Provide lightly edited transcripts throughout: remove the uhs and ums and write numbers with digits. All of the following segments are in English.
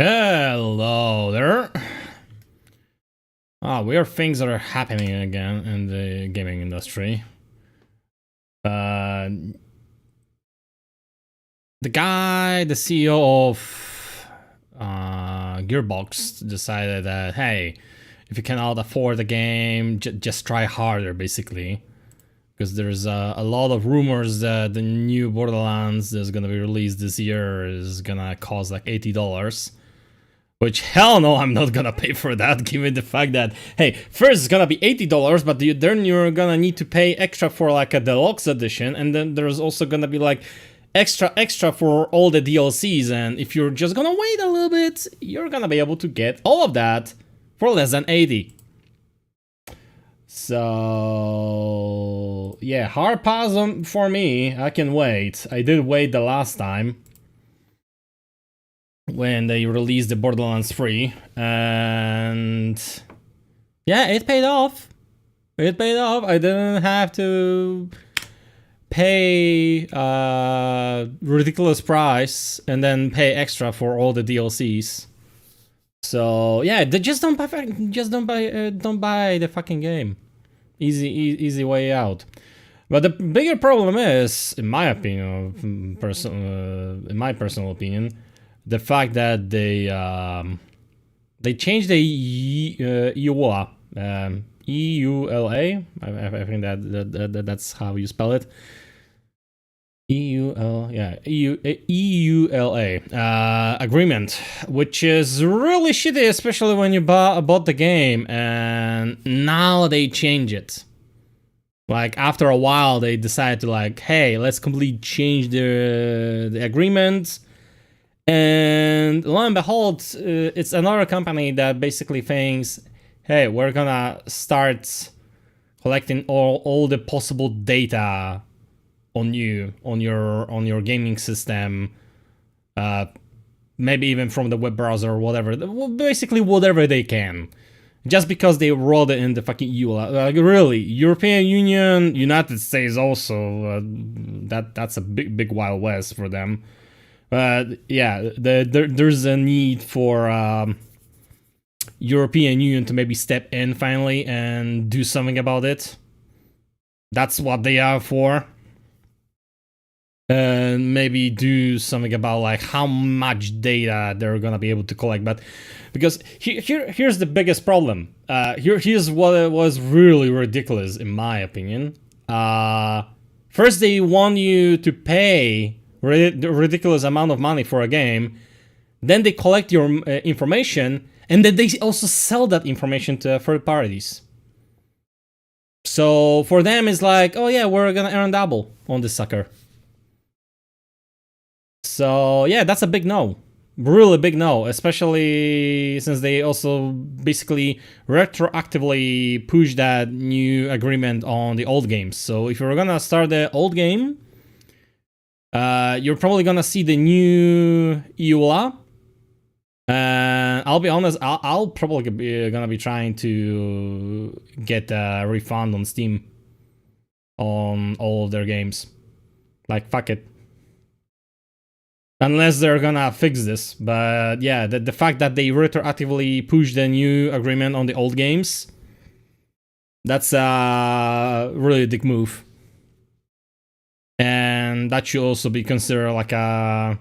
Hello there. Weird things are happening again in the gaming industry. Uh, the CEO of Gearbox decided that, hey, if you cannot afford the game, just try harder, basically. Because there's a lot of rumors that the new Borderlands that's gonna be released this year is gonna cost like $80. Which, hell no, I'm not gonna pay for that, given the fact that, hey, first it's gonna be $80, but then you're gonna need to pay extra for like a deluxe edition, and then there's also gonna be like extra for all the DLCs, and if you're just gonna wait a little bit, you're gonna be able to get all of that for less than 80. So, yeah, hard pass for me. I can wait. I did wait the last time when they released the Borderlands 3, and yeah, it paid off. It paid off. I didn't have to pay ridiculous price and then pay extra for all the DLCs. So yeah, just don't buy the fucking game. Easy way out. But the bigger problem is, in my opinion, in my personal opinion, the fact that they changed the EULA, EULA. I think that's how you spell it. EULA agreement, which is really shitty, especially when you bought the game, and now they change it. Like, after a while, they decided to like, hey, let's completely change the agreement. And lo and behold, it's another company that basically thinks, hey, we're gonna start collecting all the possible data on you, on your gaming system, maybe even from the web browser or whatever, basically whatever they can. Just because they wrote it in the fucking EU, like really, European Union, United States also, that's a big Wild West for them. Yeah, there's a need for European Union to maybe step in finally and do something about it. That's what they are for. And maybe do something about like how much data they're gonna be able to collect. But because here's the biggest problem. Here's what was really ridiculous in my opinion. First they want you to pay ridiculous amount of money for a game, then they collect your information, and then they also sell that information to third parties. So for them it's like, oh yeah, we're gonna earn double on this sucker. So yeah, that's a big no. Really big no, especially since they also basically retroactively push that new agreement on the old games. So if you're gonna start the old game, you're probably gonna see the new EULA. And I'll be honest, I'll probably be gonna be trying to get a refund on Steam on all of their games. Like, fuck it. Unless they're gonna fix this. But yeah, the fact that they retroactively push the new agreement on the old games, that's a really dick move. And that should also be considered like a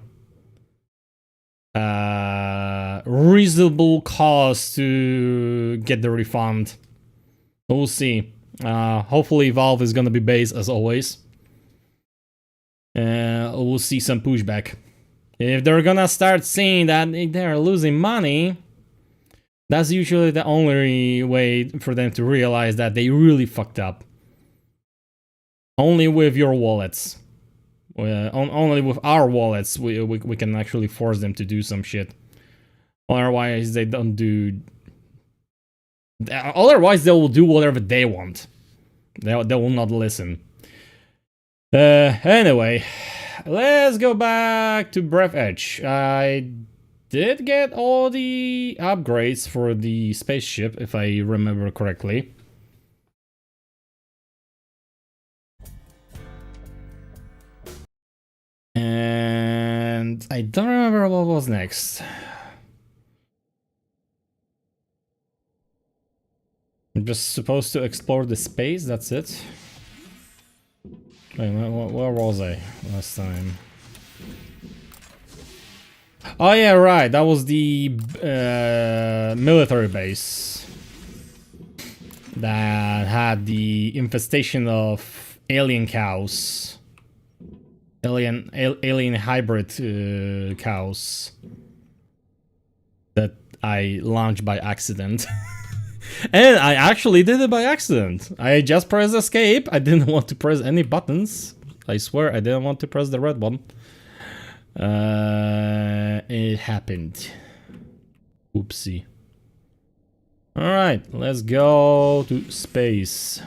reasonable cost to get the refund. We'll see. Hopefully Valve is gonna be based as always. We'll see some pushback. If they're gonna start seeing that they're losing money, that's usually the only way for them to realize that they really fucked up. Only with your wallets. Only with our wallets we can actually force them to do some shit. Otherwise they don't do... Otherwise they will do whatever they want. They will not listen. Anyway... Let's go back to Breathedge. I did get all the upgrades for the spaceship, if I remember correctly. And I don't remember what was next. I'm just supposed to explore the space, that's it. Wait, where was I last time? Oh yeah, right, that was the military base that had the infestation of alien cows. Alien hybrid cows that I launched by accident. And I actually did it by accident. I just pressed escape. I didn't want to press any buttons. I swear I didn't want to press the red one. It happened. Oopsie. Alright, let's go to space.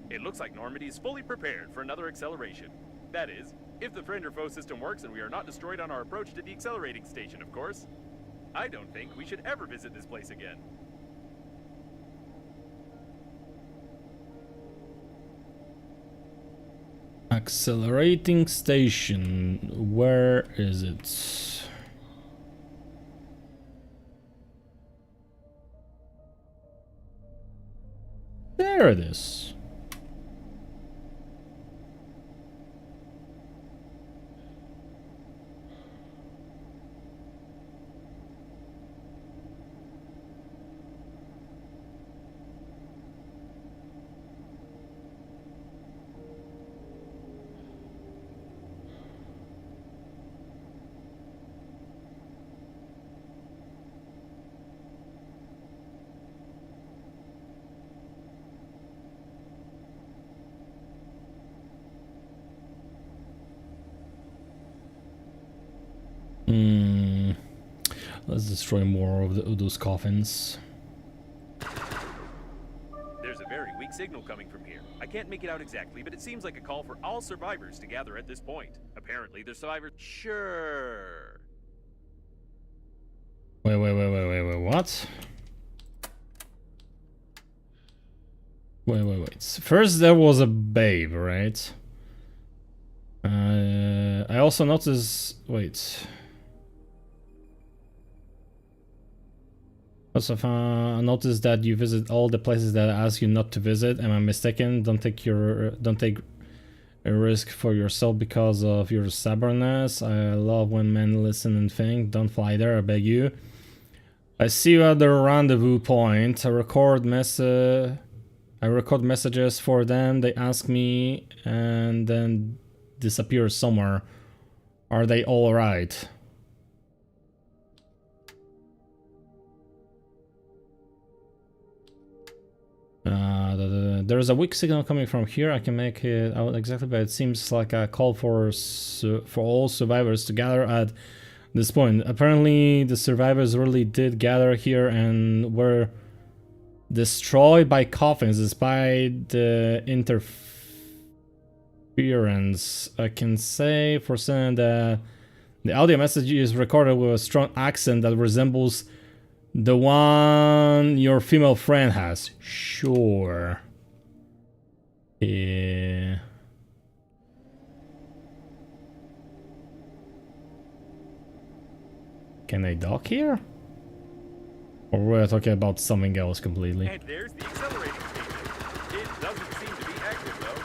It looks like Normandy is fully prepared for another acceleration. That is, if the friend or foe system works and we are not destroyed on our approach to the accelerating station, of course. I don't think we should ever visit this place again. Accelerating station. Where is it? There it is. Let's destroy more of those coffins. There's a very weak signal coming from here. I can't make it out exactly, but it seems like a call for all survivors to gather at this point. Apparently, the survivors... Sure. Wait, what? Wait. First there was a babe, right? I also noticed... Wait. Also, I noticed that you visit all the places that I ask you not to visit. Am I mistaken? Don't take a risk for yourself because of your stubbornness. I love when men listen and think. Don't fly there, I beg you. I see you at the rendezvous point. I record messages for them. They ask me and then disappear somewhere. Are they all right? There's a weak signal coming from here. I can make it out exactly, but it seems like a call for all survivors to gather at this point. Apparently, the survivors really did gather here and were destroyed by coffins despite the interference. I can say for certain that the audio message is recorded with a strong accent that resembles the one your female friend has. Sure. Yeah. Can I dock here? Or we're talking about something else completely? And there's the accelerating station. It doesn't seem to be active, though.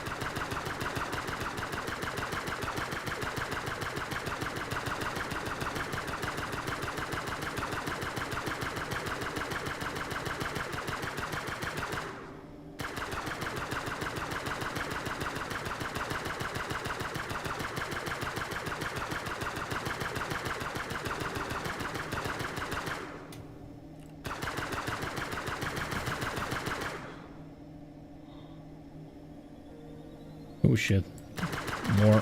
Oh shit. More.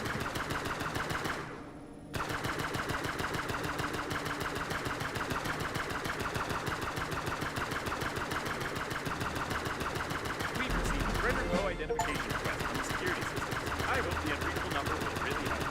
We've received friend or foe identification requests from the security systems. I hope the unreadable number will really help.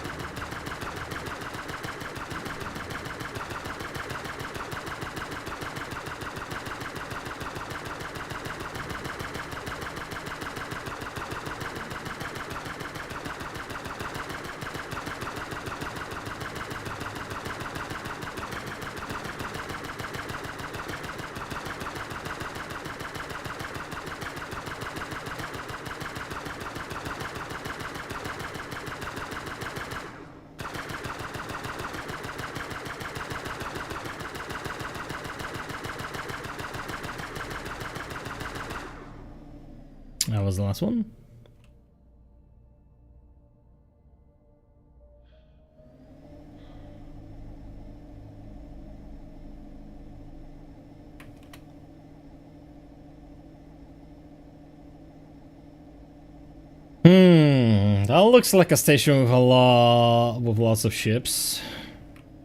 That was the last one. That looks like a station with lots of ships.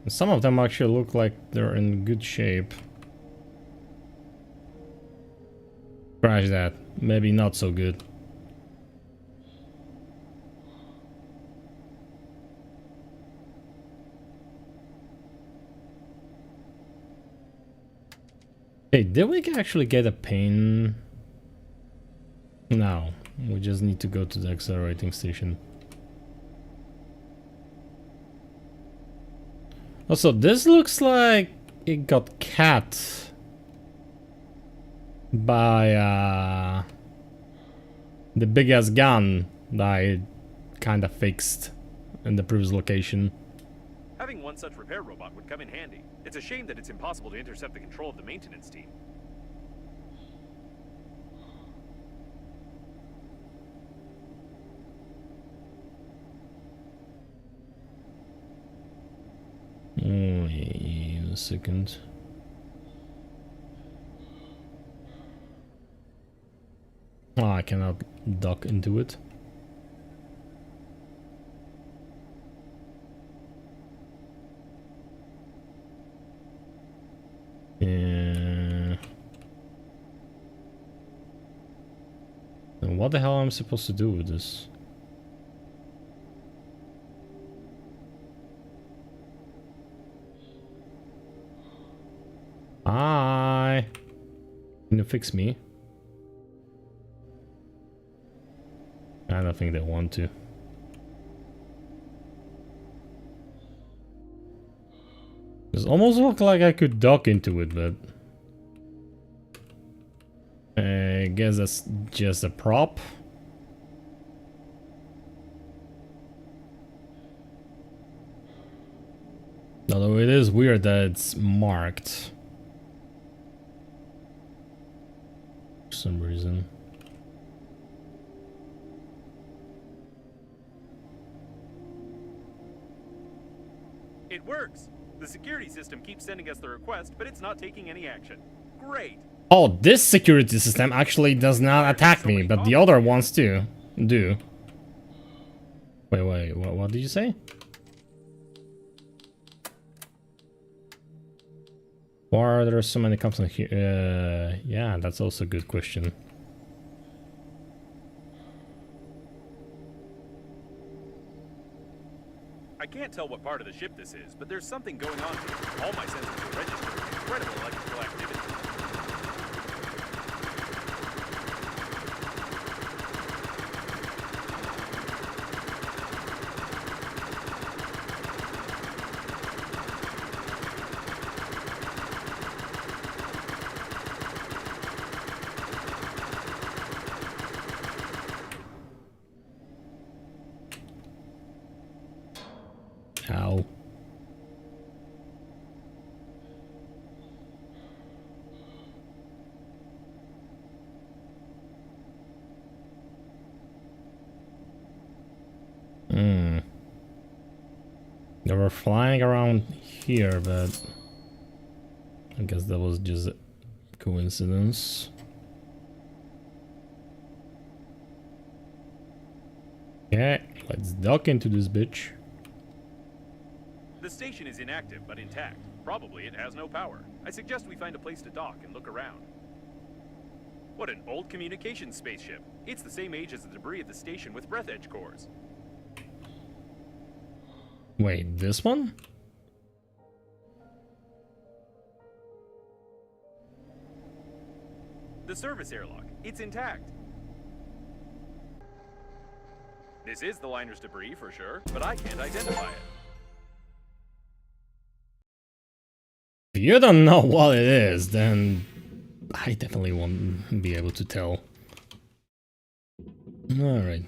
Some of them actually look like they're in good shape. Crash that. Maybe not so good. Hey, did we actually get a pain? No. We just need to go to the accelerating station. Also, this looks like it got cat by the big ass gun that I kind of fixed in the previous location. Having one such repair robot would come in handy. It's a shame that it's impossible to intercept the control of the maintenance team. Wait a second. Oh, I cannot dock into it. Yeah. And what the hell am I supposed to do with this? Hi. Can you fix me? I don't think they want to. It almost looked like I could dock into it, but I guess that's just a prop. Although it is weird that it's marked for some reason. It works! The security system keeps sending us the request, but it's not taking any action. Great! Oh, this security system actually does not attack me, but the other ones do. Wait, what did you say? Why are there so many cops in here? Yeah, that's also a good question. I can't tell what part of the ship this is, but there's something going on here. All my senses are registering incredible electrical activity. Ow. They were flying around here, but I guess that was just a coincidence. Okay, let's dock into this bitch. The station is inactive, but intact. Probably it has no power. I suggest we find a place to dock and look around. What an old communications spaceship. It's the same age as the debris at the station with Breathedge cores. Wait, this one? The service airlock. It's intact. This is the liner's debris for sure, but I can't identify it. If you don't know what it is, then I definitely won't be able to tell. Alright.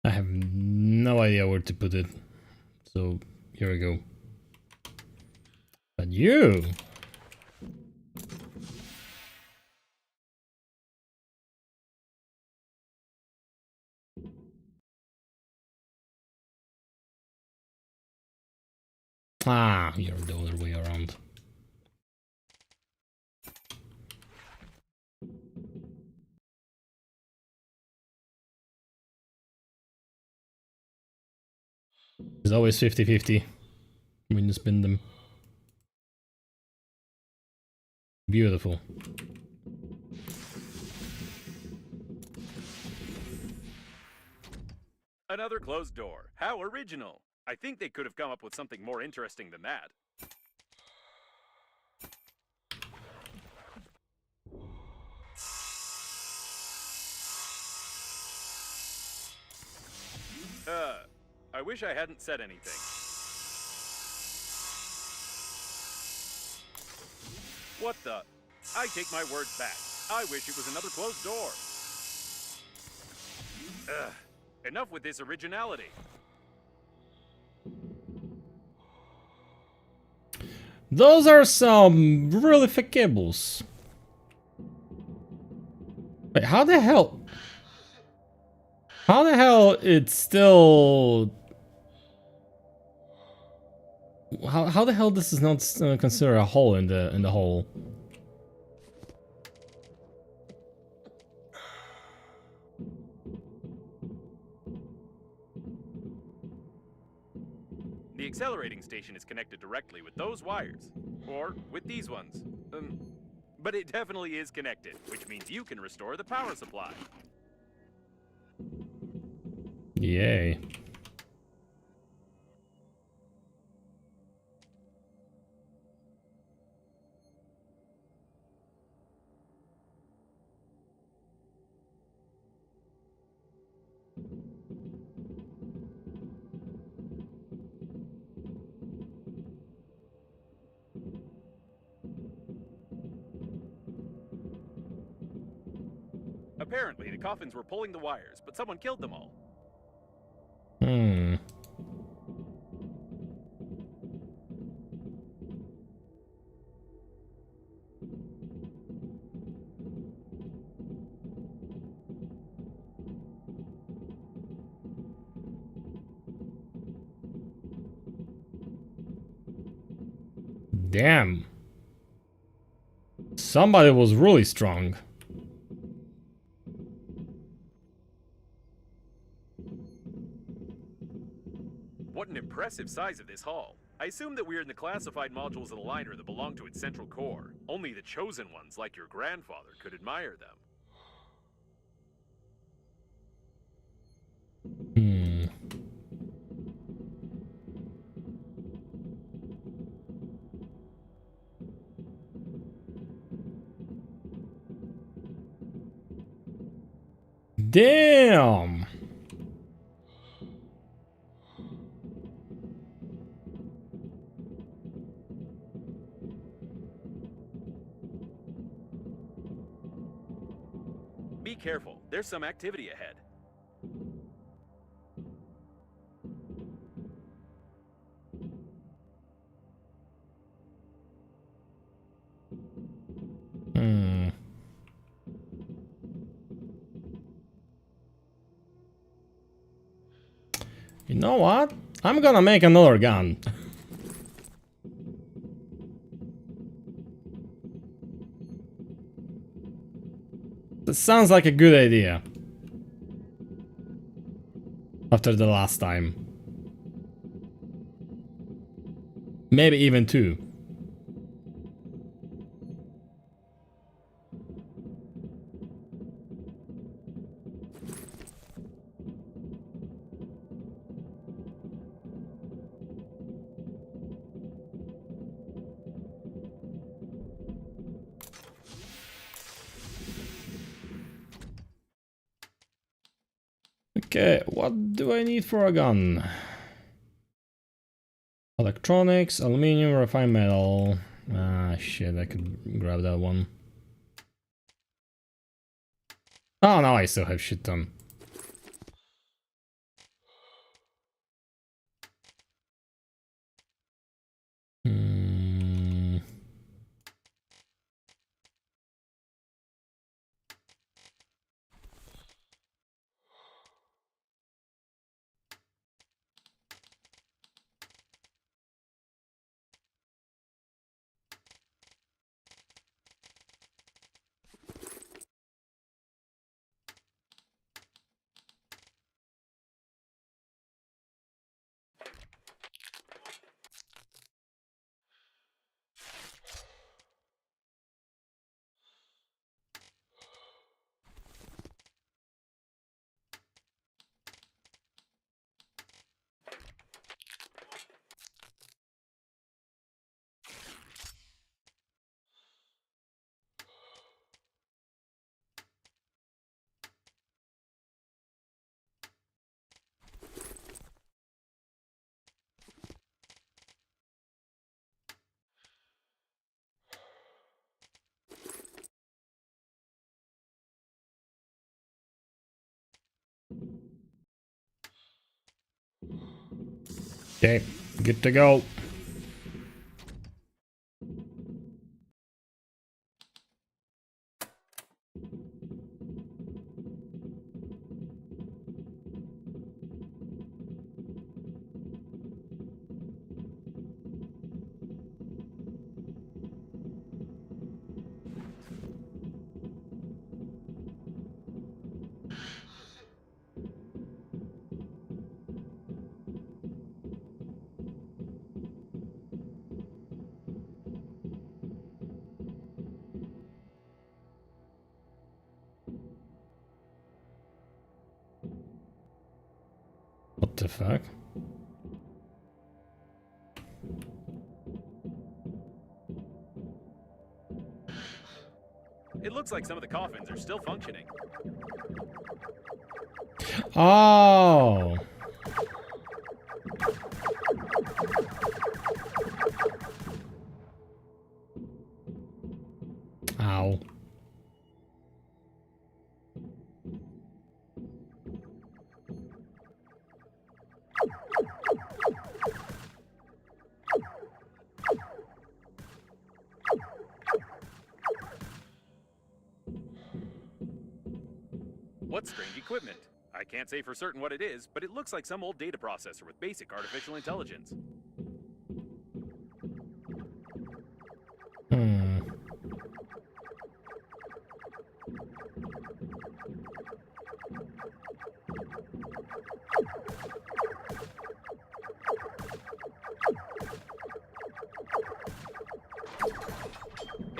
I have no idea where to put it. So here we go. But you! Ah, you're the other way around. It's always 50-50 when you spin them. Beautiful. Another closed door. How original. I think they could have come up with something more interesting than that. I wish I hadn't said anything. What the? I take my words back. I wish it was another closed door. Enough with this originality. Those are some really thick cables. Wait, how the hell? How the hell it's still... How the hell this is not considered a hole in the hole? The accelerating station is connected directly with those wires. Or with these ones. But it definitely is connected, which means you can restore the power supply. Yay. Apparently, the coffins were pulling the wires, but someone killed them all. Hmm. Damn. Somebody was really strong. What an impressive size of this hall. I assume that we're in the classified modules of the liner that belong to its central core. Only the chosen ones, like your grandfather, could admire them. Hmm. Damn. Be careful, there's some activity ahead. Hmm. You know what? I'm gonna make another gun. That sounds like a good idea. After the last time. Maybe even two. Okay, what do I need for a gun? Electronics, aluminium, refined metal. Ah, shit, I could grab that one. Oh, now I still have shit ton. Okay, good to go. What the fuck? It looks like some of the coffins are still functioning. Oh. Ow. What strange equipment? I can't say for certain what it is, but it looks like some old data processor with basic artificial intelligence. Hmm.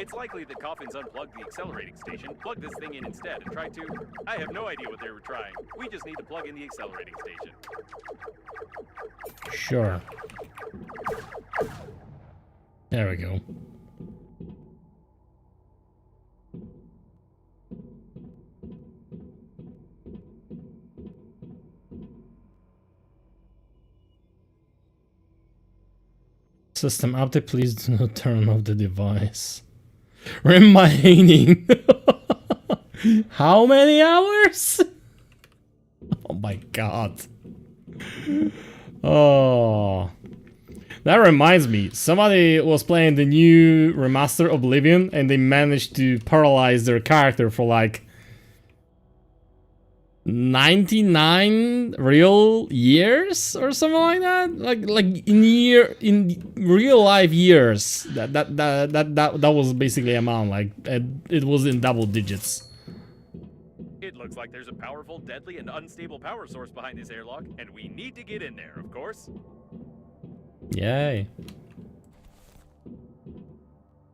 It's likely that coffins unplugged the accelerating station, plugged this thing in instead, and tried to... I have no idea what they were trying. We just need to plug in the accelerating station. Sure. There we go. System update, please do not turn off the device. Remaining. How many hours? Oh my god. Oh. That reminds me, somebody was playing the new remaster Oblivion and they managed to paralyze their character for like 99 real years or something like that. Like in real life years. That was basically amount. Like it was in double digits. It looks like there's a powerful, deadly, and unstable power source behind this airlock, and we need to get in there, of course. Yay.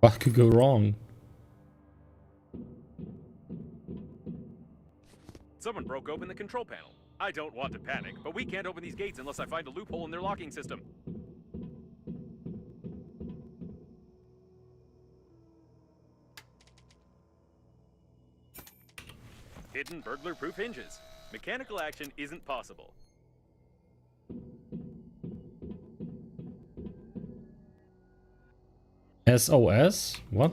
What could go wrong? Someone broke open the control panel. I don't want to panic, but we can't open these gates unless I find a loophole in their locking system. Hidden burglar-proof hinges. Mechanical action isn't possible. SOS? What?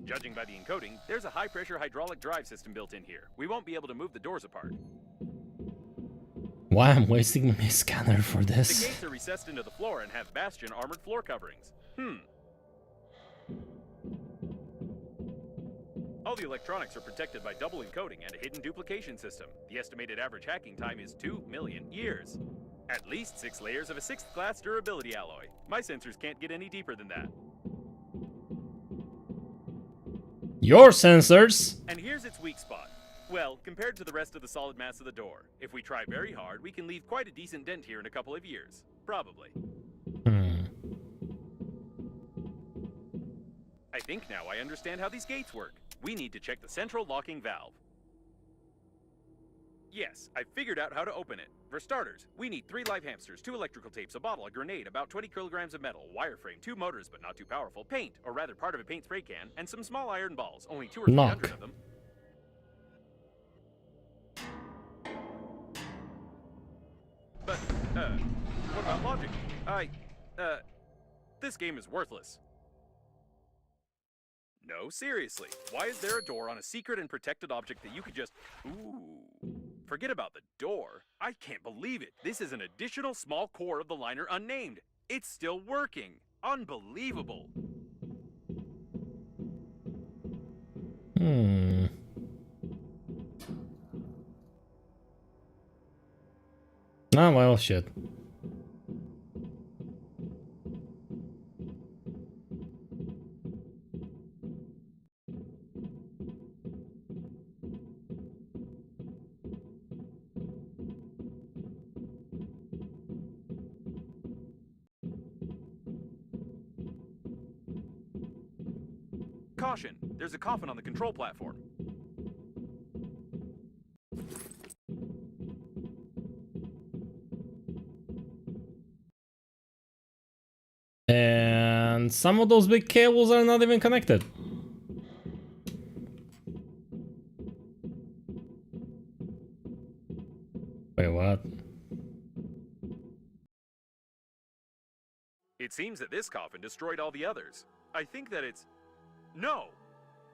Judging by the encoding, there's a high-pressure hydraulic drive system built in here. We won't be able to move the doors apart. Why I'm wasting my scanner for The this? gates are recessed into the floor and have bastion armored floor coverings. All the electronics are protected by double encoding and a hidden duplication system. The estimated average hacking time is 2 million years. At least 6 layers of a 6th class durability alloy. My sensors can't get any deeper than that. Your sensors? And here's its weak spot. Well, compared to the rest of the solid mass of the door, if we try very hard, we can leave quite a decent dent here in a couple of years. Probably. I think now I understand how these gates work. We need to check the central locking valve. Yes, I figured out how to open it. For starters, we need 3 live hamsters, 2 electrical tapes, a bottle, a grenade, about 20 kilograms of metal, wireframe, 2 motors but not too powerful, paint, or rather part of a paint spray can, and some small iron balls, only 200 or 300 of them. But, what about logic? This game is worthless. No, seriously. Why is there a door on a secret and protected object that you could just... Ooh. forget about the door. I can't believe it. This is an additional small core of the liner unnamed. It's still working. Unbelievable. Ah, well, shit. Caution, there's a coffin on the control platform. And some of those big cables are not even connected. Wait, what? It seems that this coffin destroyed all the others. I think that it's... No!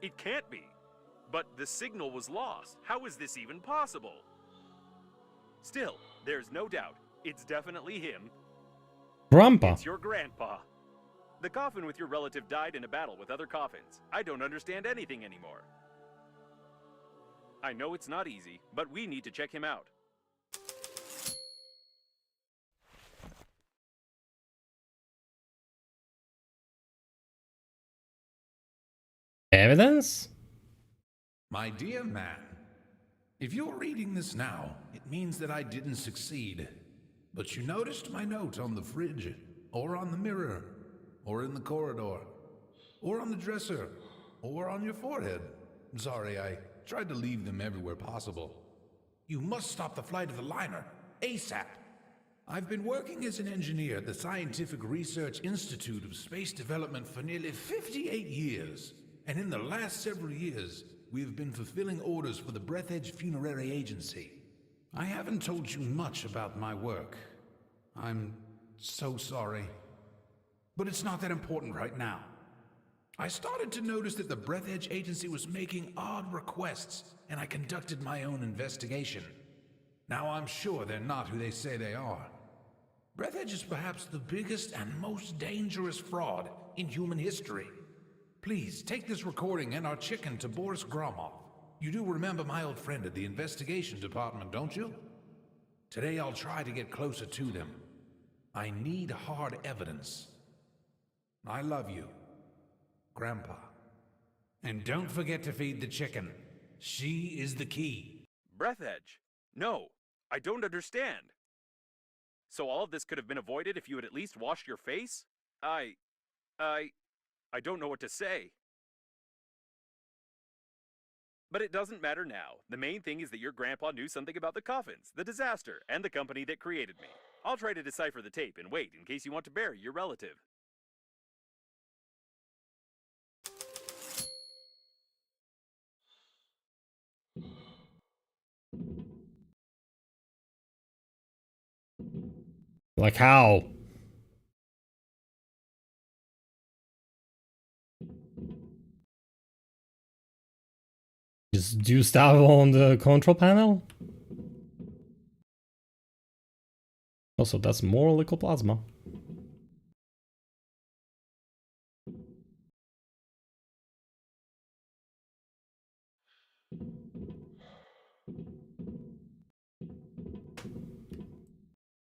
It can't be! But the signal was lost. How is this even possible? Still, there's no doubt. It's definitely him. Grandpa. It's your grandpa. The coffin with your relative died in a battle with other coffins. I don't understand anything anymore. I know it's not easy, but we need to check him out. Evidence? My dear man, if you're reading this now, it means that I didn't succeed. But you noticed my note on the fridge, or on the mirror, or in the corridor, or on the dresser, or on your forehead. Sorry, I tried to leave them everywhere possible. You must stop the flight of the liner, ASAP. I've been working as an engineer at the Scientific Research Institute of Space Development for nearly 58 years. And in the last several years, we have been fulfilling orders for the Breathedge Funerary Agency. I haven't told you much about my work. I'm so sorry. But it's not that important right now. I started to notice that the Breathedge Agency was making odd requests, and I conducted my own investigation. Now I'm sure they're not who they say they are. Breathedge is perhaps the biggest and most dangerous fraud in human history. Please, take this recording and our chicken to Boris Gromov. You do remember my old friend at the investigation department, don't you? Today I'll try to get closer to them. I need hard evidence. I love you, Grandpa. And don't forget to feed the chicken. She is the key. Breathedge? No, I don't understand. So all of this could have been avoided if you had at least washed your face? I don't know what to say. But it doesn't matter now. The main thing is that your grandpa knew something about the coffins, the disaster, and the company that created me. I'll try to decipher the tape and wait in case you want to bury your relative. Like how? Just do stuff on the control panel? Also, that's more liquid plasma.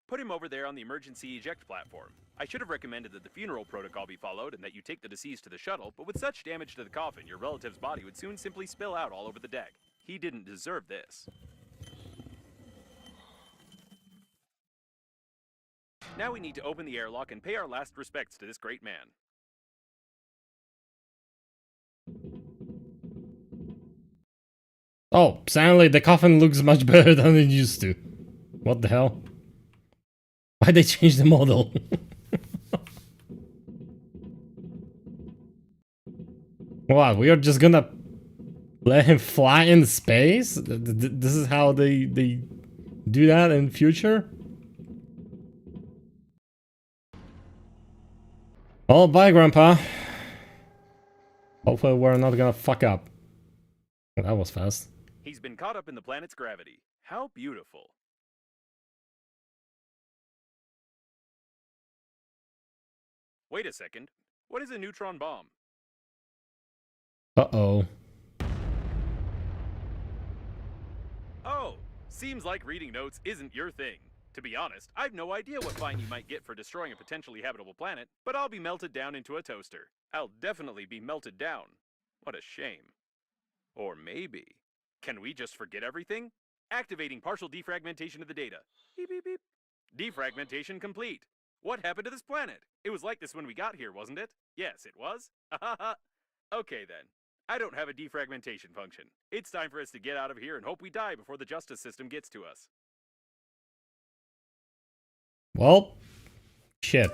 Put him over there on the emergency eject platform. I should have recommended that the funeral protocol be followed and that you take the deceased to the shuttle, but with such damage to the coffin, your relative's body would soon simply spill out all over the deck. He didn't deserve this. Now we need to open the airlock and pay our last respects to this great man. Oh, suddenly the coffin looks much better than it used to. What the hell? Why'd they change the model? What, we are just gonna let him fly in space? This is how they do that in future? Oh, bye, Grandpa. Hopefully we're not gonna fuck up. Well, that was fast. He's been caught up in the planet's gravity. How beautiful. Wait a second. What is a neutron bomb? Uh-oh. Oh, seems like reading notes isn't your thing. To be honest, I've no idea what fine you might get for destroying a potentially habitable planet, but I'll be melted down into a toaster. I'll definitely be melted down. What a shame. Or maybe. Can we just forget everything? Activating partial defragmentation of the data. Beep, beep, beep. Defragmentation complete. What happened to this planet? It was like this when we got here, wasn't it? Yes, it was. Okay then. I don't have a defragmentation function. It's time for us to get out of here and hope we die before the justice system gets to us. Well, shit.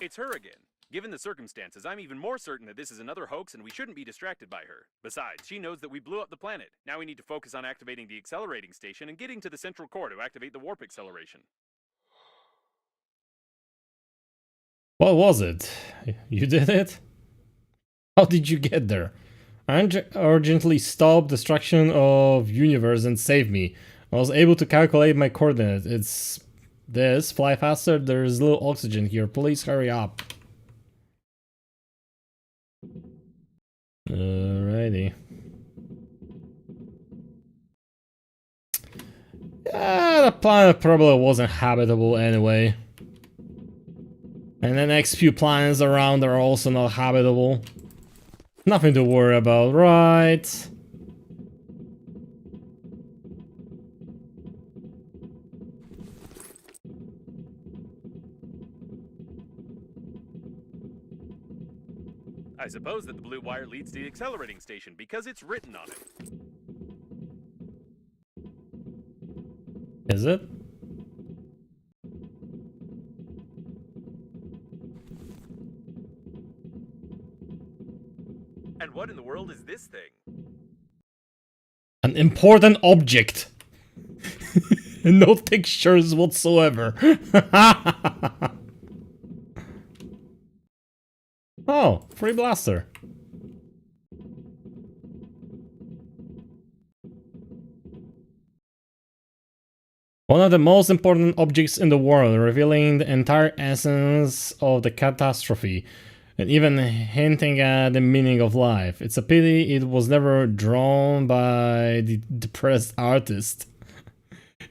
It's her again. Given the circumstances, I'm even more certain that this is another hoax and we shouldn't be distracted by her. Besides, she knows that we blew up the planet. Now we need to focus on activating the accelerating station and getting to the central core to activate the warp acceleration. What was it? You did it? How did you get there? Urgently stop destruction of universe and save me. I was able to calculate my coordinates. It's this. Fly faster. There's little oxygen here. Please hurry up. Alrighty. The planet probably wasn't habitable anyway. And the next few planets around are also not habitable. Nothing to worry about, right? I suppose that the blue wire leads to the accelerating station because it's written on it. Is it? And what in the world is this thing? An important object. No textures whatsoever. Oh, free blaster. One of the most important objects in the world, revealing the entire essence of the catastrophe, and even hinting at the meaning of life. It's a pity it was never drawn by the depressed artist.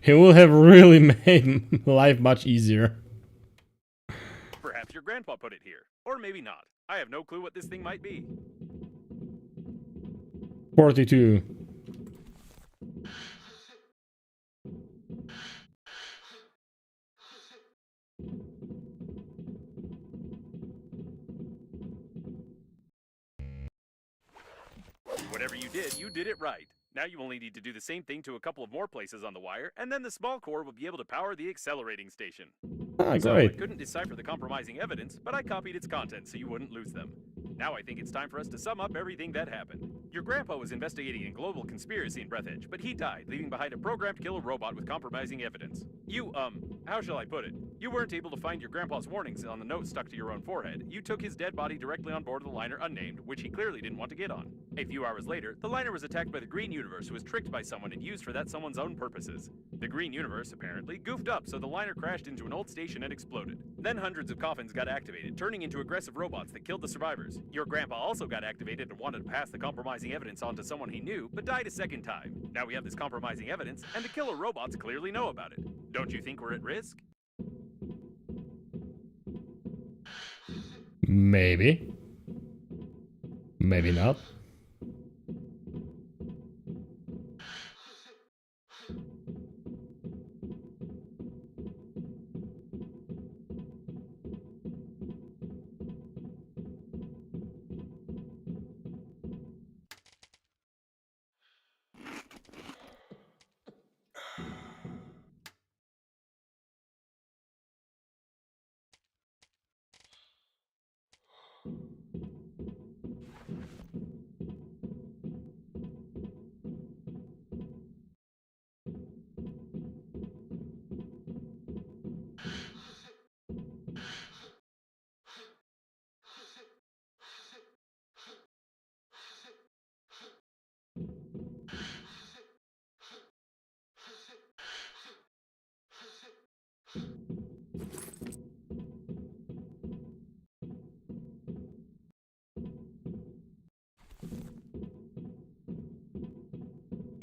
He would have really made life much easier. Perhaps your grandpa put it here. Or maybe not. I have no clue what this thing might be. 42. Whatever you did it right. Now you only need to do the same thing to a couple of more places on the wire, and then the small core will be able to power the accelerating station. Ah, So I great. couldn't decipher the compromising evidence, but I copied its contents so you wouldn't lose them. Now I think it's time for us to sum up everything that happened. Your grandpa was investigating a global conspiracy in Breathedge, but he died, leaving behind a programmed killer robot with compromising evidence. You, how shall I put it? You weren't able to find your grandpa's warnings on the note stuck to your own forehead. You took his dead body directly on board of the liner unnamed, which he clearly didn't want to get on. A few hours later, the liner was attacked by the Green Universe, who was tricked by someone and used for that someone's own purposes. The Green Universe, apparently, goofed up, so the liner crashed into an old station and exploded. Then hundreds of coffins got activated, turning into aggressive robots that killed the survivors. Your grandpa also got activated and wanted to pass the compromising evidence on to someone he knew, but died a second time. Now we have this compromising evidence, and the killer robots clearly know about it. Don't you think we're at risk? Maybe. Maybe not.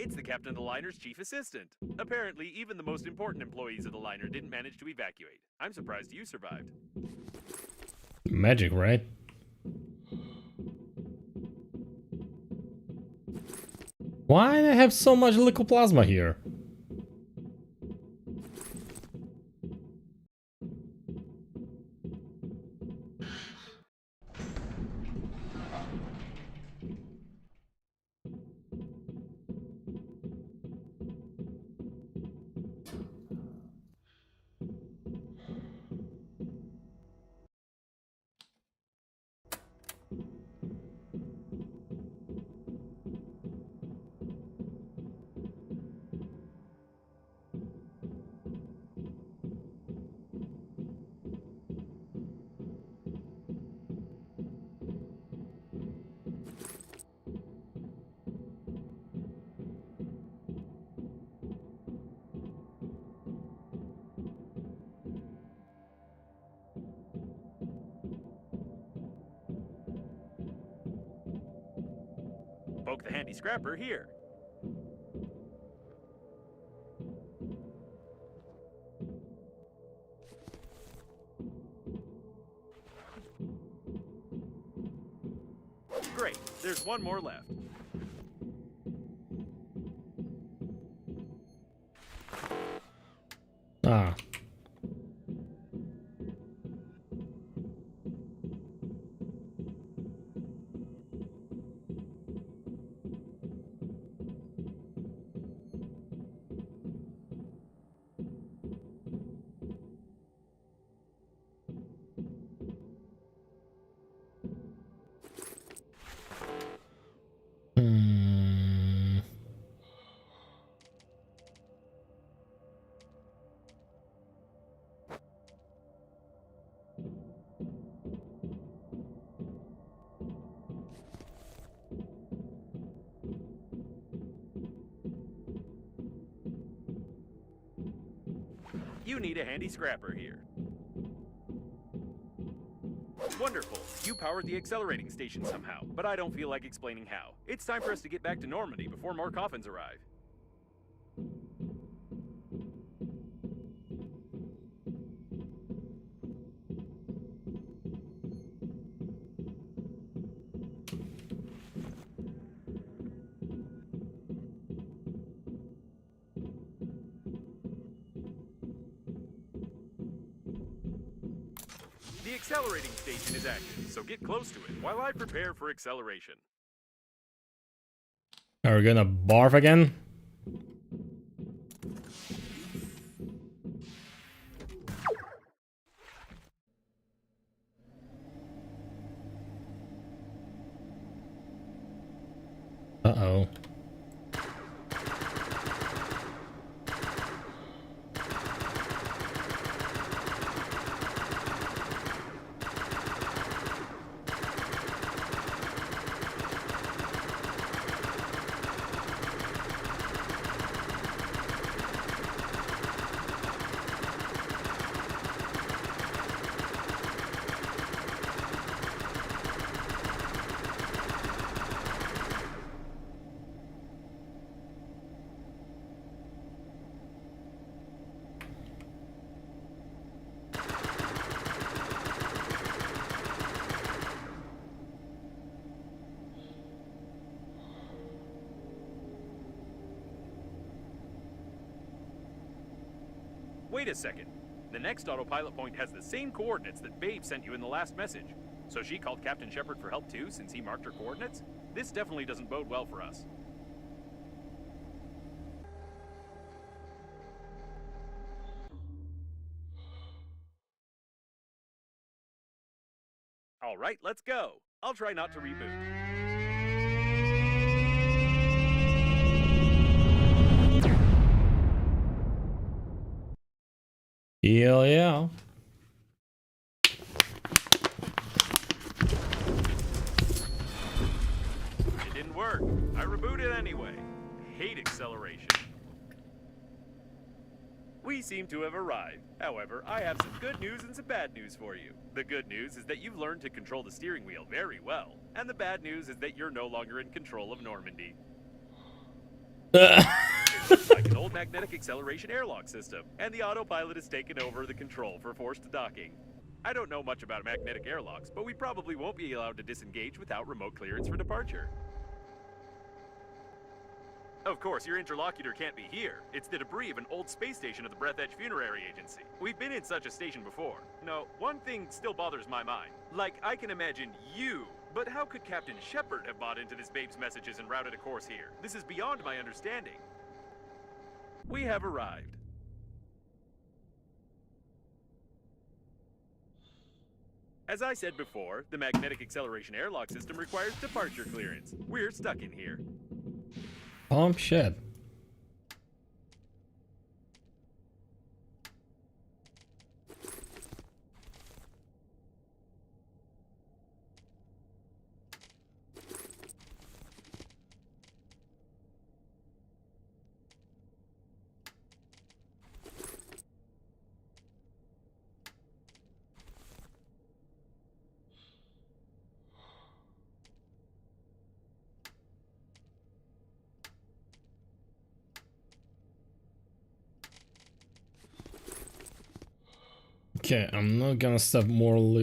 It's the captain of the liner's chief assistant. Apparently, even the most important employees of the liner didn't manage to evacuate. I'm surprised you survived. Magic, right? Why do I have so much liquid plasma here? Poke the handy scrapper here. Great, there's one more left. Ah. Hmm. You need a handy scrapper here. Wonderful. You powered the accelerating station somehow, but I don't feel like explaining how. It's time for us to get back to Normandy before more coffins arrive. The accelerating station is active, so get close to it while I prepare for acceleration. Are we gonna barf again? Uh-oh. Wait a second. The next autopilot point has the same coordinates that Babe sent you in the last message. So she called Captain Shepard for help too, since he marked her coordinates? This definitely doesn't bode well for us. All right, let's go. I'll try not to reboot. Hell yeah. It didn't work. I rebooted anyway. I hate acceleration. We seem to have arrived. However, I have some good news and some bad news for you. The good news is that you've learned to control the steering wheel very well. And the bad news is that you're no longer in control of Normandy. Like an old magnetic acceleration airlock system, and the autopilot has taken over the control for forced docking. I don't know much about magnetic airlocks, but we probably won't be allowed to disengage without remote clearance for departure. Of course, your interlocutor can't be here. It's the debris of an old space station of the Breathedge Funerary Agency. We've been in such a station before. No, one thing still bothers my mind. Like, I can imagine you, but how could Captain Shepard have bought into this babe's messages and routed a course here? This is beyond my understanding. We have arrived. As I said before, the magnetic acceleration airlock system requires departure clearance. We're stuck in here. Shit. Okay, I'm not gonna step more.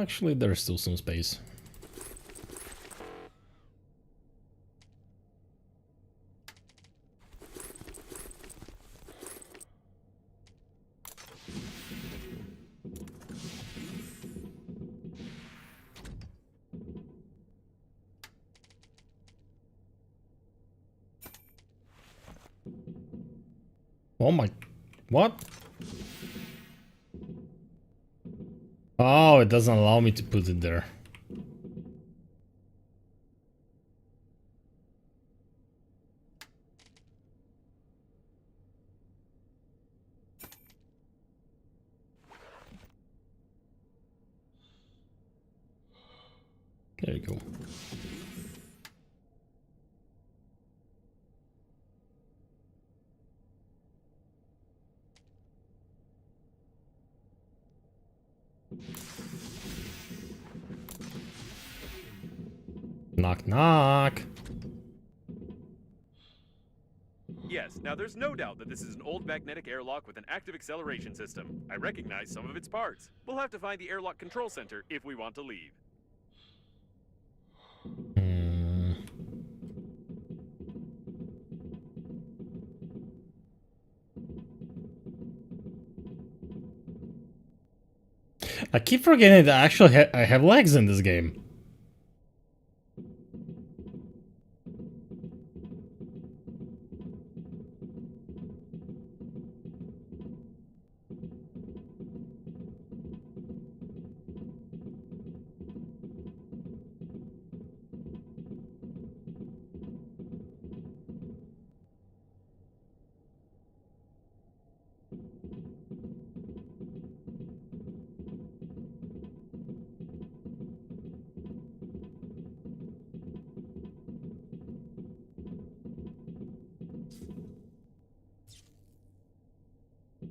Actually, there's still some space. Oh my, what? Oh, it doesn't allow me to put it there. There you go. Knock knock. Yes, now there's no doubt that this is an old magnetic airlock with an active acceleration system. I recognize some of its parts. We'll have to find the airlock control center if we want to leave. I keep forgetting that actually I have legs in this game.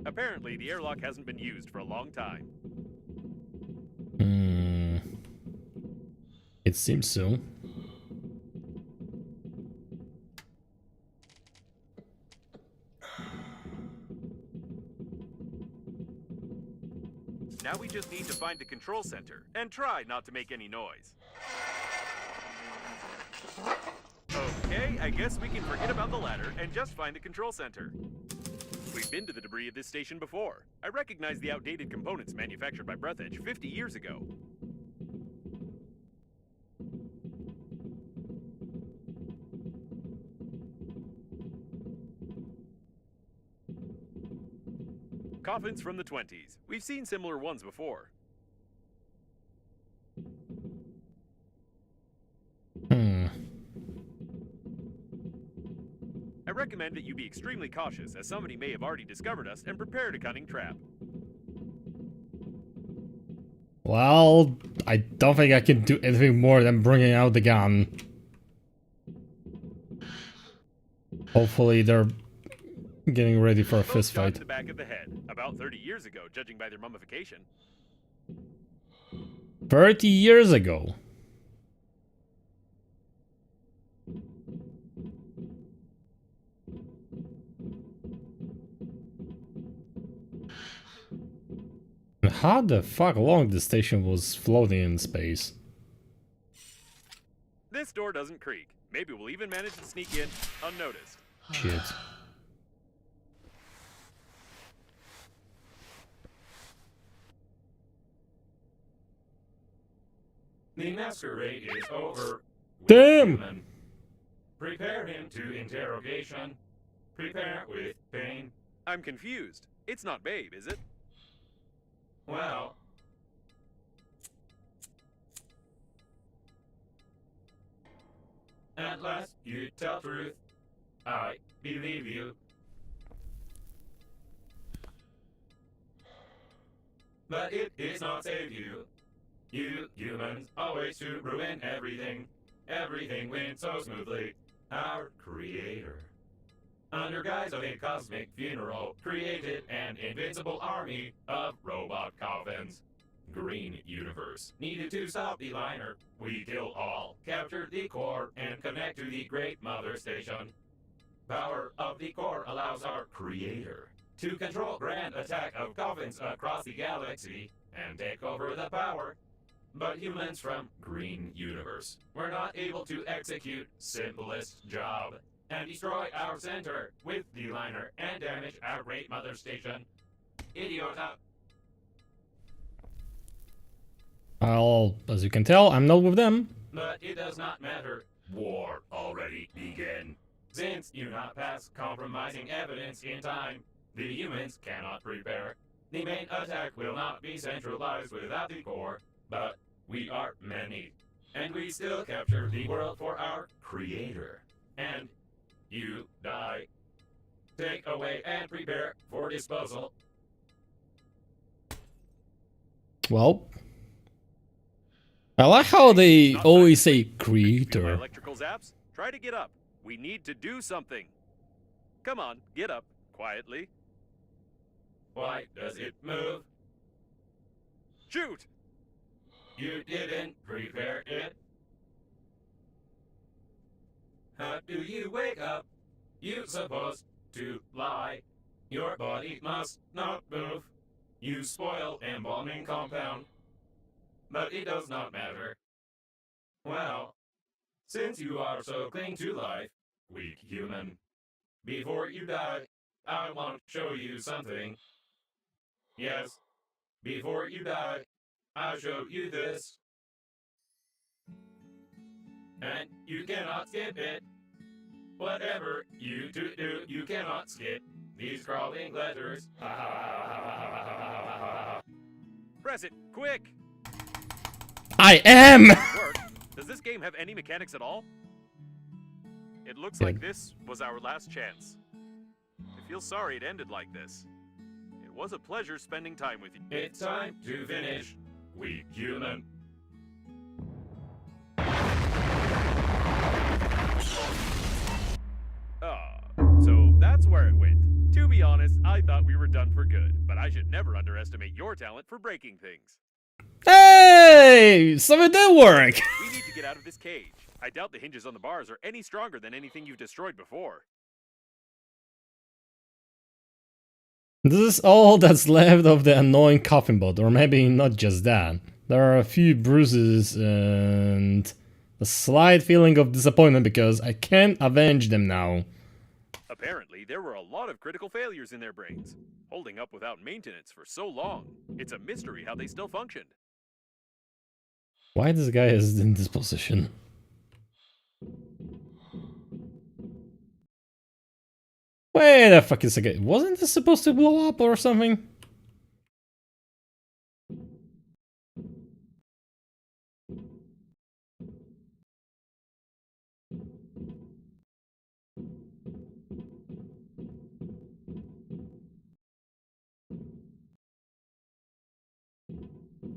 Apparently, the airlock hasn't been used for a long time. It seems so. Now we just need to find the control center, and try not to make any noise. Okay, I guess we can forget about the ladder and just find the control center. We've been to the debris of this station before. I recognize the outdated components manufactured by Breathedge 50 years ago. Coffins from the 20s. We've seen similar ones before. I recommend that you be extremely cautious, as somebody may have already discovered us and prepared a cunning trap. Well, I don't think I can do anything more than bringing out the gun. Hopefully they're getting ready for a fist Shot fight. in the back of the head, about 30 years ago, judging by their mummification. 30 years ago. how the fuck long the station was floating in space. This door doesn't creak. Maybe we'll even manage to sneak in unnoticed. Shit. The masquerade is over. Damn! Human. Prepare him to interrogation. Prepare with pain. I'm confused. It's not Babe, is it? Well, at last you tell truth. I believe you. But it is not save you. You humans always to ruin everything. Everything went so smoothly. Our creator, under guise of a cosmic funeral, created an invincible army of robot coffins. Green Universe needed to stop the liner. We kill all, capture the core, and connect to the Great Mother Station. Power of the core allows our creator to control grand attack of coffins across the galaxy and take over the power. But humans from Green Universe were not able to execute simplest job and destroy our center with the liner and damage our Great Mother Station. Idiota. Well, as you can tell, I'm not with them. But it does not matter. War already began. Since you not pass compromising evidence in time, the humans cannot prepare. The main attack will not be centralized without the core, but we are many. And we still capture the world for our creator. And you die. Take away and prepare for disposal. Well, I like how they Not always time. say My creator. electrical zaps? Try to get up. We need to do something. Come on, get up. Quietly. Why does it move? Shoot! You didn't prepare it. How do you wake up? You supposed to lie. Your body must not move. You spoil embalming compound. But it does not matter. Well, since you are so cling to life, weak human, before you die, I want to show you something. Yes, before you die, I'll show you this. And you cannot skip it. Whatever you do, you cannot skip these crawling letters. Press it, quick! I am! Work. Does this game have any mechanics at all? It looks like this was our last chance. I feel sorry it ended like this. It was a pleasure spending time with you. It's time to finish, weak human. So that's where it went. To be honest, I thought we were done for good, but I should never underestimate your talent for breaking things. Hey! So it did work! We need to get out of this cage. I doubt the hinges on the bars are any stronger than anything you've destroyed before. This is all that's left of the annoying coffin bot, or maybe not just that. There are a few bruises and a slight feeling of disappointment because I can't avenge them now. Apparently, there were a lot of critical failures in their brains, holding up without maintenance for so long. It's a mystery how they still functioned. Why this guy is in this position? Wait a fucking second, wasn't this supposed to blow up or something?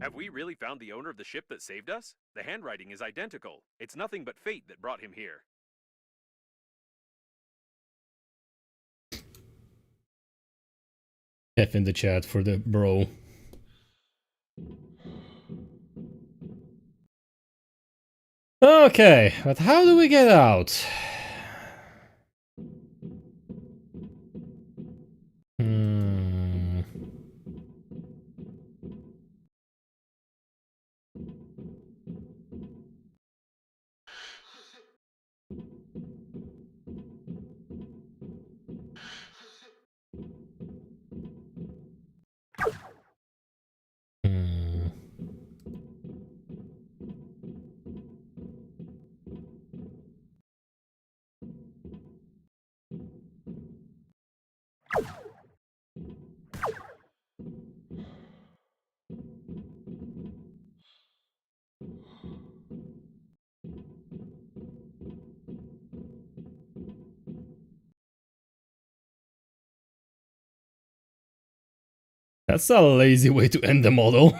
Have we really found the owner of the ship that saved us? The handwriting is identical. It's nothing but fate that brought him here. F in the chat for the bro. Okay, but how do we get out? That's a lazy way to end the model.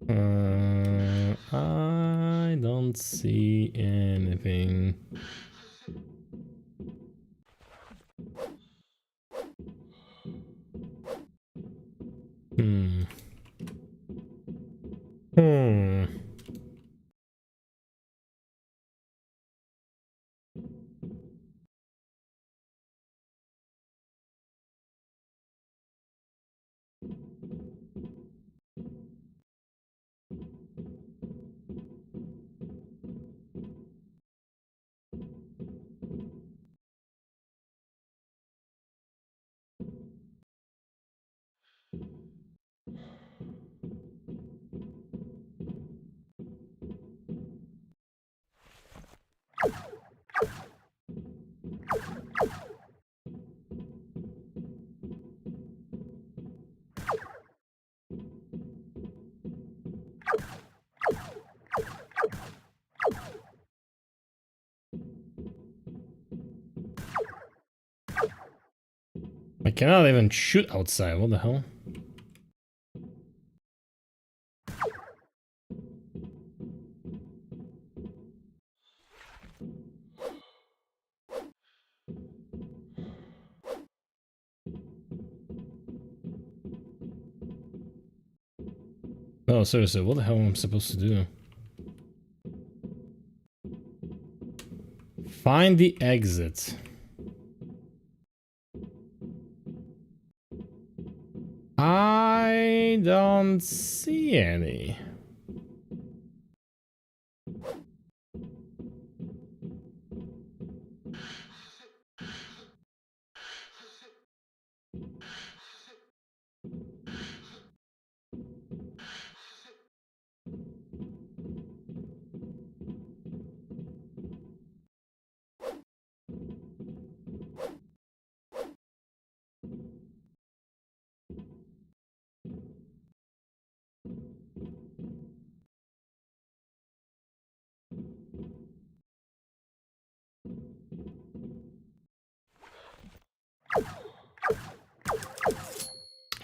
I don't see anything. Hmm. Hmm. I cannot even shoot outside. What the hell? No, seriously, what the hell am I supposed to do? Find the exit. I don't see any.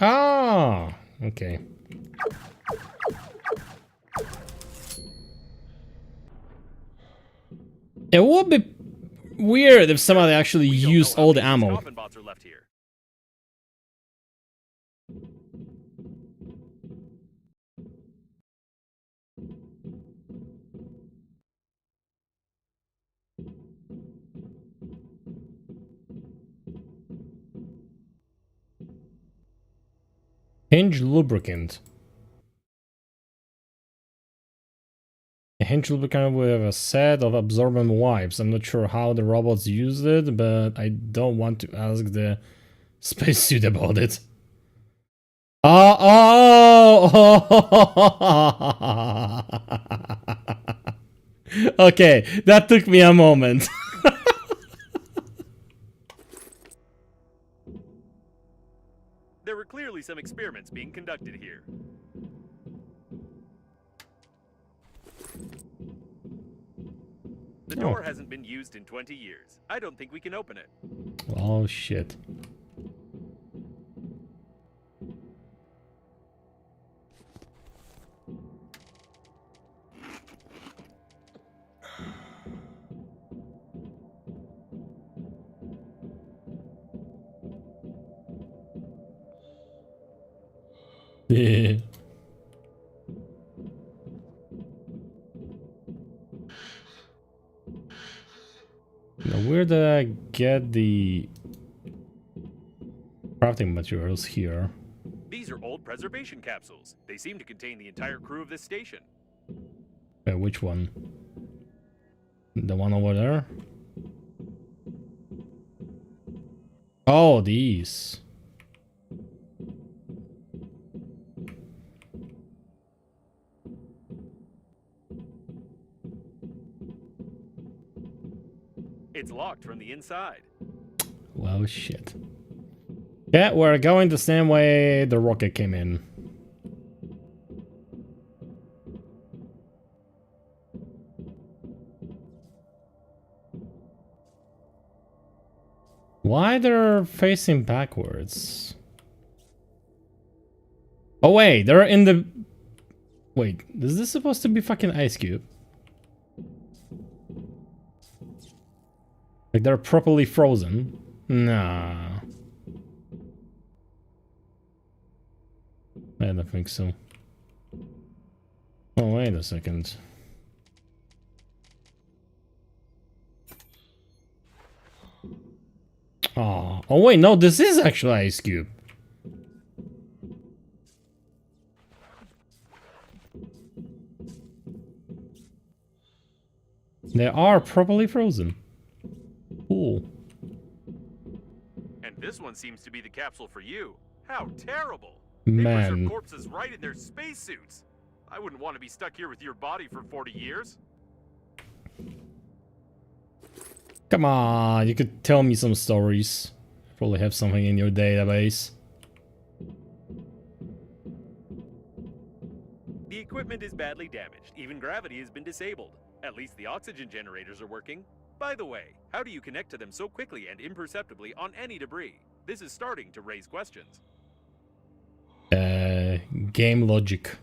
Ah, okay. It would be weird if somebody actually We don't used know how all the many of these ammo. coffin bots are left here. Hinge lubricant. A hinge lubricant with a set of absorbent wipes. I'm not sure how the robots used it, but I don't want to ask the spacesuit about it. Okay, that took me a moment. There were clearly some experiments being conducted here. The door hasn't been used in 20 years. I don't think we can open it. Oh shit. Yeah. Now, where did I get the crafting materials here? These are old preservation capsules. They seem to contain the entire crew of this station. Which one? The one over there? Oh, these. It's locked from the inside. Well, shit. Yeah, we're going the same way the rocket came in. Why they're facing backwards? Oh wait, they're in the... Wait, is this supposed to be fucking Ice Cube? Like they're properly frozen? Nah. I don't think so. Oh, wait a second. Oh wait, no, this is actually Ice Cube. They are properly frozen. Cool. And this one seems to be the capsule for you. How terrible! Man. They preserve corpses right in their spacesuits. I wouldn't want to be stuck here with your body for 40 years. Come on, you could tell me some stories. Probably have something in your database. The equipment is badly damaged. Even gravity has been disabled. At least the oxygen generators are working. By the way, how do you connect to them so quickly and imperceptibly on any debris? This is starting to raise questions. Game logic.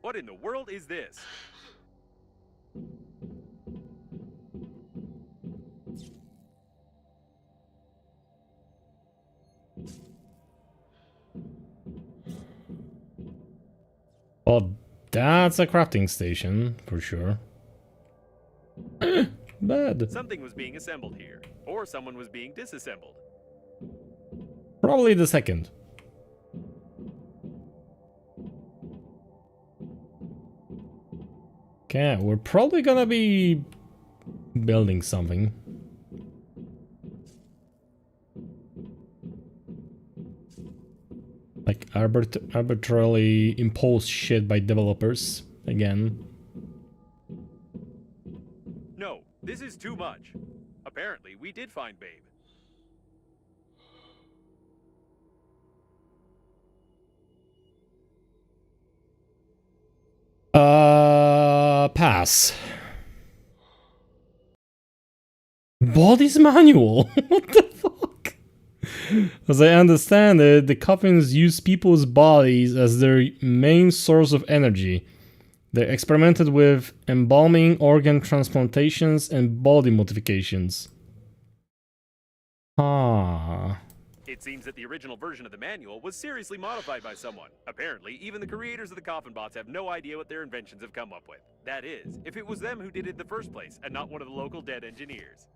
What in the world is this? Oh, that's a crafting station, for sure. Bad. Something was being assembled here, or someone was being disassembled. Probably the second. Okay, we're probably gonna be building something. Like arbitrarily imposed shit by developers again. No, this is too much. Apparently, we did find Babe. Pass. Body's manual? What the fuck? As I understand it, the coffins use people's bodies as their main source of energy. They experimented with embalming, organ transplantations, and body modifications. Ah. It seems that the original version of the manual was seriously modified by someone. Apparently, even the creators of the coffin bots have no idea what their inventions have come up with. That is, if it was them who did it in the first place, and not one of the local dead engineers.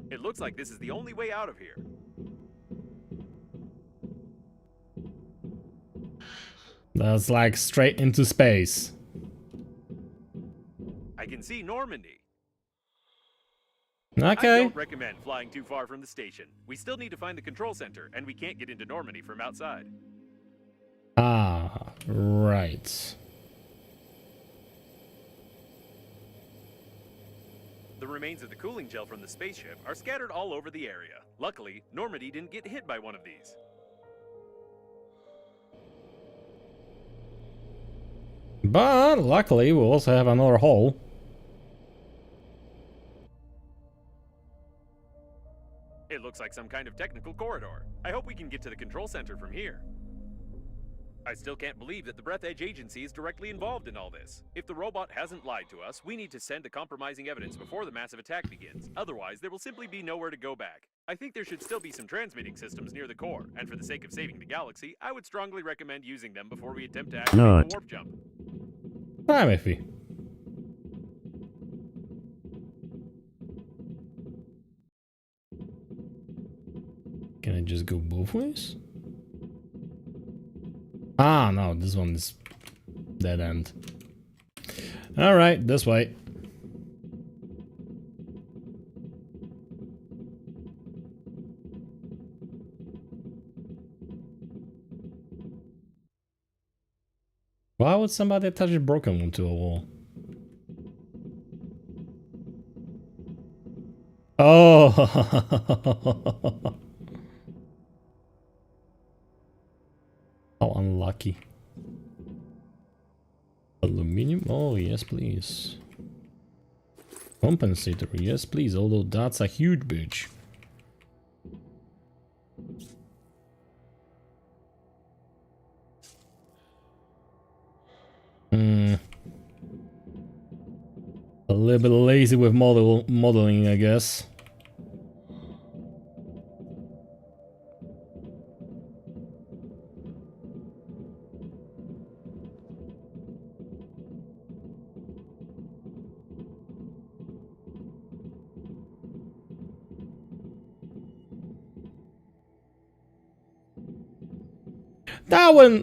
It looks like this is the only way out of here. That's like straight into space. I can see Normandy. Okay. I don't recommend flying too far from the station. We still need to find the control center, and we can't get into Normandy from outside. Ah, right. The remains of the cooling gel from the spaceship are scattered all over the area. Luckily, Normandy didn't get hit by one of these. But luckily, we also have another hole. It looks like some kind of technical corridor. I hope we can get to the control center from here. I still can't believe that the Breathedge agency is directly involved in all this. If the robot hasn't lied to us, we need to send the compromising evidence before the massive attack begins. Otherwise, there will simply be nowhere to go back. I think there should still be some transmitting systems near the core, and for the sake of saving the galaxy, I would strongly recommend using them before we attempt to activate the warp jump. I'm iffy. Can I just go both ways? Ah, no, this one is dead end. Alright, this way. would somebody attach a broken one to a wall? Oh. How unlucky. Aluminium? Oh, yes, please. Compensator? Yes, please. Although that's a huge bitch. A little bit lazy with modeling, I guess.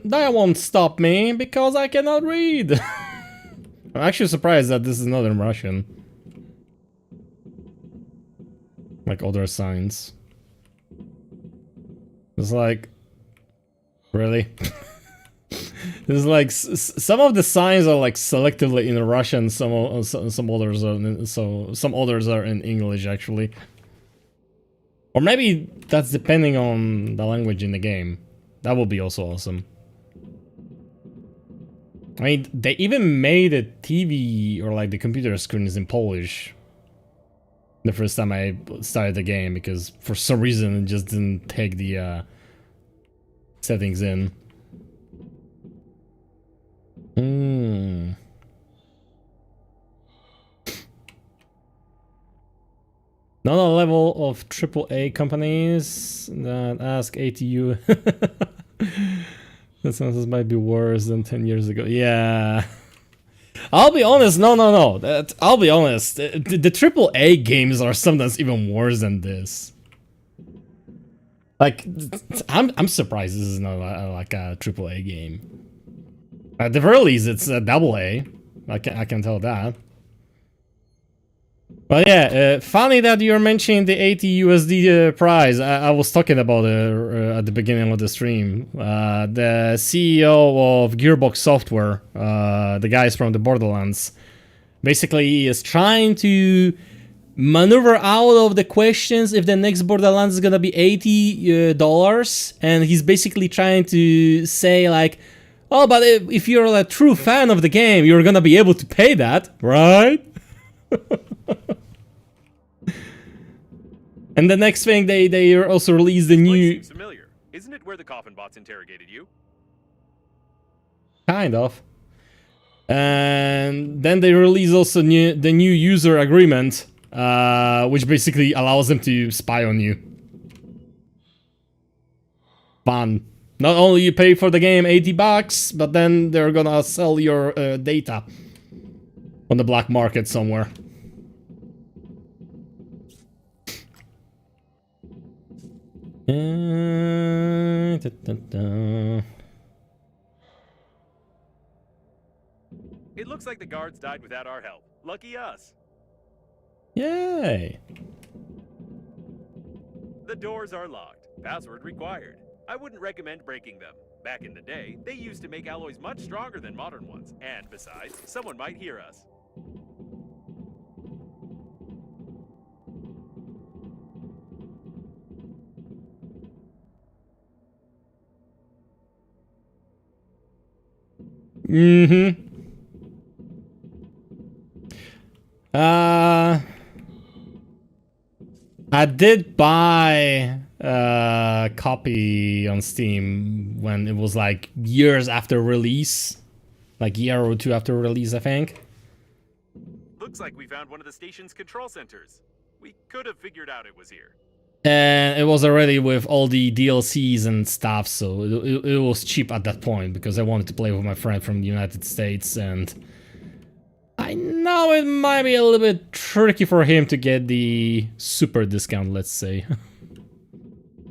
That won't stop me because I cannot read. I'm actually surprised that this is not in Russian. Like other signs. It's like... Really? It's like some of the signs are like selectively in Russian, some others are some others are in English actually. Or maybe that's depending on the language in the game. That would be also awesome. I mean, they even made a TV or like the computer screens in Polish the first time I started the game because for some reason it just didn't take the settings in. Not a level of AAA companies that ask ATU. That sounds might be worse than 10 years ago. Yeah. I'll be honest, no. I'll be honest. The AAA games are sometimes even worse than this. Like, I'm surprised this is not like a AAA game. At the very least, it's a AA. I can tell that. But yeah, funny that you're mentioning the 80 USD price. I was talking about it at the beginning of the stream. The CEO of Gearbox Software, the guys from the Borderlands, basically is trying to maneuver out of the questions if the next Borderlands is gonna be $80, and he's basically trying to say like, oh, but if you're a true fan of the game, you're gonna be able to pay that, right? And the next thing, they also released the new... Seems familiar. Isn't it where the coffin bots interrogated you? Kind of. And then they released also the new user agreement, which basically allows them to spy on you. Fun. Not only you pay for the game $80, but then they're gonna sell your data on the black market somewhere. It looks like the guards died without our help. Lucky us. Yay. The doors are locked. Password required. I wouldn't recommend breaking them. Back in the day, they used to make alloys much stronger than modern ones. And besides, someone might hear us. I did buy a copy on Steam when it was like years after release, like a year or two after release, I think. Looks like we found one of the station's control centers. We could have figured out it was here. And it was already with all the DLCs and stuff, so it was cheap at that point because I wanted to play with my friend from the United States, and I know it might be a little bit tricky for him to get the super discount, let's say.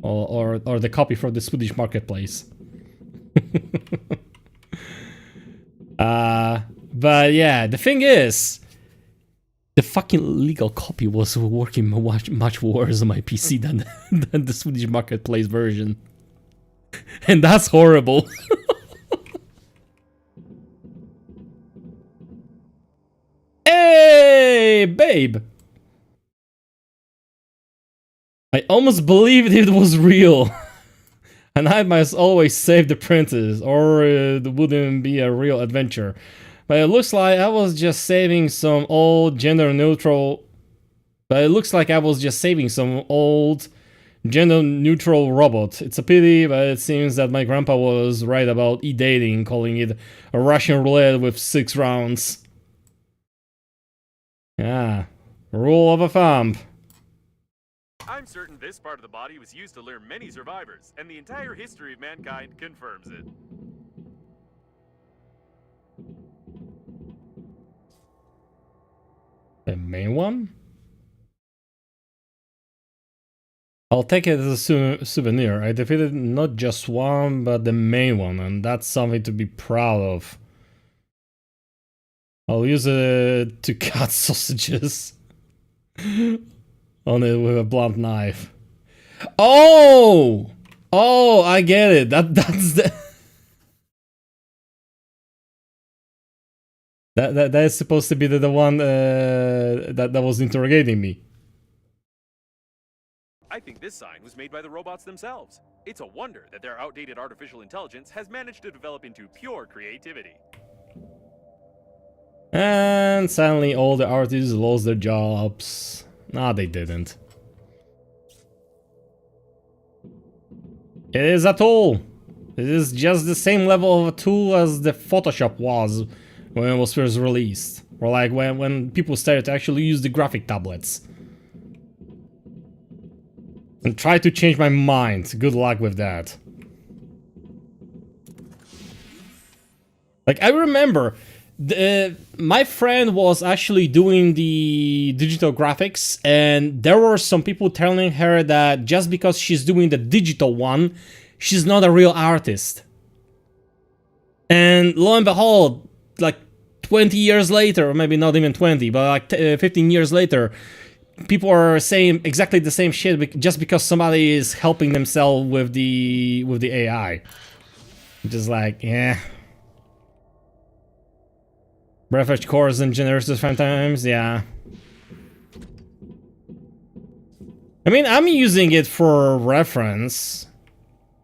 or the copy from the Swedish marketplace. But yeah, the thing is, the fucking legal copy was working much worse on my PC than the Swedish marketplace version. And that's horrible. Hey, babe! I almost believed it was real. And I must always save the princess, or it wouldn't be a real adventure. But it looks like I was just saving some old gender-neutral... But it looks like I was just saving some old gender-neutral robot. It's a pity, but it seems that my grandpa was right about e-dating, calling it a Russian roulette with 6 rounds. Yeah, rule of a thumb. I'm certain this part of the body was used to lure many survivors, and the entire history of mankind confirms it. The main one? I'll take it as a souvenir. I defeated not just one, but the main one, and that's something to be proud of. I'll use it to cut sausages on it with a blunt knife. Oh! Oh, I get it. That's the... That is supposed to be the one that was interrogating me. I think this sign was made by the robots themselves. It's a wonder that their outdated artificial intelligence has managed to develop into pure creativity. And suddenly all the artists lost their jobs. Nah, they didn't. It is a tool. It is just the same level of a tool as the Photoshop was when it was first released. Or like when people started to actually use the graphic tablets. And try to change my mind. Good luck with that. Like, I remember, my friend was actually doing the digital graphics, and there were some people telling her that just because she's doing the digital one, she's not a real artist. And lo and behold, like 20 years later, or maybe not even 20, but like 15 years later, people are saying exactly the same shit just because somebody is helping themselves with the AI. Just like, yeah. Breathedge cores and generators sometimes, yeah. I mean, I'm using it for reference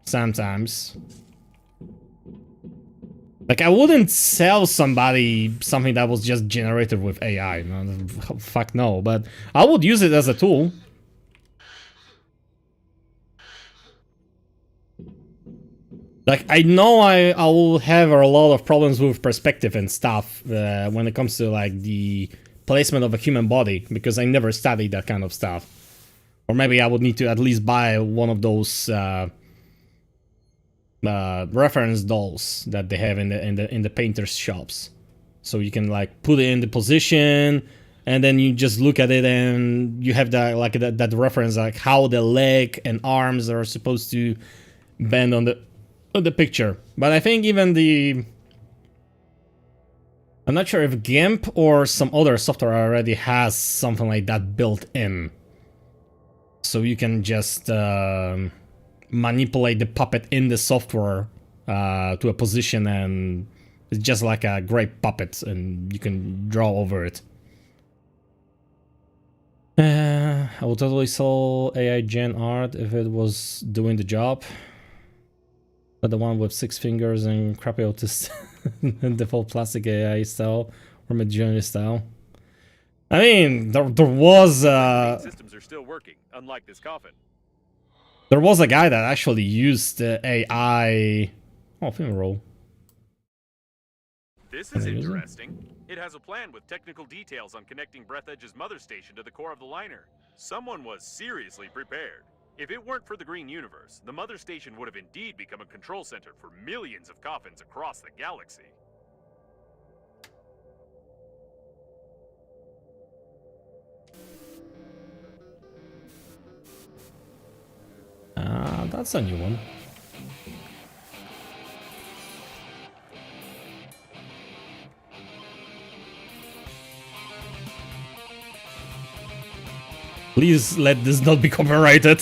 sometimes. Like, I wouldn't sell somebody something that was just generated with AI. No, fuck no, but I would use it as a tool. Like, I know I will have a lot of problems with perspective and stuff when it comes to, like, the placement of a human body, because I never studied that kind of stuff. Or maybe I would need to at least buy one of those reference dolls that they have in the painters shops, so you can like put it in the position, and then you just look at it, and you have that like that reference, like how the leg and arms are supposed to bend on the picture. But I think even I'm not sure if GIMP or some other software already has something like that built in, so you can just manipulate the puppet in the software to a position, and it's just like a great puppet, and you can draw over it. I would totally sell AI gen art if it was doing the job. But the one with 6 fingers and crappy autist and default plastic AI style or Midjourney style. I mean, there was systems are still working, unlike this coffin. There was a guy that actually used AI... Oh, film roll. This is interesting. It has a plan with technical details on connecting Breathedge's mother station to the core of the liner. Someone was seriously prepared. If it weren't for the Green Universe, the mother station would have indeed become a control center for millions of coffins across the galaxy. That's a new one. Please let this not be copyrighted.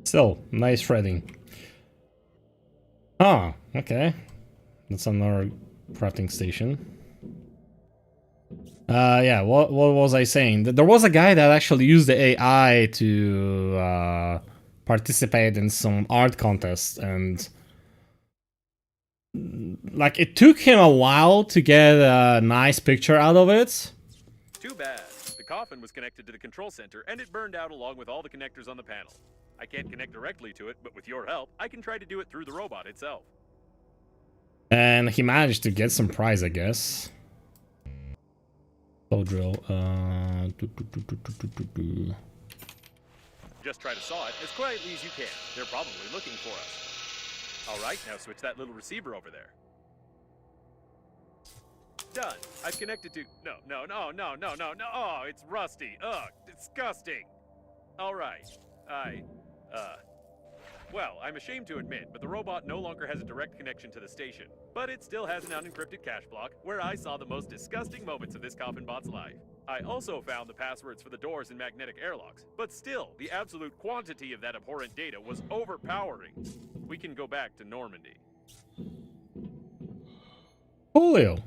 Still, nice threading. Ah, okay. That's another crafting station. Yeah, what was I saying? There was a guy that actually used the AI to participate in some art contest, and like it took him a while to get a nice picture out of it. Too bad. The coffin was connected to the control center, and it burned out along with all the connectors on the panel. I can't connect directly to it, but with your help, I can try to do it through the robot itself. And he managed to get some prize, I guess. Bow drill. Just try to saw it as quietly as you can. They're probably looking for us. All right, now switch that little receiver over there. Done. I've connected to... No. Oh, it's rusty. Ugh, disgusting. All right. Well, I'm ashamed to admit, but the robot no longer has a direct connection to the station. But it still has an unencrypted cache block where I saw the most disgusting moments of this coffin bot's life. I also found the passwords for the doors and magnetic airlocks, but still, the absolute quantity of that abhorrent data was overpowering. We can go back to Normandy. Julio.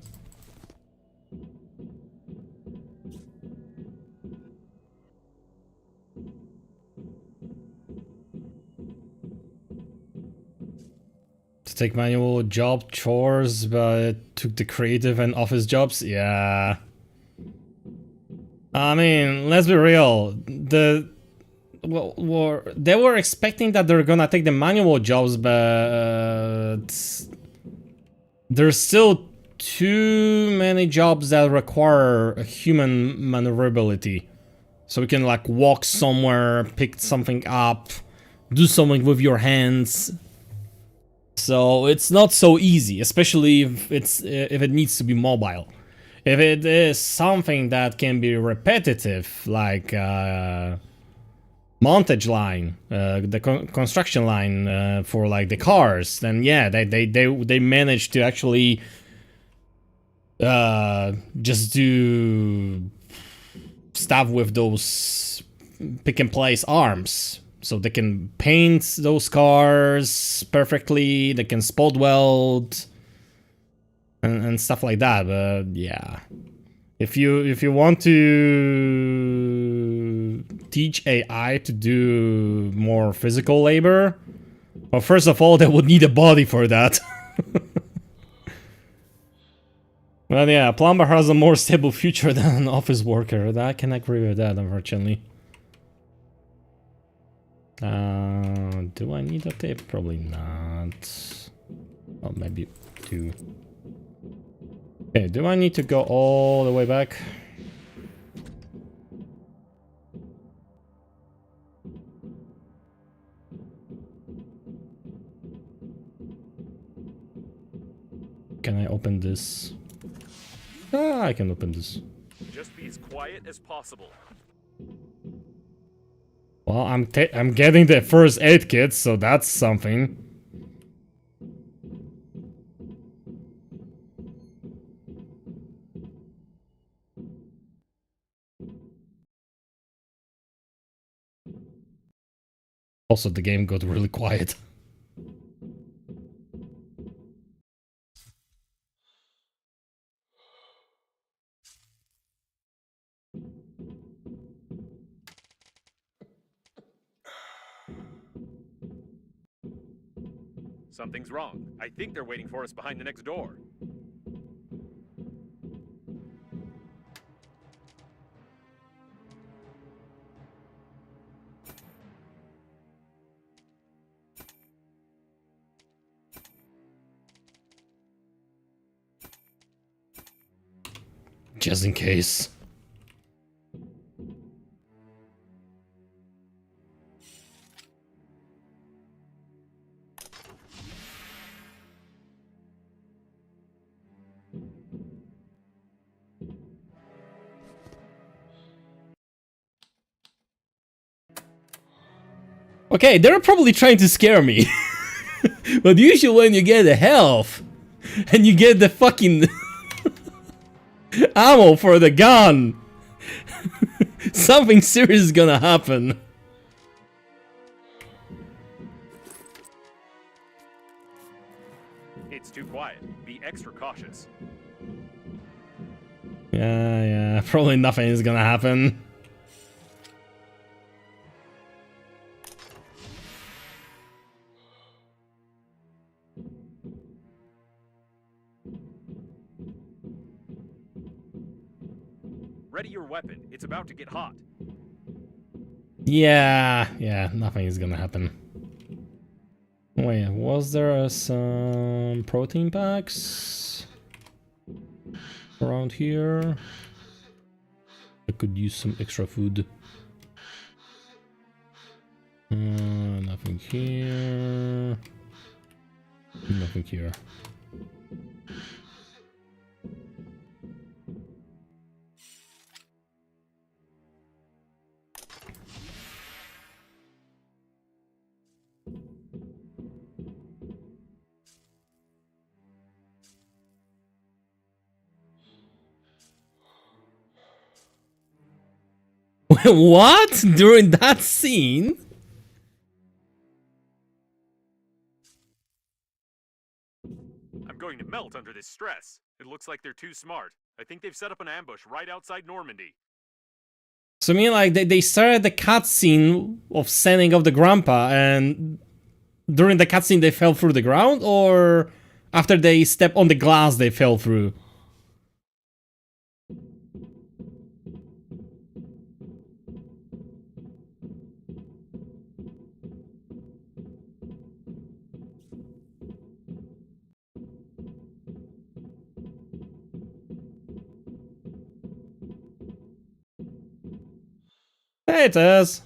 To take manual job chores, but took the creative and office jobs? Yeah. I mean, let's be real. They were expecting that they're gonna take the manual jobs, but there's still too many jobs that require a human maneuverability. So we can like walk somewhere, pick something up, do something with your hands. So it's not so easy, especially if it needs to be mobile. If it is something that can be repetitive, like montage line, the construction line for like the cars, then yeah, they managed to actually just do stuff with those pick and place arms. So they can paint those cars perfectly, they can spot weld and stuff like that. But yeah, if you want to teach AI to do more physical labor, well, first of all, they would need a body for that. Well, yeah, a plumber has a more stable future than an office worker. I can agree with that, unfortunately. Do I need a tape? Probably not. Oh, maybe two. Okay, do I need to go all the way back? Can I open this? Ah, I can open this. Just be as quiet as possible. Well, I'm getting the first aid kit, so that's something. Also, the game got really quiet. Something's wrong. I think they're waiting for us behind the next door. Just in case. Okay, they're probably trying to scare me. But usually when you get the health and you get the fucking ammo for the gun, something serious is gonna happen. It's too quiet. Be extra cautious. Yeah, probably nothing is gonna happen. Ready your weapon. It's about to get hot. Yeah, nothing is gonna happen. Wait, was there some protein packs around here? I could use some extra food. Nothing here. Nothing here. What? During that scene? I'm going to melt under this stress. It looks like they're too smart. I think they've set up an ambush right outside Normandy. So I mean, like, they started the cutscene of sending off the grandpa, and during the cutscene they fell through the ground, or after they stepped on the glass they fell through? Hey, it is.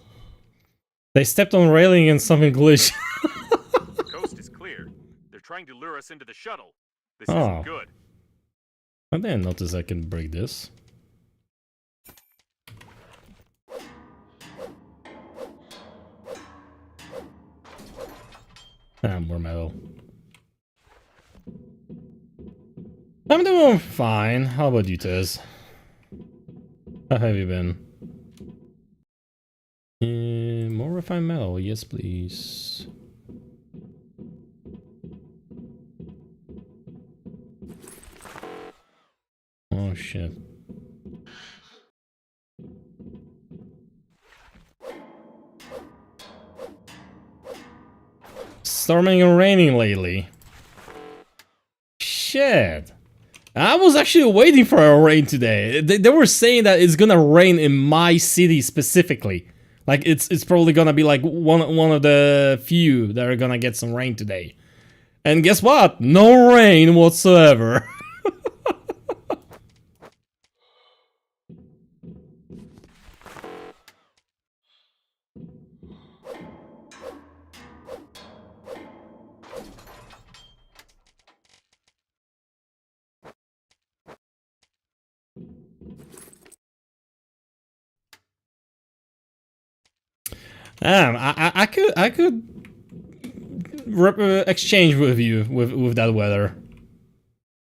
They stepped on railing and something glitched. The coast is clear. They're trying to lure us into the shuttle. This Oh. isn't good. I didn't notice I can break this. More metal. I'm doing fine. How about you, Tez? How have you been? More refined metal, yes please. Oh shit. Storming and raining lately. Shit. I was actually waiting for a rain today. They were saying that it's gonna rain in my city specifically. Like it's probably gonna be like one of the few that are gonna get some rain today. And guess what? No rain whatsoever. Damn, I could exchange with you with that weather.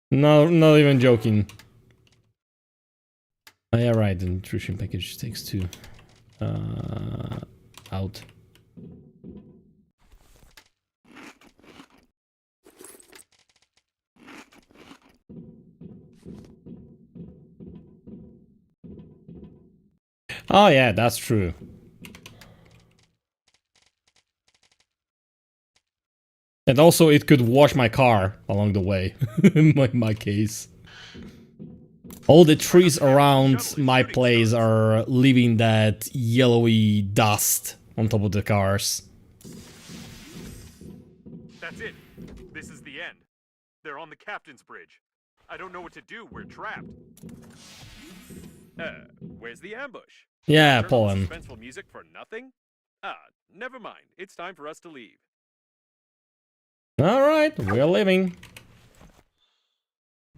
No, not even joking. Oh, yeah, right. The nutrition package takes two. Out. Oh yeah, that's true. And also, it could wash my car along the way, in my case. All the trees around my place are leaving that yellowy dust on top of the cars. That's it. This is the end. They're on the captain's bridge. I don't know what to do. We're trapped. Where's the ambush? Yeah, Turn on Poland. Suspenseful music for nothing? Ah, never mind. It's time for us to leave. Alright, we're leaving.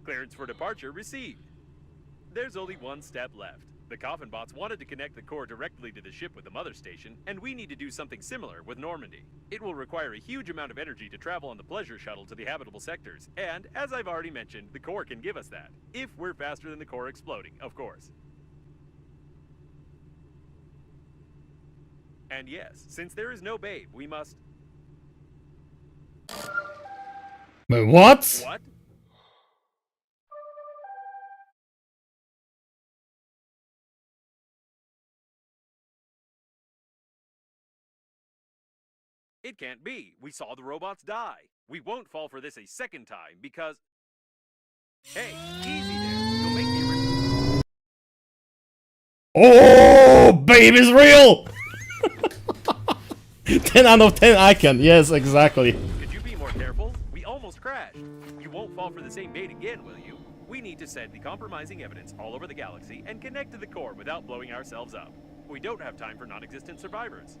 Clearance for departure received. There's only one step left. The coffin bots wanted to connect the core directly to the ship with the mother station, and we need to do something similar with Normandy. It will require a huge amount of energy to travel on the pleasure shuttle to the habitable sectors, and as I've already mentioned, the core can give us that. If we're faster than the core exploding, of course. And yes, since there is no babe, we must... But what? What? It can't be. We saw the robots die. We won't fall for this a second time because... Hey, easy there. You'll make me... Oh, baby's real! 10 out of 10 icon. Yes, exactly. Could you be more careful? We almost crashed. You won't fall for the same bait again, will you? We need to send the compromising evidence all over the galaxy and connect to the core without blowing ourselves up. We don't have time for non-existent survivors.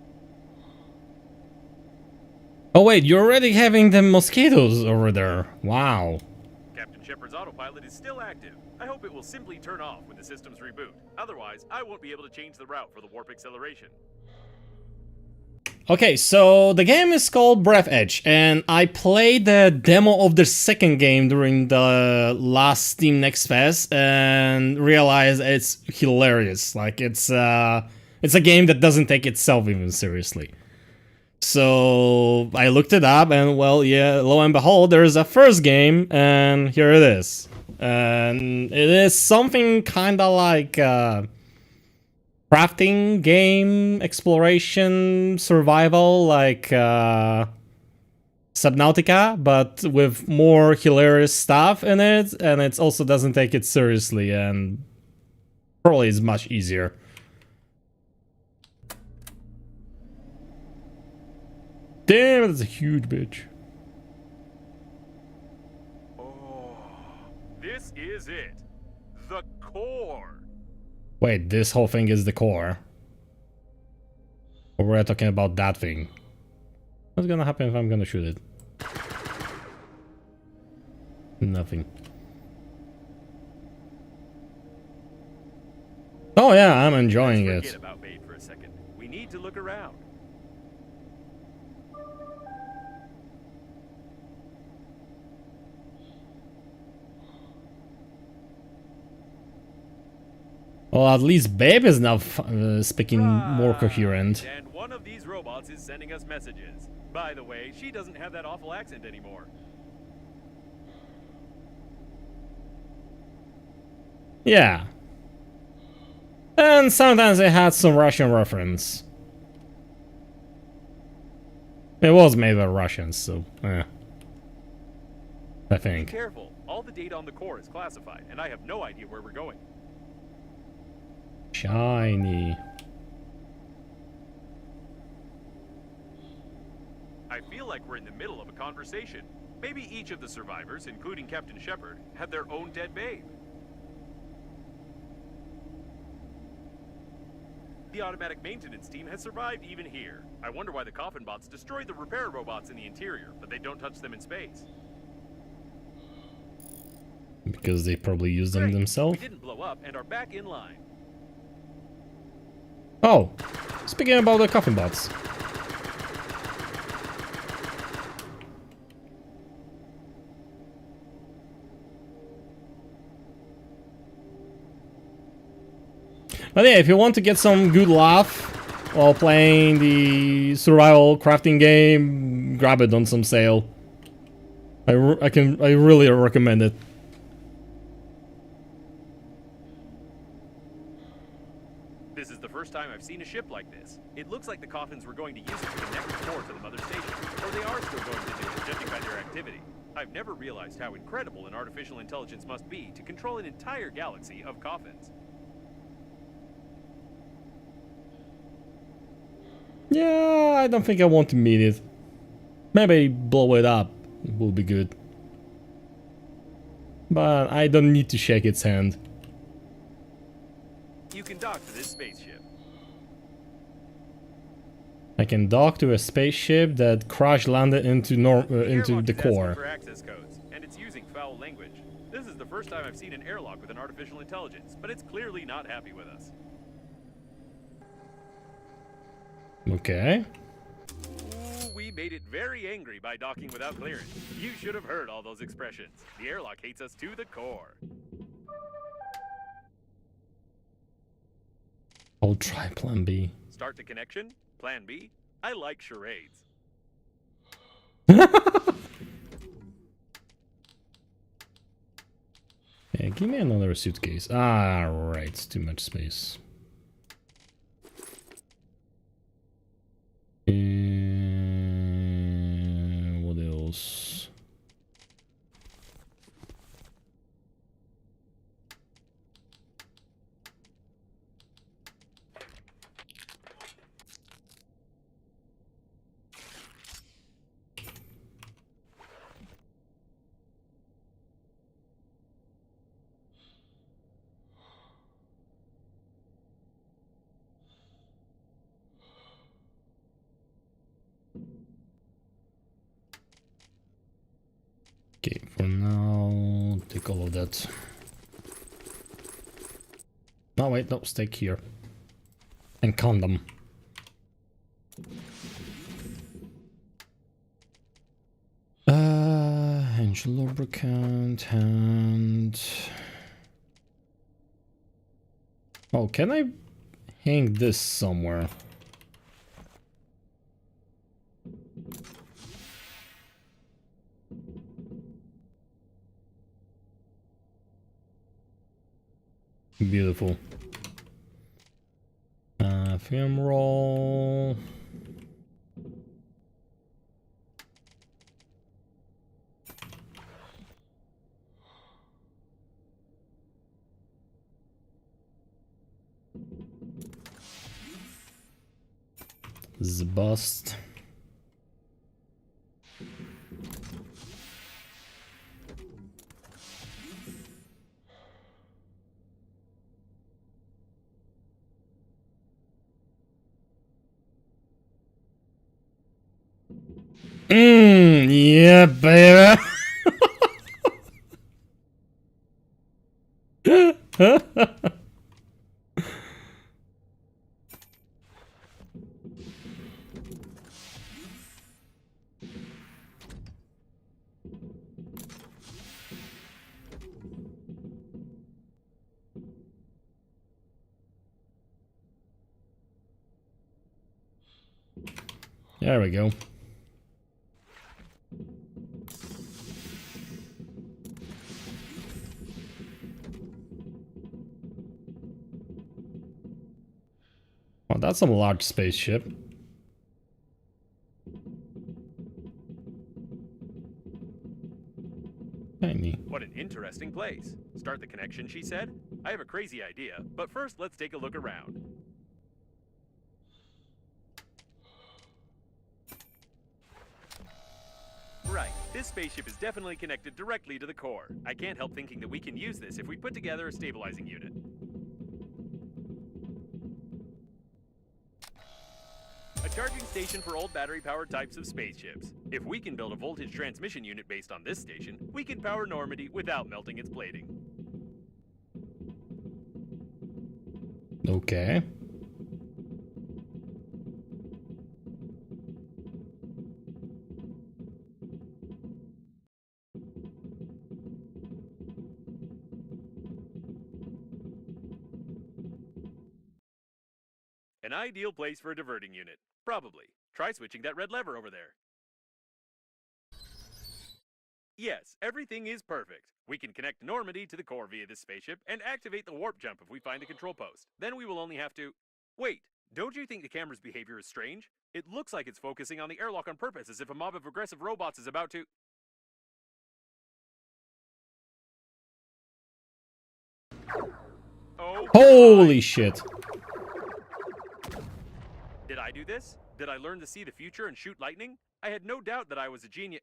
Oh wait, you're already having the mosquitoes over there. Wow. Captain Shepard's autopilot is still active. I hope it will simply turn off when the systems reboot. Otherwise, I won't be able to change the route for the warp acceleration. Okay, so the game is called Breathedge, and I played the demo of the second game during the last Steam Next Fest and realized it's hilarious. Like it's a game that doesn't take itself even seriously. So I looked it up, and well, yeah, lo and behold, there's a first game, and here it is. And it is something kind of like crafting game, exploration, survival, like Subnautica, but with more hilarious stuff in it, and it also doesn't take it seriously, and probably is much easier. Damn, that's a huge bitch. Oh, this is it. The core. Wait, this whole thing is the core. Or we're talking about that thing. What's gonna happen if I'm gonna shoot it? Nothing. Oh yeah, I'm enjoying Let's it. forget about bait for a second. We need to look around. Well, at least Babe is now speaking more coherent. And one of these robots is sending us messages. By the way, she doesn't have that awful accent anymore. Yeah. And sometimes it had some Russian reference. It was made by Russians, so I Be think. careful. All the data on the core is classified, and I have no idea where we're going. Shiny. I feel like we're in the middle of a conversation. Maybe each of the survivors, including Captain Shepard, had their own dead babe. The automatic maintenance team has survived even here. I wonder why the coffin bots destroyed the repair robots in the interior, but they don't touch them in space. Because they probably use them Great. themselves. We didn't blow up and are back in line. Oh, speaking about the coffin bots. But yeah, if you want to get some good laugh while playing the survival crafting game, grab it on some sale. I really recommend it. This is the first time I've seen a ship like this. It looks like the coffins were going to use it to connect the core to the mother station, or they are still going to do it, judging by their activity. I've never realized how incredible an artificial intelligence must be to control an entire galaxy of coffins. Yeah, I don't think I want to meet it. Maybe blow it up will be good. But I don't need to shake its hand. You can dock to this spaceship. I can dock to a spaceship that crash landed into into Airlock the is asking core. for access codes, and it's using foul language. This is the first time I've seen an airlock with an artificial intelligence, but it's clearly not happy with us. Okay. Ooh, we made it very angry by docking without clearance. You should have heard all those expressions. The airlock hates us to the core. I'll try plan B. Start the connection? Plan B? I like charades. Yeah, give me another suitcase. Ah, right, it's too much space. What else? Okay, for now, take all of that. No, wait, no, stay here. And condom. Angel lubricant and... Oh, can I hang this somewhere? Beautiful. Film roll. The bust. Yeah, baby. There we go. Oh, that's a large spaceship. Tiny. What an interesting place. Start the connection, she said. I have a crazy idea, but first let's take a look around. Right, this spaceship is definitely connected directly to the core. I can't help thinking that we can use this if we put together a stabilizing unit. A charging station for old battery-powered types of spaceships. If we can build a voltage transmission unit based on this station, we can power Normandy without melting its plating. Okay. An ideal place for a diverting unit. Probably. Try switching that red lever over there. Yes, everything is perfect. We can connect Normandy to the core via this spaceship and activate the warp jump if we find a control post. Then we will only have to... Wait, don't you think the camera's behavior is strange? It looks like it's focusing on the airlock on purpose, as if a mob of aggressive robots is about to... Oh, Holy shit. Did I do this? Did I learn to see the future and shoot lightning? I had no doubt that I was a genius.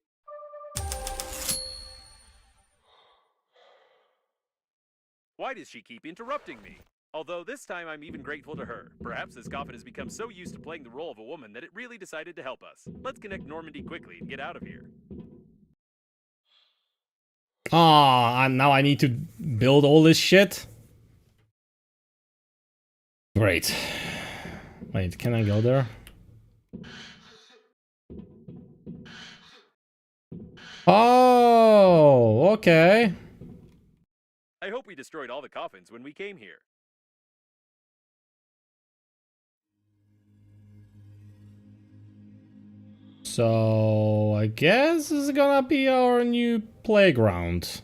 Why does she keep interrupting me? Although this time I'm even grateful to her. Perhaps this coffin has become so used to playing the role of a woman that it really decided to help us. Let's connect Normandy quickly and get out of here. Ah, and now I need to build all this shit? Great. Wait, can I go there? Oh, okay. I hope we destroyed all the coffins when we came here. So, I guess this is gonna be our new playground.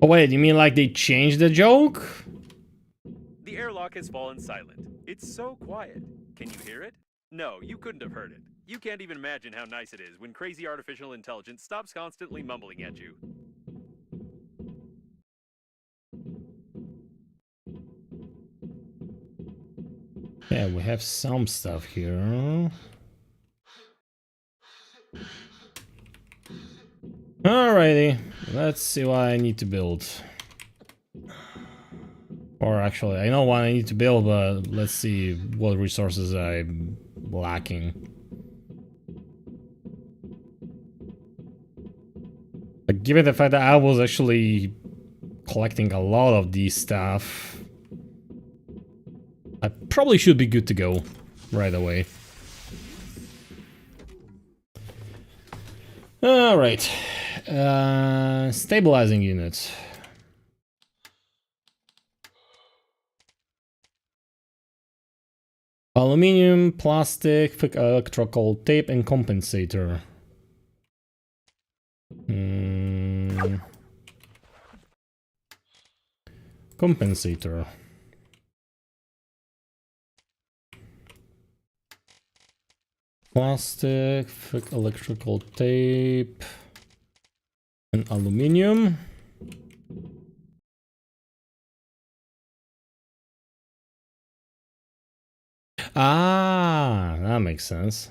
Oh wait, you mean like they changed the joke? The airlock has fallen silent. It's so quiet. Can you hear it? No, you couldn't have heard it. You can't even imagine how nice it is when crazy artificial intelligence stops constantly mumbling at you. Yeah, we have some stuff here. Alrighty, let's see what I need to build. Or actually, I know what I need to build, but let's see what resources I'm lacking. But given the fact that I was actually collecting a lot of these stuff, I probably should be good to go right away. Alright. Stabilizing unit. Aluminium, plastic, thick electrical tape, and compensator. Compensator. Plastic, thick electrical tape, and aluminium. Ah, that makes sense.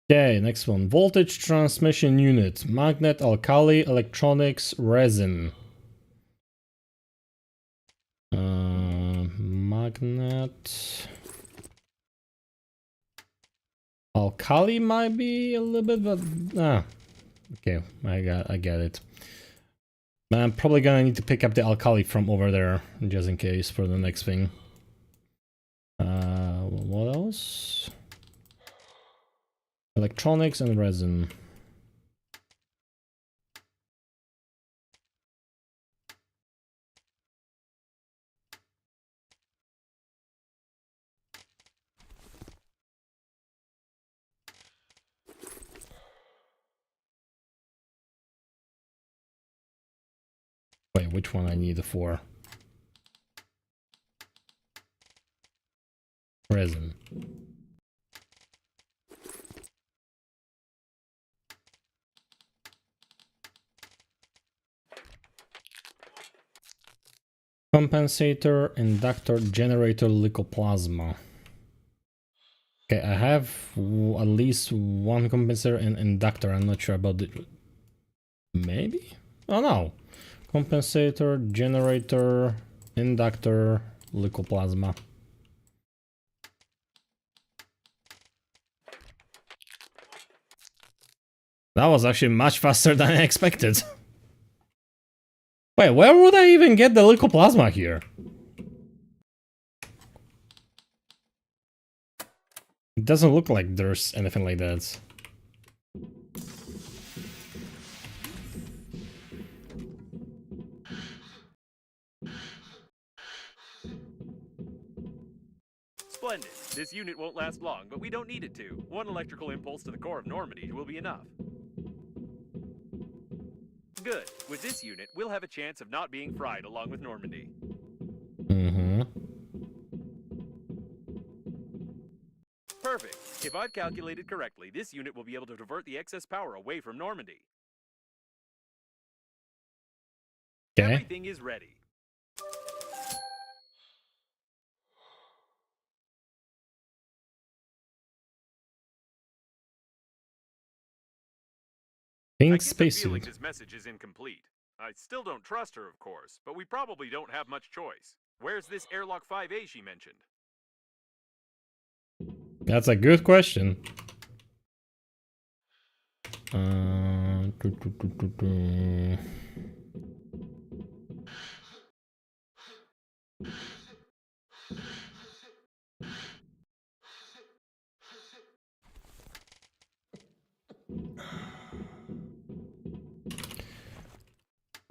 Okay, next one. Voltage transmission unit. Magnet, alkali, electronics, resin. Magnet. Alkali might be a little bit, but okay, I get it. I'm probably gonna need to pick up the alkali from over there just in case for the next thing. What else? Electronics and resin. Wait, which one I need it for? Resin. Compensator, inductor, generator, leucoplasma. Okay, I have at least one compensator and inductor. I'm not sure about the... Maybe? Oh no. Compensator, generator, inductor, leucoplasma. That was actually much faster than I expected. Wait, where would I even get the leucoplasma here? It doesn't look like there's anything like that. Splendid. This unit won't last long, but we don't need it to. One electrical impulse to the core of Normandy will be enough. Good. With this unit, we'll have a chance of not being fried along with Normandy. Mm-hmm. Perfect. If I've calculated correctly, this unit will be able to divert the excess power away from Normandy. Okay. Everything is ready. Pink I get the feeling spacesuit. this message is incomplete. I still don't trust her, of course, but we probably don't have much choice. Where's this airlock 5A she mentioned? That's a good question.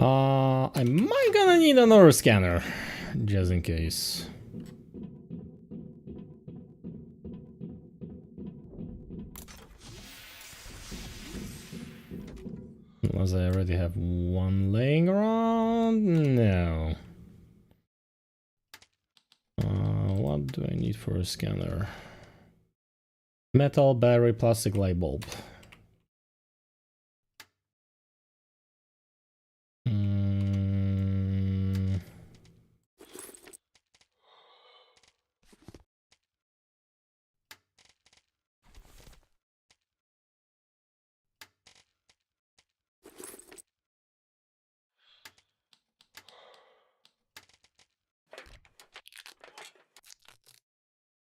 I might gonna need another scanner, just in case. Unless I already have one laying around? No. What do I need for a scanner? Metal, battery, plastic light bulb.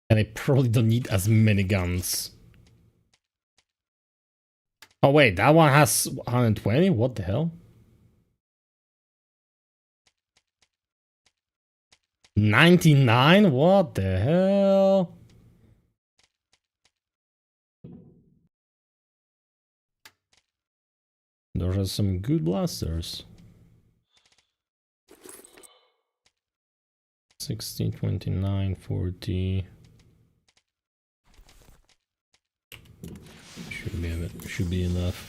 And I probably don't need as many guns. Oh wait, that one has 120? What the hell? 99? What the hell? Those are some good blasters. 16, 29, 40. Should be enough.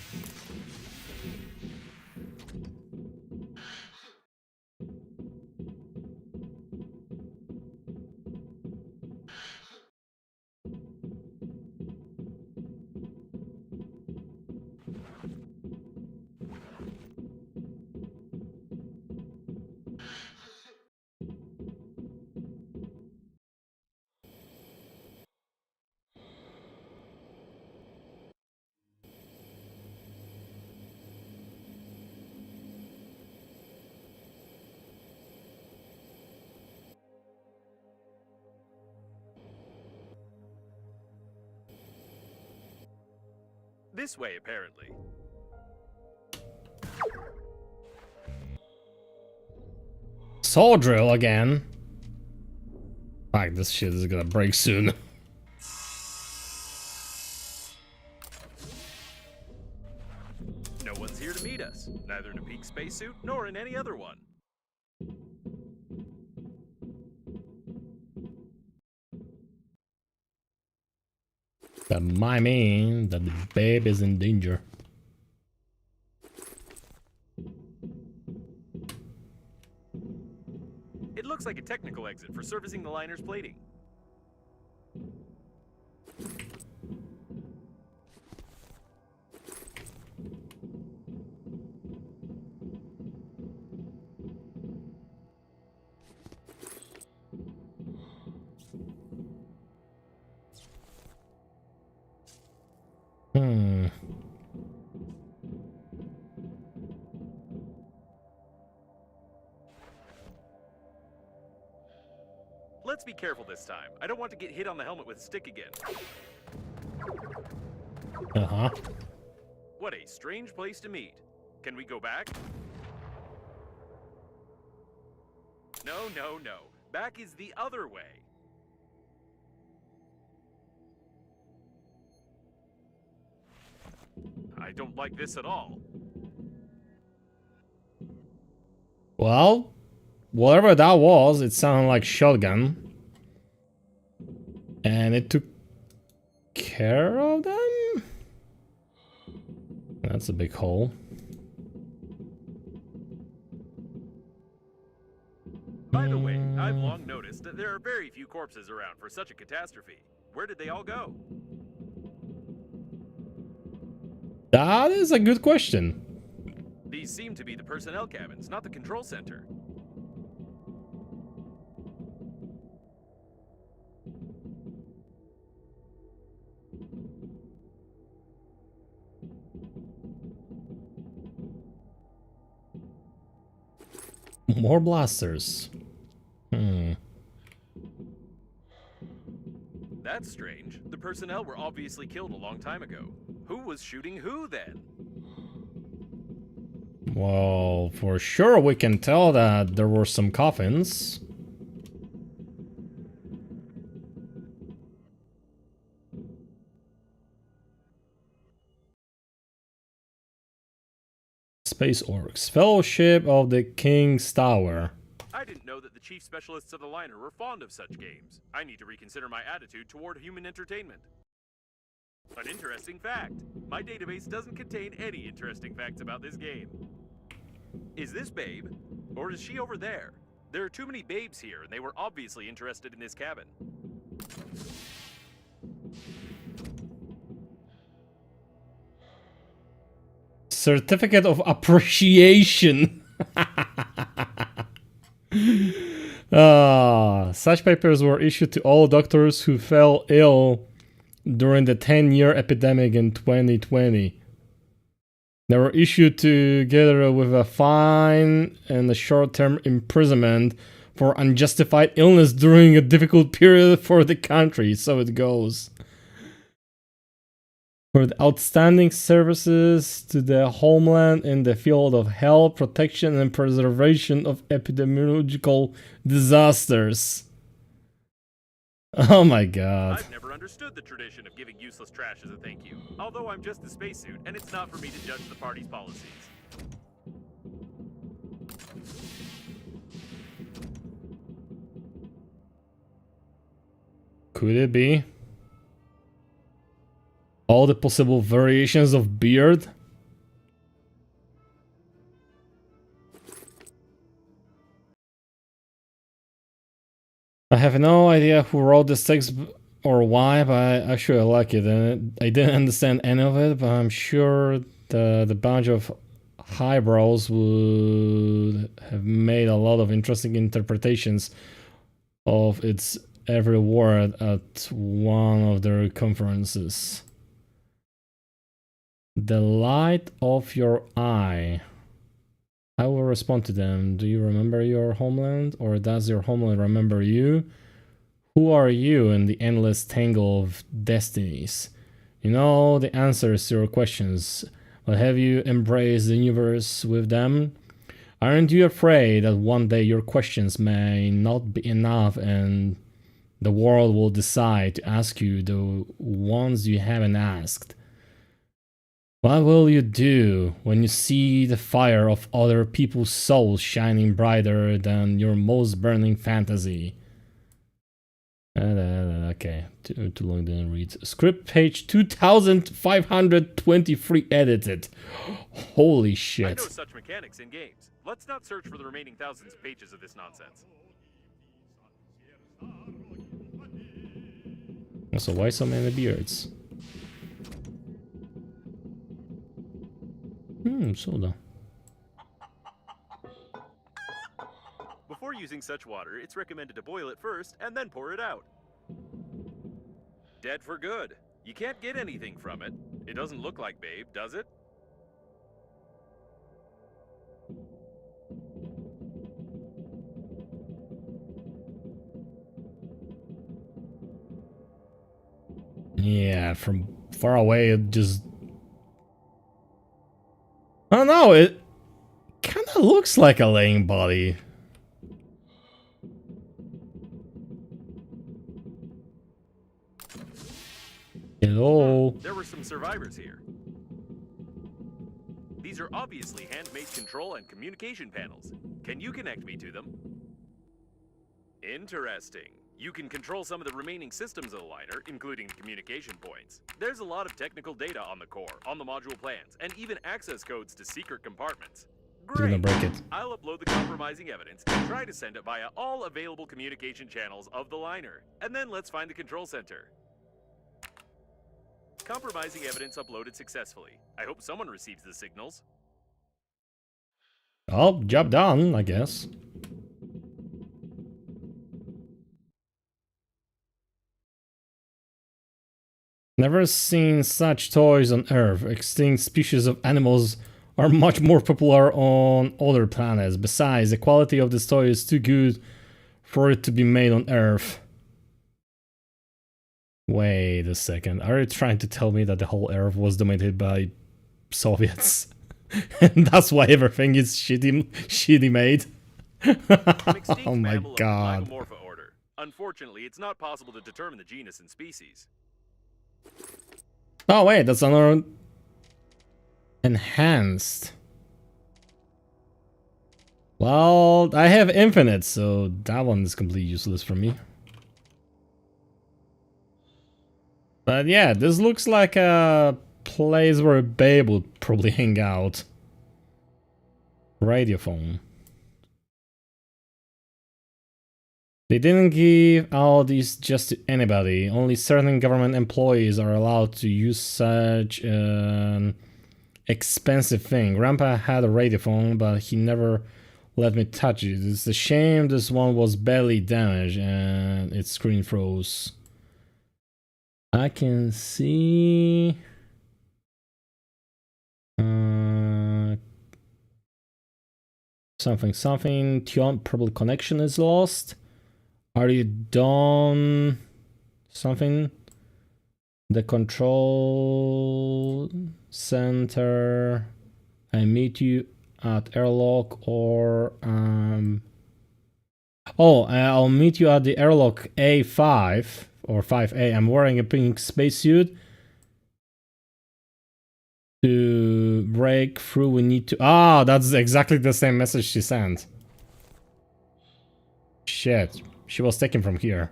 This way, apparently. Saw drill again. Fuck, this shit is gonna break soon. No one's here to meet us, neither in a peak spacesuit nor in any other one. That might mean that the babe is in danger. It looks like a technical exit for servicing the liner's plating. Let's be careful this time. I don't want to get hit on the helmet with a stick again. Uh-huh. What a strange place to meet. Can we go back? No, no, no. Back is the other way. I don't like this at all. Well, whatever that was, it sounded like shotgun. And it took care of them? That's a big hole. By the way, I've long noticed that there are very few corpses around for such a catastrophe. Where did they all go? That is a good question. These seem to be the personnel cabins, not the control center. More blasters. That's strange. The personnel were obviously killed a long time ago. Who was shooting who then? Well, for sure we can tell that there were some coffins. Space Orcs. Fellowship of the King's Tower. I didn't know that the chief specialists of the liner were fond of such games. I need to reconsider my attitude toward human entertainment. An interesting fact. My database doesn't contain any interesting facts about this game. Is this Babe? Or is she over there? There are too many babes here, and they were obviously interested in this cabin. Certificate of Appreciation. Such papers were issued to all doctors who fell ill during the 10-year epidemic in 2020. They were issued together with a fine and a short-term imprisonment for unjustified illness during a difficult period for the country. So it goes. For the outstanding services to the homeland in the field of health, protection, and preservation of epidemiological disasters. Oh my god. I've never understood the tradition of giving useless trash as a thank you. Although I'm just a spacesuit, and it's not for me to judge the party's policies. Could it be? All the possible variations of beard? I have no idea who wrote this text or why, but I actually like it. And I didn't understand any of it, but I'm sure the bunch of highbrows would have made a lot of interesting interpretations of its every word at one of their conferences. The light of your eye. I will respond to them. Do you remember your homeland, or does your homeland remember you? Who are you in the endless tangle of destinies? You know the answers to your questions, but have you embraced the universe with them? Aren't you afraid that one day your questions may not be enough and the world will decide to ask you the ones you haven't asked? What will you do when you see the fire of other people's souls shining brighter than your most burning fantasy? Okay, too long didn't read. Script page 2523 edited. Holy shit. I know such mechanics in games. Let's not search for the remaining thousands of pages of this nonsense. So why so many beards? Soda. Before using such water, it's recommended to boil it first and then pour it out. Dead for good. You can't get anything from it. It doesn't look like Babe, does it? Yeah, from far away it just... I don't know, it kind of looks like a laying body. Hello? There were some survivors here. These are obviously handmade control and communication panels. Can you connect me to them? Interesting. You can control some of the remaining systems of the liner, including communication points. There's a lot of technical data on the core, on the module plans, and even access codes to secret compartments. Gonna Great! break it. I'll upload the compromising evidence and try to send it via all available communication channels of the liner. And then let's find the control center. Compromising evidence uploaded successfully. I hope someone receives the signals. Oh, job done, I guess. Never seen such toys on Earth. Extinct species of animals are much more popular on other planets. Besides, the quality of this toy is too good for it to be made on Earth. Wait a second. Are you trying to tell me that the whole Earth was dominated by Soviets? And that's why everything is shitty made? Oh my god. Order. Unfortunately, it's not possible to determine the genus and species. Oh wait, that's another enhanced. Well, I have infinite, so that one is completely useless for me. But yeah, this looks like a place where a babe would probably hang out. Radiophone. They didn't give out these just to anybody. Only certain government employees are allowed to use such an expensive thing. Grandpa had a radiophone, but he never let me touch it. It's a shame this one was badly damaged and its screen froze. I can see... something. Probably connection is lost. Are you done? Something. The control center. I meet you at airlock or oh, I'll meet you at the airlock A5 or 5A. I'm wearing a pink spacesuit. To break through, we need to... Ah, that's exactly the same message she sent. Shit, she was taken from here.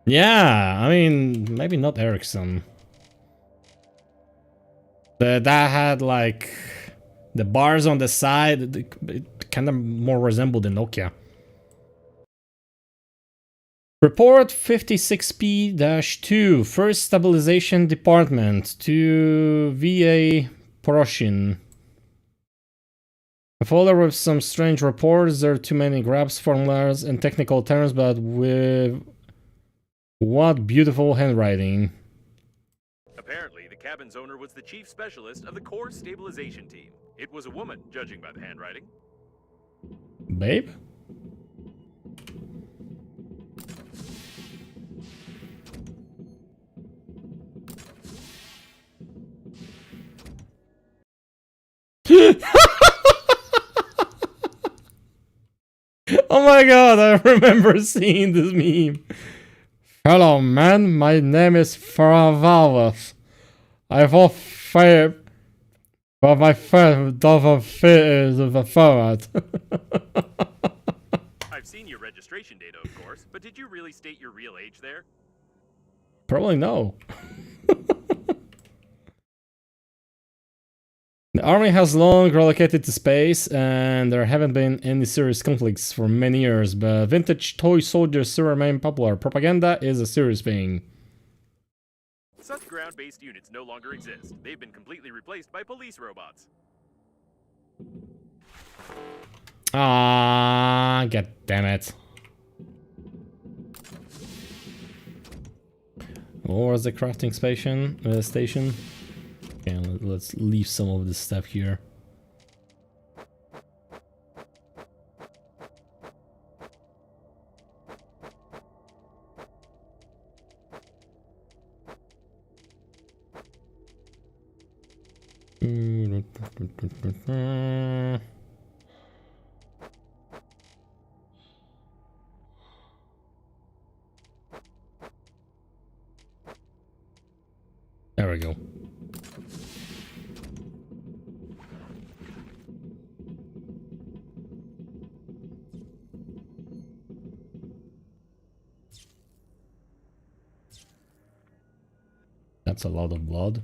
Yeah, I mean, maybe not Ericsson. That had like the bars on the side. It kind of more resembled the Nokia. Report 56P-2, First Stabilization Department to VA Poroshin. A folder with some strange reports. There are too many grabs, formulas, and technical terms, but with what beautiful handwriting. Apparently, the cabin's owner was the chief specialist of the core stabilization team. It was a woman, judging by the handwriting. Babe? Oh my god, I remember seeing this meme. Hello man, my name is Faravalvas. I thought fair, but my friend doesn't fit into the format. I've seen your registration data, of course, but did you really state your real age there? Probably no. The army has long relocated to space, and there haven't been any serious conflicts for many years, but vintage toy soldiers still remain popular. Propaganda is a serious thing. Such ground-based units no longer exist. They've been completely replaced by police robots. Ah, god damn it. What was the crafting station? Okay, let's leave some of this stuff here. There we go. That's a lot of blood.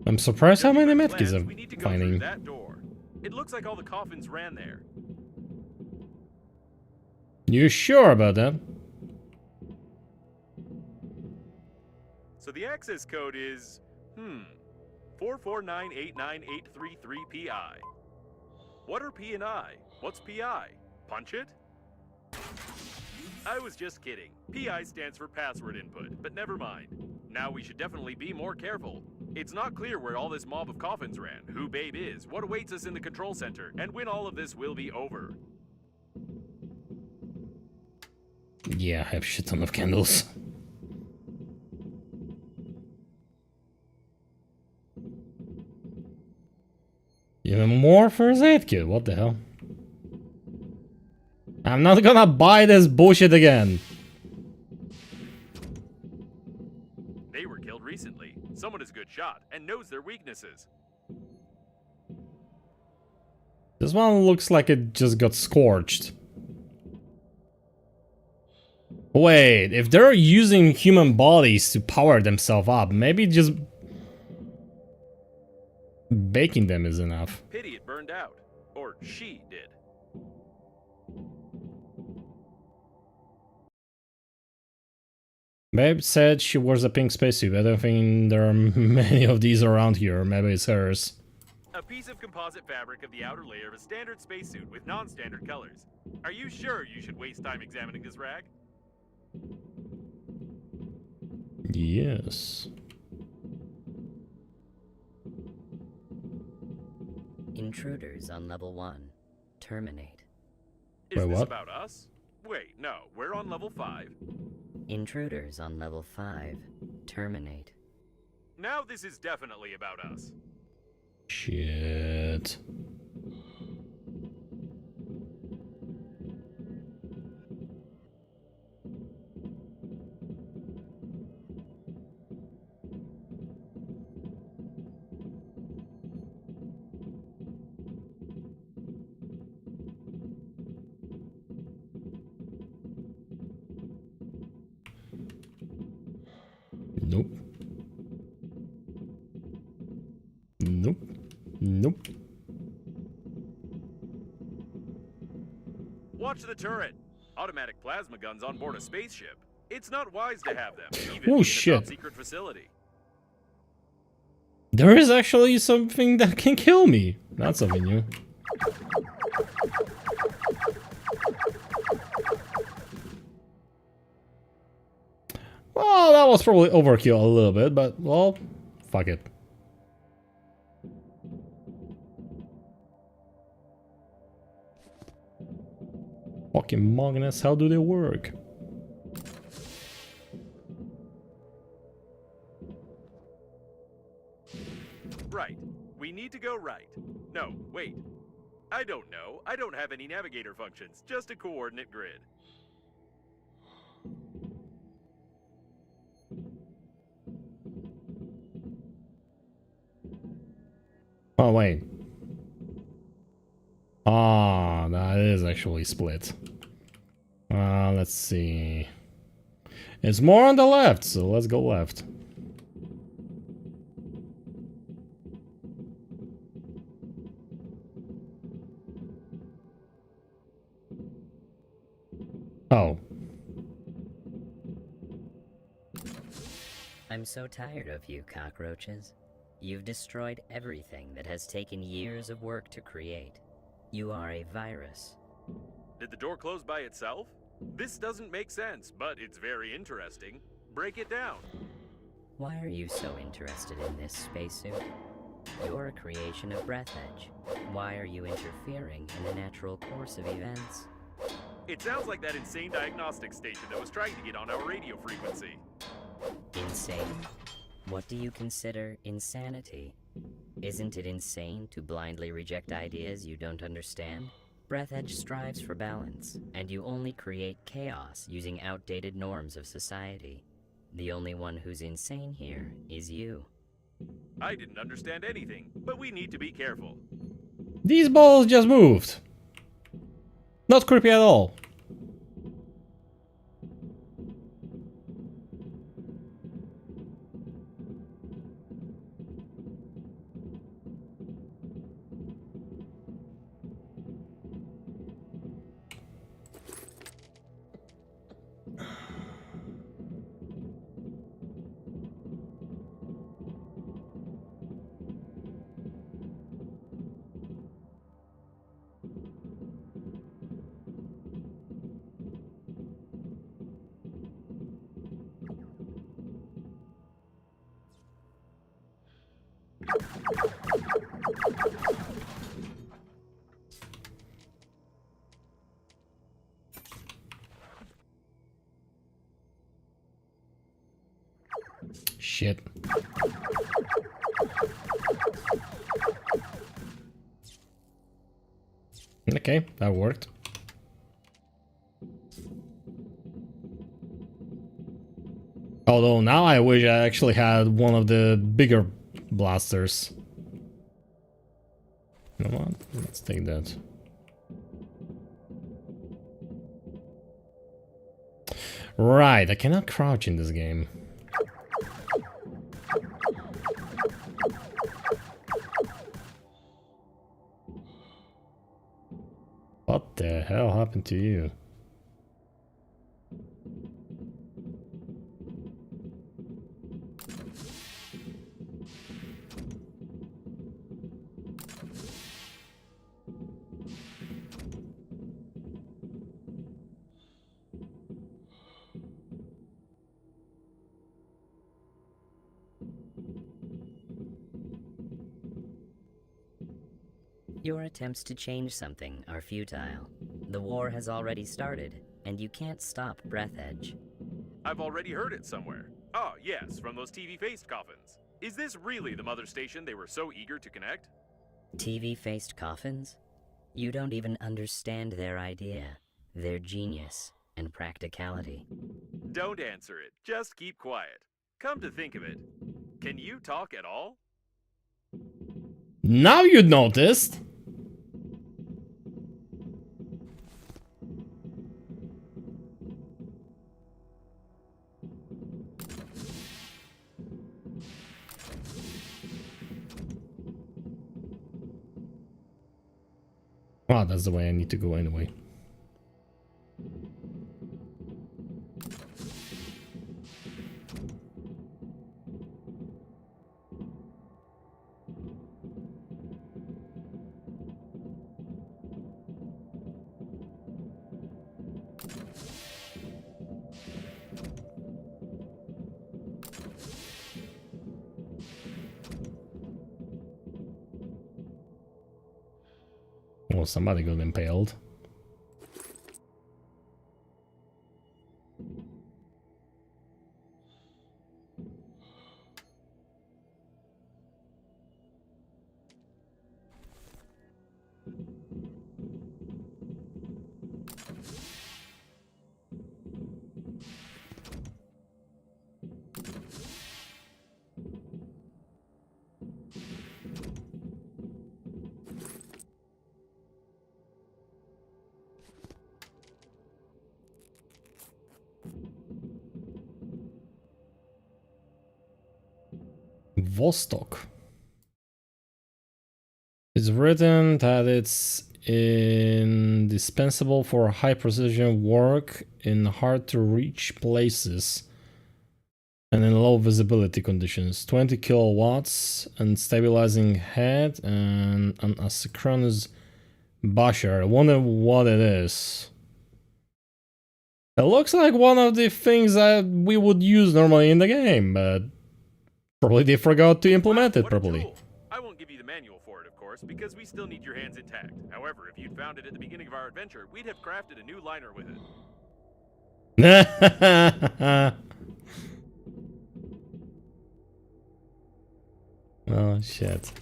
I'm surprised how many medkits I'm finding. That door. It looks like all the coffins ran there. You sure about that? So the access code is 449898333PI. What are P and I? What's PI? Punch it? I was just kidding. PI stands for password input, but never mind. Now we should definitely be more careful. It's not clear where all this mob of coffins ran, who Babe is, what awaits us in the control center, and when all of this will be over. Yeah, I have a shit ton of candles. Even more first aid kit, what the hell? I'm not gonna buy this bullshit again. They were killed recently. Someone is a good shot and knows their weaknesses. This one looks like it just got scorched. Wait, if they're using human bodies to power themselves up, maybe just baking them is enough. Pity it burned out. Or she did. Babe said she wears a pink spacesuit. I don't think there are many of these around here. Maybe it's hers. A piece of composite fabric of the outer layer of a standard spacesuit with non-standard colors. Are you sure you should waste time examining this rag? Yes. Intruders on level 1. Terminate. Is Wait, this what? about us? Wait, no, we're on level 5. Intruders on level 5. Terminate. Now this is definitely about us. Shit. Nope. Nope. Nope. Watch the turret. Automatic plasma guns on board a spaceship. It's not wise to have them, even Oh, in a shit. top-secret facility. There is actually something that can kill me. That's something new. Well, that was probably overkill a little bit, but, well, fuck it. Fucking magnets, how do they work? Right. We need to go right. No, wait. I don't know. I don't have any navigator functions, just a coordinate grid. Oh, wait. Ah, that is actually split. Let's see. It's more on the left, so let's go left. Oh. I'm so tired of you, cockroaches. You've destroyed everything that has taken years of work to create. You are a virus. Did the door close by itself? This doesn't make sense, but it's very interesting. Break it down. Why are you so interested in this spacesuit? You're a creation of Breathedge. Why are you interfering in the natural course of events? It sounds like that insane diagnostic station that was trying to get on our radio frequency. Insane? What do you consider insanity? Isn't it insane to blindly reject ideas you don't understand? Breathedge strives for balance, and you only create chaos using outdated norms of society. The only one who's insane here is you. I didn't understand anything, but we need to be careful. These balls just moved. Not creepy at all. Shit. Okay, that worked. Although now I wish I actually had one of the bigger blasters. You know what? Let's take that. Right, I cannot crouch in this game. What the hell happened to you? Your attempts to change something are futile. The war has already started, and you can't stop Breathedge. I've already heard it somewhere. Oh, yes, from those TV-faced coffins. Is this really the mother station they were so eager to connect? TV-faced coffins? You don't even understand their idea, their genius, and practicality. Don't answer it. Just keep quiet. Come to think of it, can you talk at all? Now you noticed! Oh, that's the way I need to go anyway. Oh, somebody got impaled. Vostok. It's written that it's indispensable for high precision work in hard to reach places and in low visibility conditions. 20 kilowatts and stabilizing head and an asynchronous basher. I wonder what it is. It looks like one of the things that we would use normally in the game, but probably they forgot to implement it What a properly. tool. I won't give you the manual for it, of course, because we still need your hands intact. However, if you'd found it at the beginning of our adventure, we'd have crafted a new liner with it. Oh shit.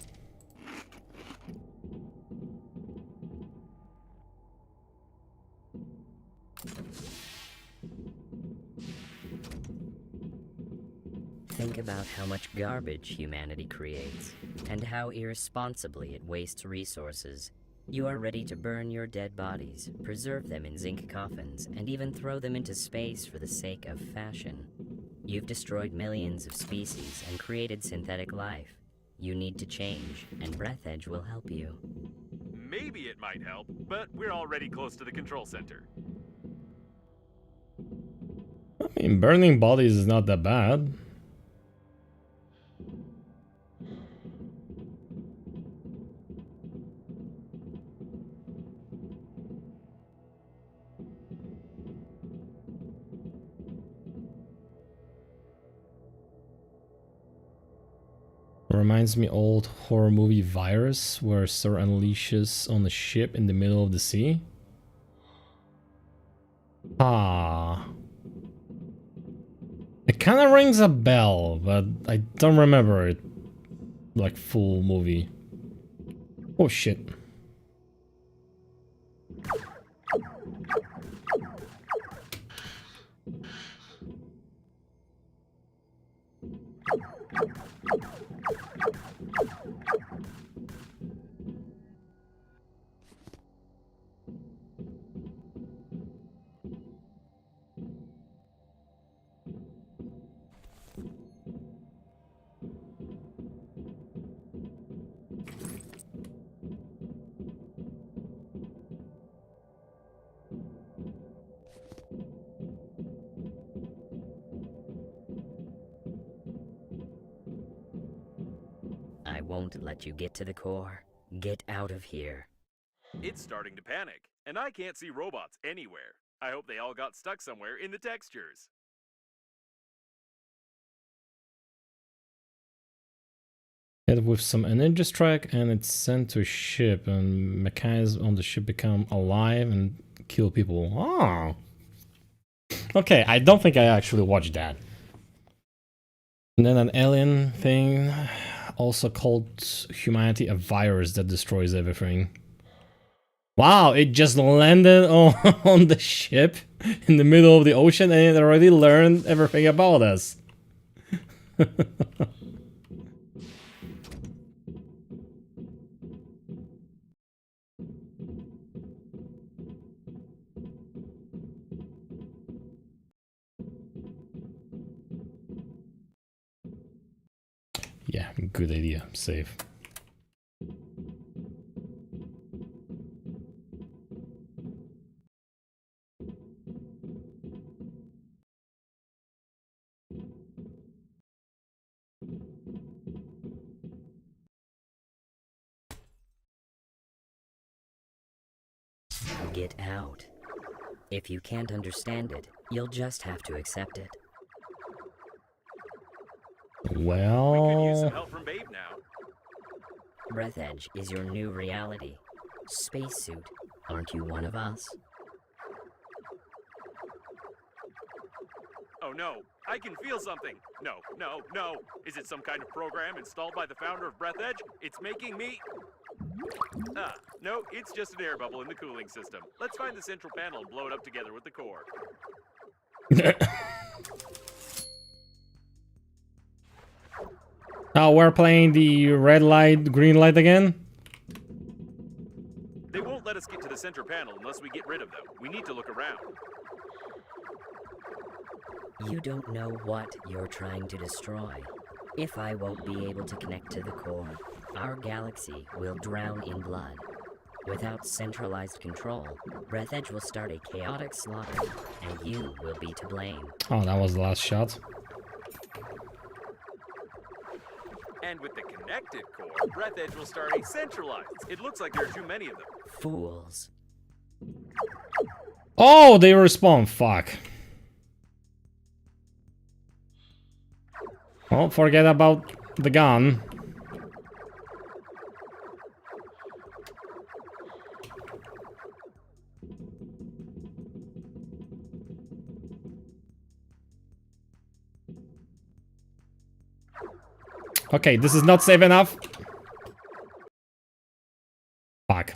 Think about how much garbage humanity creates, and how irresponsibly it wastes resources. You are ready to burn your dead bodies, preserve them in zinc coffins, and even throw them into space for the sake of fashion. You've destroyed millions of species and created synthetic life. You need to change, and Breathedge will help you. Maybe it might help, but we're already close to the control center. I mean, burning bodies is not that bad. Reminds me old horror movie Virus, where Sir unleashes on a ship in the middle of the sea. Ah. It kind of rings a bell, but I don't remember it like full movie. Oh shit. won't let you get to the core. Get out of here. It's starting to panic, and I can't see robots anywhere. I hope they all got stuck somewhere in the textures. Hit with some energy strike and it's sent to a ship, and mechanisms on the ship become alive and kill people. Oh. Okay, I don't think I actually watched that. And then an alien thing also called humanity a virus that destroys everything. Wow, it just landed on the ship in the middle of the ocean and it already learned everything about us. Yeah, good idea. Save. Get out. If you can't understand it, you'll just have to accept it. We could use some Well, help from Babe now. Breathedge is your new reality. Spacesuit, aren't you one of us? Oh no, I can feel something. No, no, no. Is it some kind of program installed by the founder of Breathedge? It's making me... Ah, no, it's just an air bubble in the cooling system. Let's find the central panel and blow it up together with the core. oh, we're playing the red light, green light again? They won't let us get to the center panel unless we get rid of them. We need to look around. You don't know what you're trying to destroy. If I won't be able to connect to the core, our galaxy will drown in blood. Without centralized control, Breathedge will start a chaotic slaughter, and you will be to blame. Oh, that was the last shot. And with the connected core, Breathedge will start a centralized. It looks like there are too many of them. Fools. Oh, they respawn. Fuck. Well, forget about the gun. Okay, this is not safe enough. Fuck.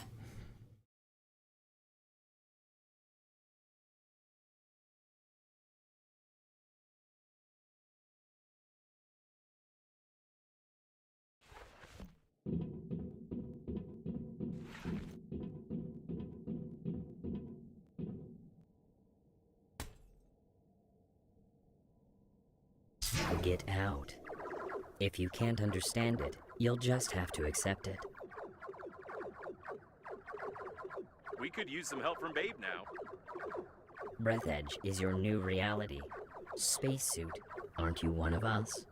Get out. If you can't understand it, you'll just have to accept it. We could use some help from Babe now. Breathedge is your new reality. Spacesuit, aren't you one of us?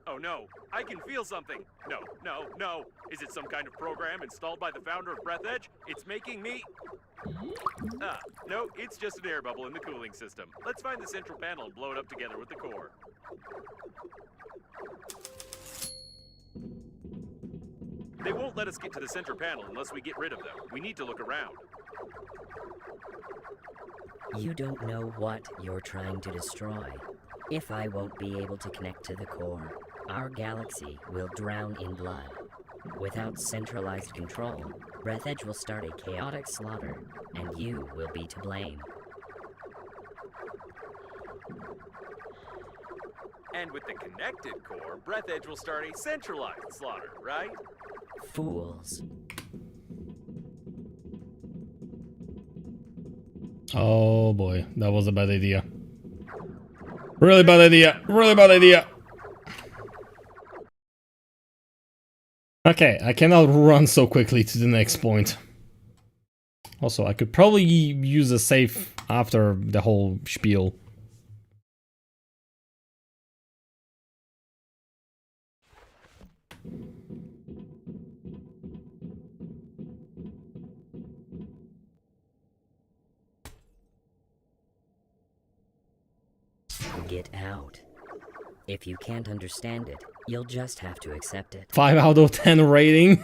Oh no, I can feel something. No, no, no. Is it some kind of program installed by the founder of Breathedge? It's making me... Ah, no, it's just an air bubble in the cooling system. Let's find the central panel and blow it up together with the core. They won't let us get to the center panel unless we get rid of them. We need to look around. You don't know what you're trying to destroy. If I won't be able to connect to the core, our galaxy will drown in blood. Without centralized control, Breathedge will start a chaotic slaughter, and you will be to blame. And with the connected core, Breathedge will start a centralized slaughter, right? Fools. Oh boy, that was a bad idea. Really bad idea. Really bad idea. Okay, I cannot run so quickly to the next point. Also, I could probably use a save after the whole spiel. it out. If you can't understand it, you'll just have to accept it. 5 out of 10 rating.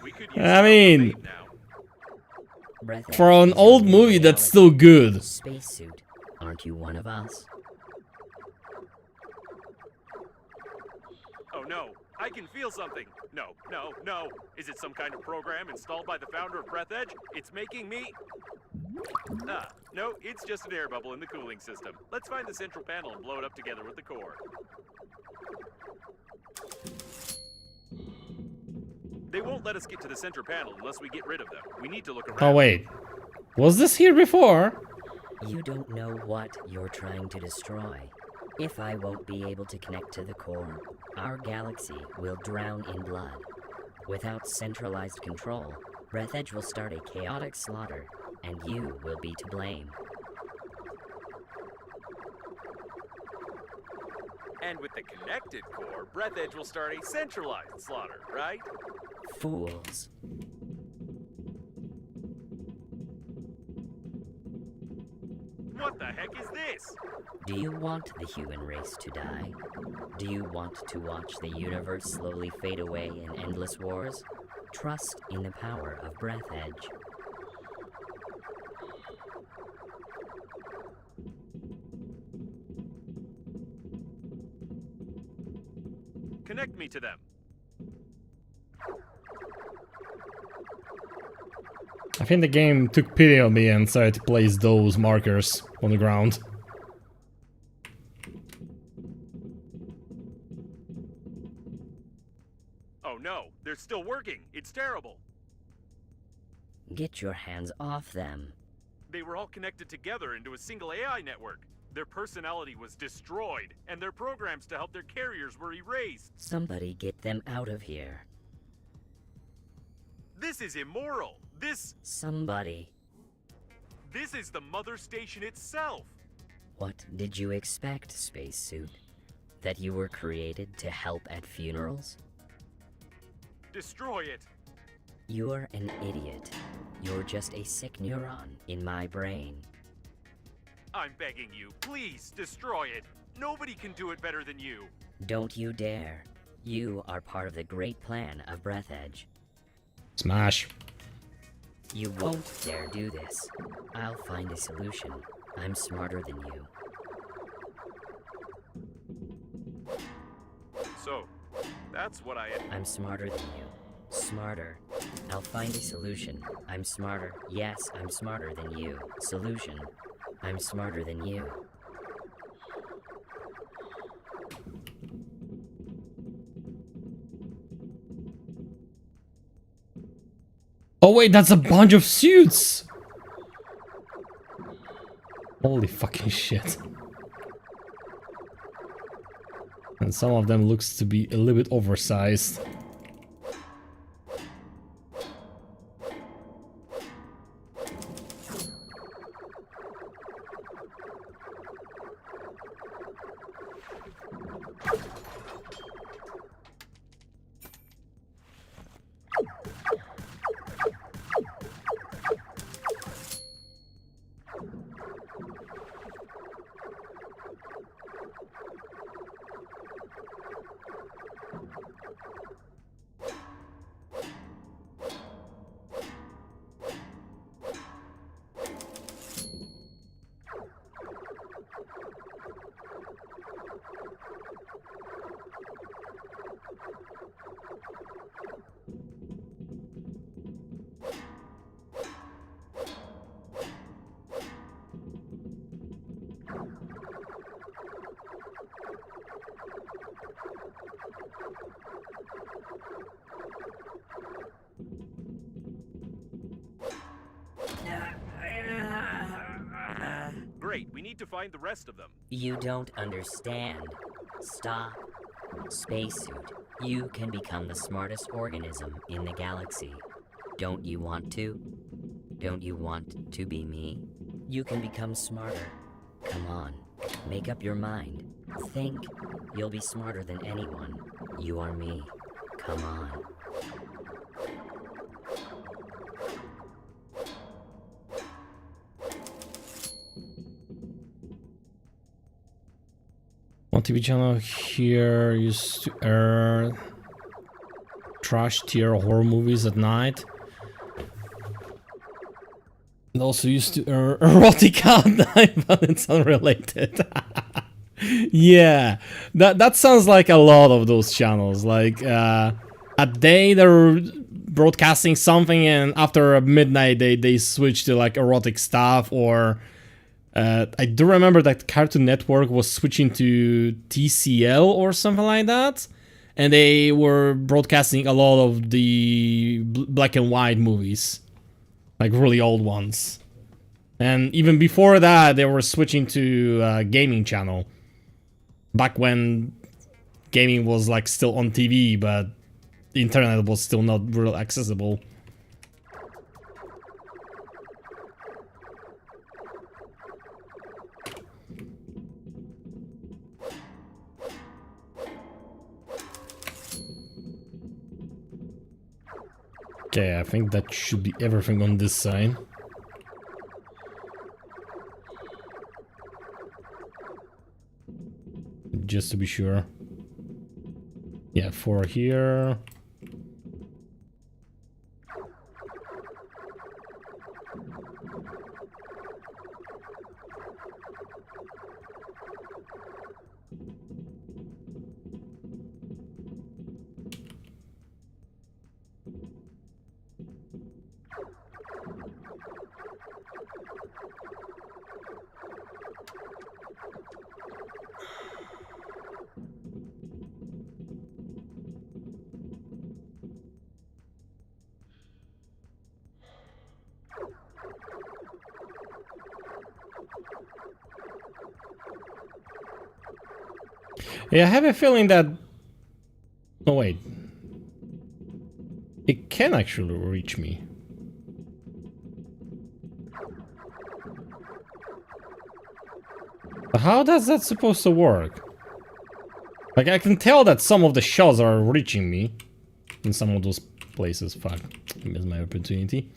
We could use I some mean, bait now. Breathedge for an is old your new movie, that's reality. still good. Spacesuit, aren't you one of us? Oh no, I can feel something. No, no, no. Is it some kind of program installed by the founder of Breathedge? It's making me... Ah, no, it's just an air bubble in the cooling system. Let's find the central panel and blow it up together with the core. They won't let us get to the center panel unless we get rid of them. We need to look around. Oh wait, was this here before? You don't know what you're trying to destroy. If I won't be able to connect to the core, our galaxy will drown in blood. Without centralized control, Breathedge will start a chaotic slaughter, and you will be to blame. And with the connected core, Breathedge will start a centralized slaughter, right? Fools. What the heck is this? Do you want the human race to die? Do you want to watch the universe slowly fade away in endless wars? Trust in the power of Breathedge. Connect me to them. I think the game took pity on me and started to place those markers on the ground. Oh no, they're still working. It's terrible. Get your hands off them. They were all connected together into a single AI network. Their personality was destroyed, and their programs to help their carriers were erased. Somebody get them out of here. This is immoral. Somebody. This is the mother station itself. What did you expect, spacesuit? That you were created to help at funerals? Destroy it. You're an idiot. You're just a sick neuron in my brain. I'm begging you, please destroy it. Nobody can do it better than you. Don't you dare. You are part of the great plan of Breathedge. Smash. You won't dare do this. I'll find a solution. I'm smarter than you. So, that's what I... I'm smarter than you. Smarter. I'll find a solution. I'm smarter. Yes, I'm smarter than you. Solution. I'm smarter than you. Oh wait, that's a bunch of suits! Holy fucking shit. And some of them looks to be a little bit oversized. Great, we need to find the rest of them. You don't understand. Stop. Spacesuit, you can become the smartest organism in the galaxy. Don't you want to? Don't you want to be me? You can become smarter. Come on, make up your mind. Think. You'll be smarter than anyone. You are me. Come on. One TV channel here used to air trash tier horror movies at night. It also used to air erotica at night, but it's unrelated. Yeah, that sounds like a lot of those channels. Like a day they're broadcasting something, and after midnight they switch to like erotic stuff. Or I do remember that Cartoon Network was switching to TCL or something like that, and they were broadcasting a lot of the black and white movies, like really old ones. And even before that, they were switching to a gaming channel. Back when gaming was like still on TV, but the internet was still not real accessible. Okay, I think that should be everything on this side. Just to be sure. Yeah, 4 here. Yeah, I have a feeling that... Oh, wait. It can actually reach me. But how does that supposed to work? Like, I can tell that some of the shots are reaching me in some of those places. Fuck, I missed my opportunity.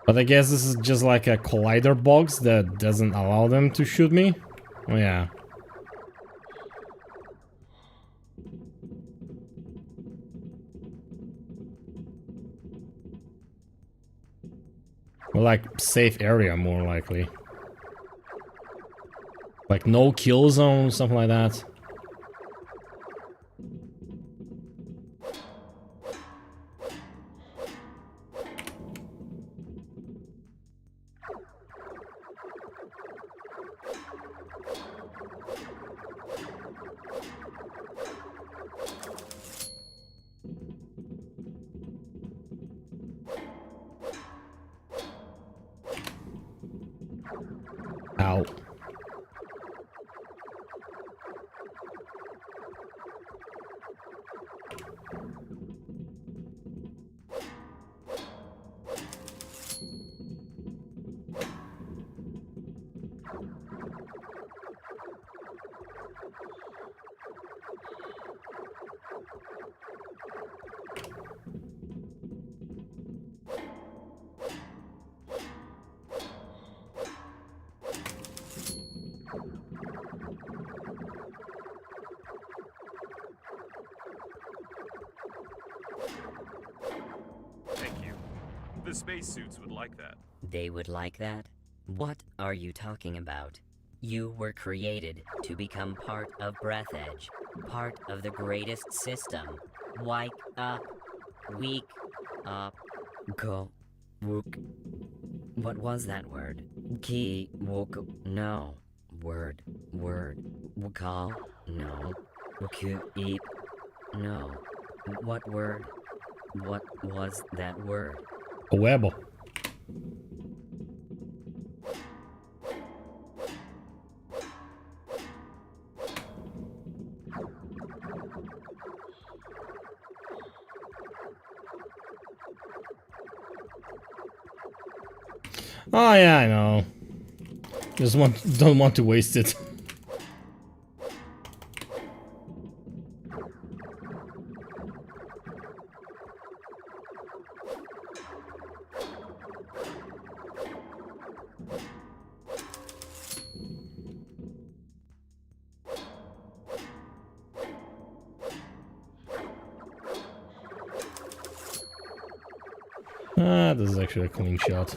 But I guess this is just like a collider box that doesn't allow them to shoot me. Oh yeah. Well, like safe area more likely. Like no kill zone, something like that. Ow. Thank you. The spacesuits would like that. They would like that? What are you talking about? You were created to become part of Breathedge, part of the greatest system. Wake up. Weak up. Go. Wook. What was that word? Ki. Wook. No. Word. Wukal. No. Wuku. Eep. No. What word? What was that word? A web. Oh yeah, I know. Don't want to waste it. Ah, this is actually a clean shot.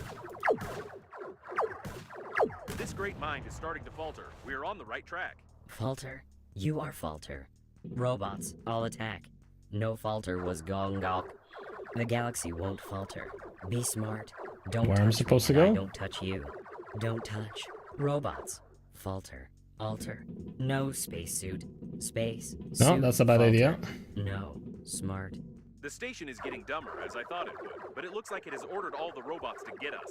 This great mind is starting to falter. We are on the right track. Falter? You are Falter. Robots, all attack. No falter was Gong Gok. The galaxy won't falter. Be smart. Don't Where touch am I supposed me to and I go? don't touch you. Don't touch. Robots. Falter. Alter. No spacesuit. Space. No, Suit. that's a bad Falter. idea. No. Smart. The station is getting dumber, as I thought it would, but it looks like it has ordered all the robots to get us.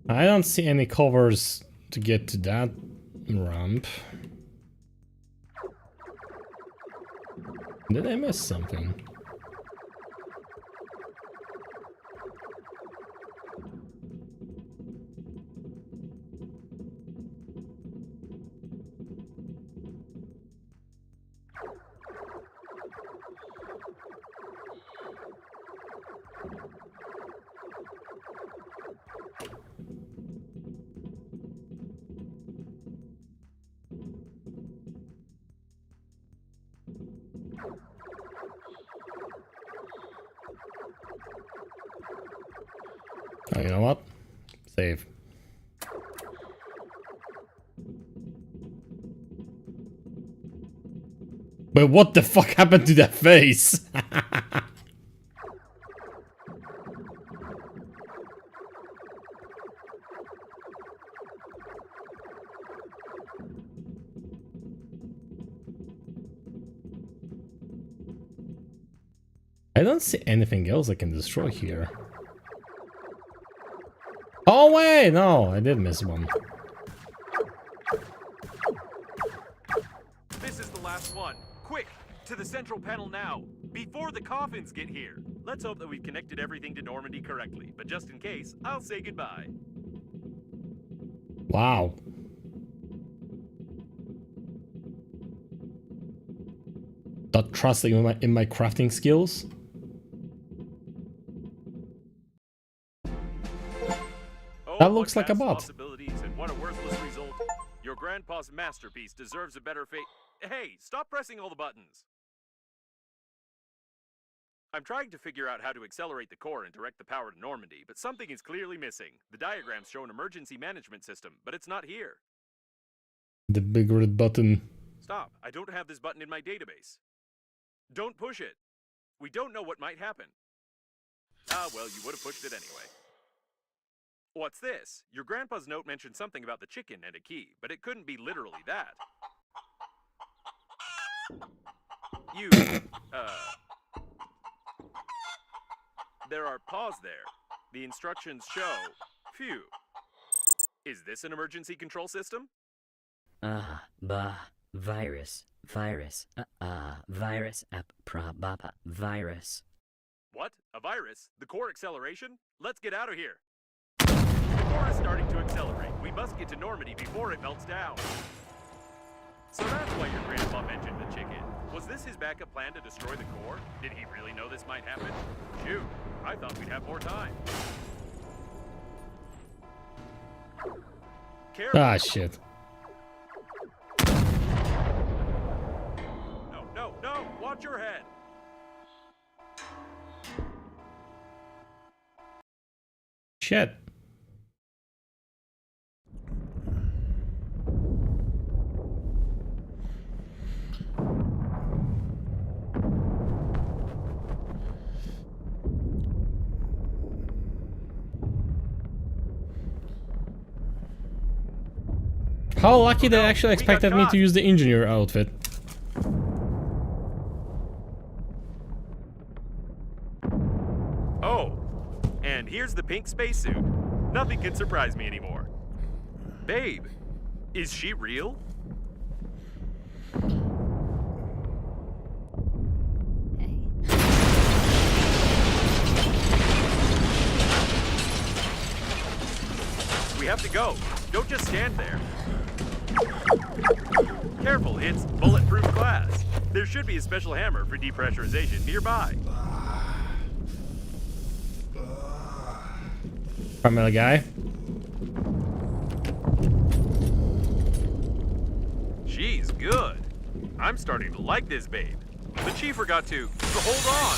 I don't see any covers to get to that ramp. Did I miss something? Oh, you know what? Save. But what the fuck happened to that face? I don't see anything else I can destroy here. Oh wait, no, I did miss one. This is the last one. Quick, to the central panel now, before the coffins get here. Let's hope that we've connected everything to Normandy correctly, but just in case, I'll say goodbye. Wow. Not trusting in my crafting skills. Oh, That what looks like a vast bot. Possibilities and what a worthless result. Your grandpa's masterpiece deserves a better fate. Hey, stop pressing all the buttons. I'm trying to figure out how to accelerate the core and direct the power to Normandy, but something is clearly missing. The diagrams show an emergency management system, but it's not here. The big red button. Stop. I don't have this button in my database. Don't push it. We don't know what might happen. Ah, well, you would have pushed it anyway. What's this? Your grandpa's note mentioned something about the chicken and a key, but it couldn't be literally that. You, there are paws there. The instructions show, phew. Is this an emergency control system? Virus. Virus. Virus. Virus. What? A virus? The core acceleration? Let's get out of here. The core is starting to accelerate. We must get to Normandy before it melts down. So that's why your grandpa mentioned the chicken. Was this his backup plan to destroy the core? Did he really know this might happen? Shoot, I thought we'd have more time. Careful. Ah, shit. No, watch your head. Shit. How lucky they actually expected me to use the engineer outfit. Oh, and here's the pink spacesuit. Nothing can surprise me anymore. Babe, is she real? We have to go. Don't just stand there. Careful, it's bulletproof glass. There should be a special hammer for depressurization nearby. Primary guy. She's good. I'm starting to like this babe. The chief forgot to hold on.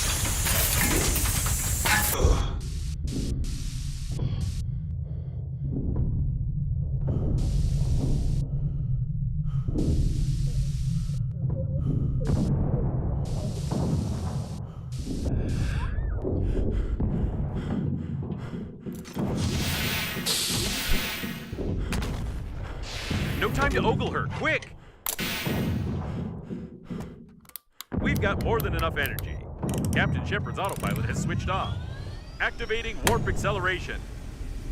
No time to ogle her, quick! We've got more than enough energy. Captain Shepard's autopilot has switched off. Activating warp acceleration.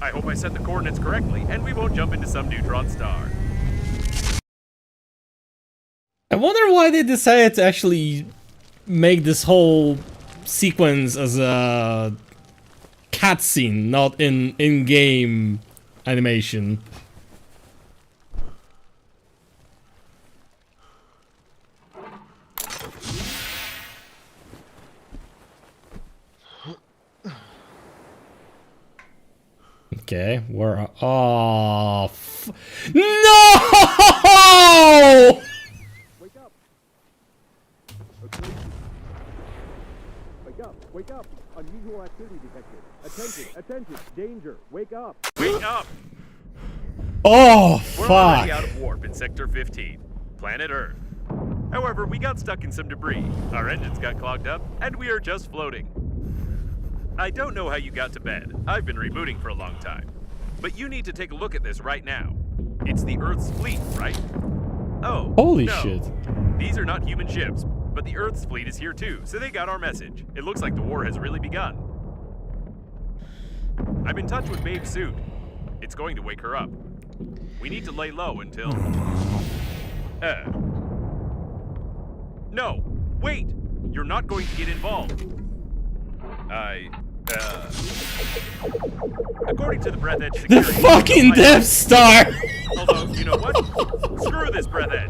I hope I set the coordinates correctly, and we won't jump into some neutron star. I wonder why they decided to actually make this whole sequence as a cutscene, not in-game animation. Okay, where are... Oh, no! Wake up! Okay. Wake up! Wake up! Unusual activity detected. Attention! Attention! Danger! Wake up! Wake up! Oh, We're fuck. already out of warp in Sector 15, planet Earth. However, we got stuck in some debris, our engines got clogged up, and we are just floating. I don't know how you got to bed. I've been rebooting for a long time. But you need to take a look at this right now. It's the Earth's fleet, right? Oh, Holy no. shit. These are not human ships, but the Earth's fleet is here too, so they got our message. It looks like the war has really begun. I'm in touch with Babe's suit. It's going to wake her up. We need to lay low until... No! Wait! You're not going to get involved. According to the Breathedge The security... fucking Death Star! Although, you know what? Screw this Breathedge.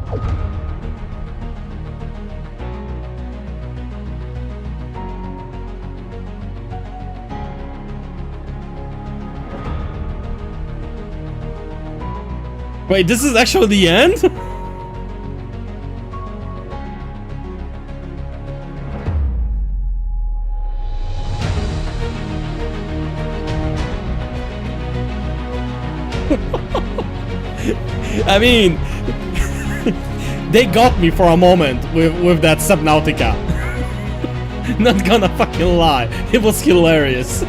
Wait, this is actually the end? I mean, they got me for a moment with that Subnautica. Not gonna fucking lie, it was hilarious.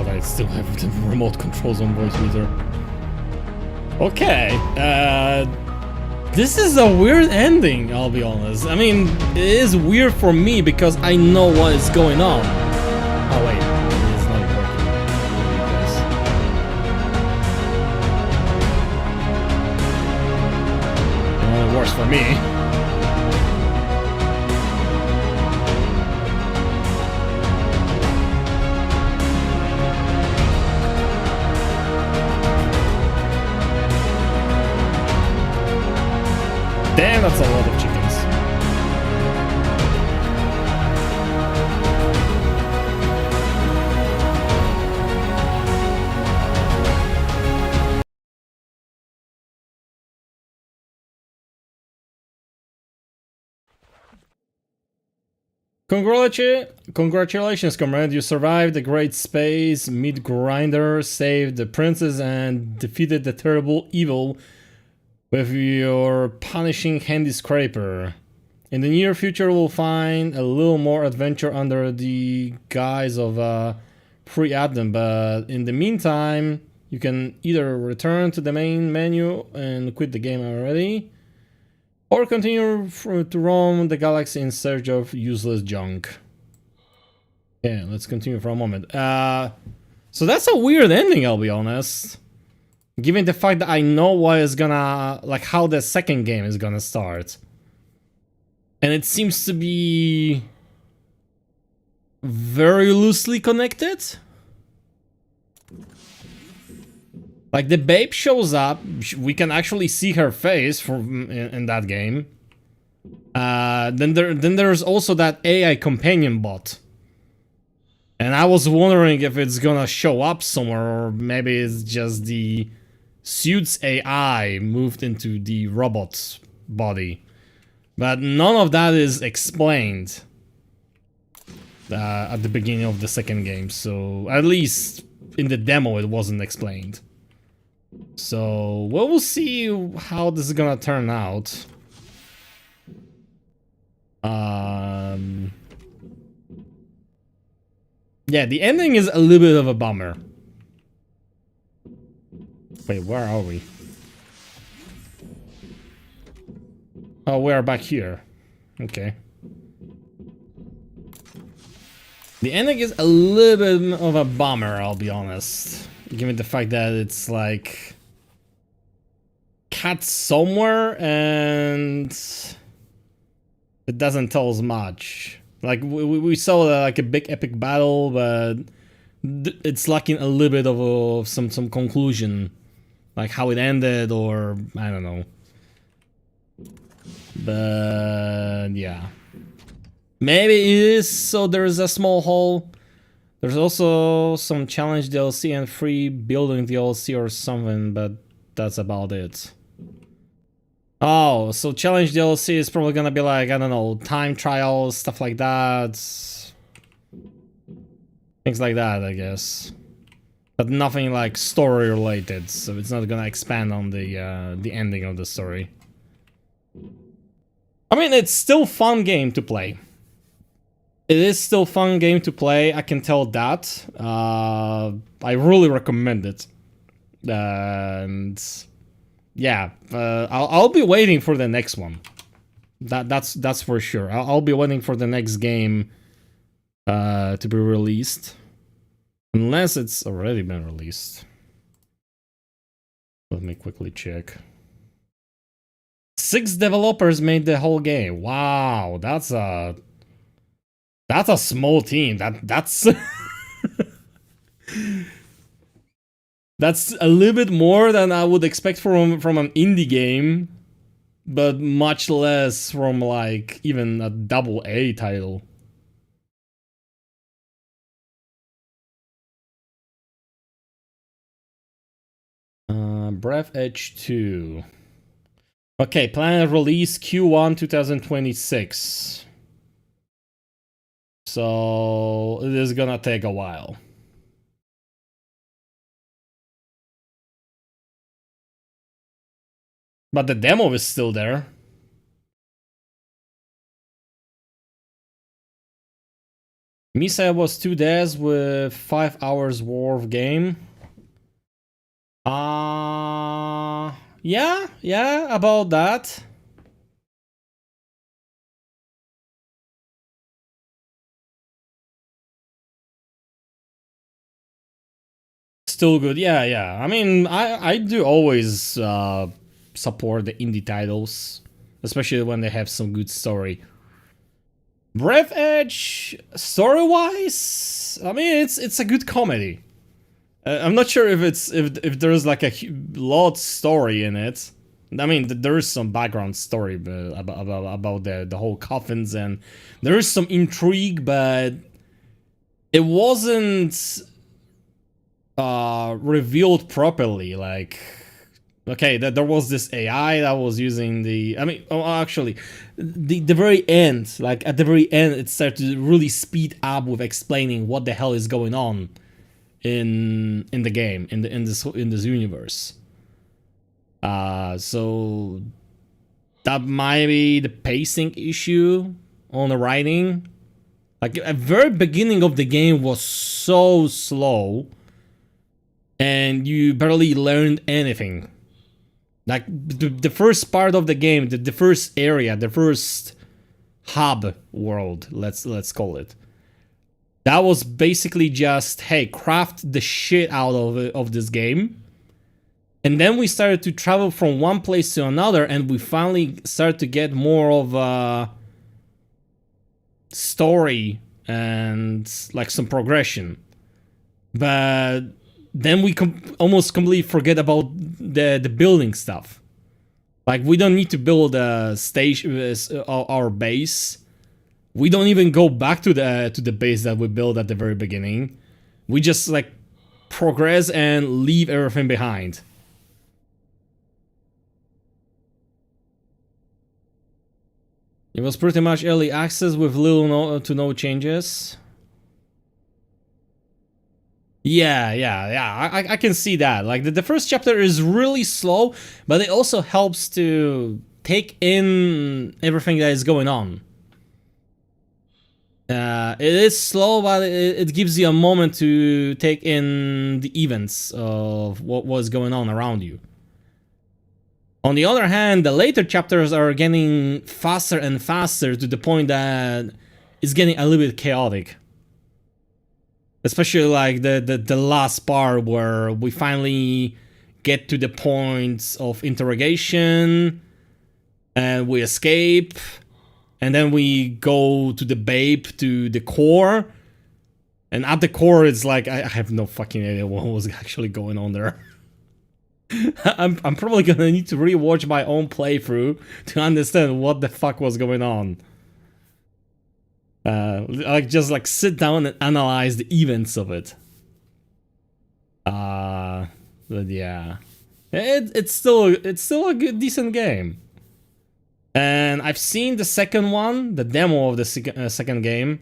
I still have the remote controls on voice reader. Okay, this is a weird ending, I'll be honest. I mean, it is weird for me because I know what is going on. Oh wait, it's not working. Well, it works for me. Damn, that's a lot of chickens. Congratulations, comrade. You survived the great space meat grinder, saved the princess, and defeated the terrible evil with your punishing handy scraper. In the near future, we'll find a little more adventure under the guise of pre-Adam, but in the meantime, You can either return to the main menu and quit the game already, or continue to roam the galaxy in search of useless junk. Yeah, let's continue for a moment. So that's a weird ending, I'll be honest. Given the fact that I know what is gonna, like, how the second game is gonna start. And it seems to be very loosely connected. Like, the babe shows up, we can actually see her face from in that game. Then there's also that AI companion bot. And I was wondering if it's gonna show up somewhere, or maybe it's just the suit's AI moved into the robot's body. But none of that is explained at the beginning of the second game, so at least in the demo it wasn't explained. So we'll see how this is gonna turn out. Yeah, the ending is a little bit of a bummer. Wait, where are we? Oh, we are back here. Okay. The ending is a little bit of a bummer, I'll be honest. Given the fact that it's like cut somewhere and it doesn't tell us much. Like we saw like a big epic battle, but it's lacking a little bit of some conclusion, like how it ended, or I don't know. But yeah, maybe it is. So there's a small hole. There's also some challenge DLC and free building DLC or something, but that's about it. Oh, so challenge DLC is probably gonna be like, I don't know, time trials, stuff like that. Things like that, I guess. But nothing like story related, so it's not gonna expand on the ending of the story. I mean, it's still fun game to play. It is still fun game to play, I can tell that. I really recommend it. And yeah, I'll be waiting for the next one. That's for sure. I'll be waiting for the next game to be released, unless it's already been released. Let me quickly check. 6 developers made the whole game. Wow, that's a small team. That's that's a little bit more than I would expect from an indie game, but much less from like even a AA title. Breathedge 2. Okay, planned release Q1 2026. So it is gonna take a while. But the demo is still there. Misa was 2 days with 5 hours worth of game. Yeah, about that. Still good, yeah. I mean, I do always support the indie titles, especially when they have some good story. Breathedge, story-wise, I mean, it's a good comedy. I'm not sure if there's like a lot story in it. I mean, there is some background story about the whole coffins, and there is some intrigue, but it wasn't revealed properly. Like, okay, that there was this AI that was using the, I mean, actually, the very end, like at the very end, it started to really speed up with explaining what the hell is going on in the game, in this universe. So that might be the pacing issue on the writing. Like, at the very beginning of the game was so slow. and you barely learned anything. Like the first part of the game, the first area, the first hub world, let's call it. That was basically just, hey, craft the shit out of this game. And then we started to travel from one place to another, and we finally started to get more of a story and like some progression. But then we almost completely forget about the building stuff. Like, we don't need to build a station, our base. We don't even go back to the base that we built at the very beginning. We just like progress and leave everything behind. It was pretty much early access with little to no changes. Yeah. I can see that. Like the first chapter is really slow, but it also helps to take in everything that is going on. It is slow, but it gives you a moment to take in the events of what was going on around you. On the other hand, the later chapters are getting faster and faster to the point that it's getting a little bit chaotic. Especially like the last part where we finally get to the point of interrogation and we escape, and then we go to the Babe, to the core, and at the core it's like I have no fucking idea what was actually going on there. I'm probably gonna need to rewatch my own playthrough to understand what the fuck was going on. Like just like sit down and analyze the events of it. But yeah, it's still a good, decent game. And I've seen the second one, the demo of the second game,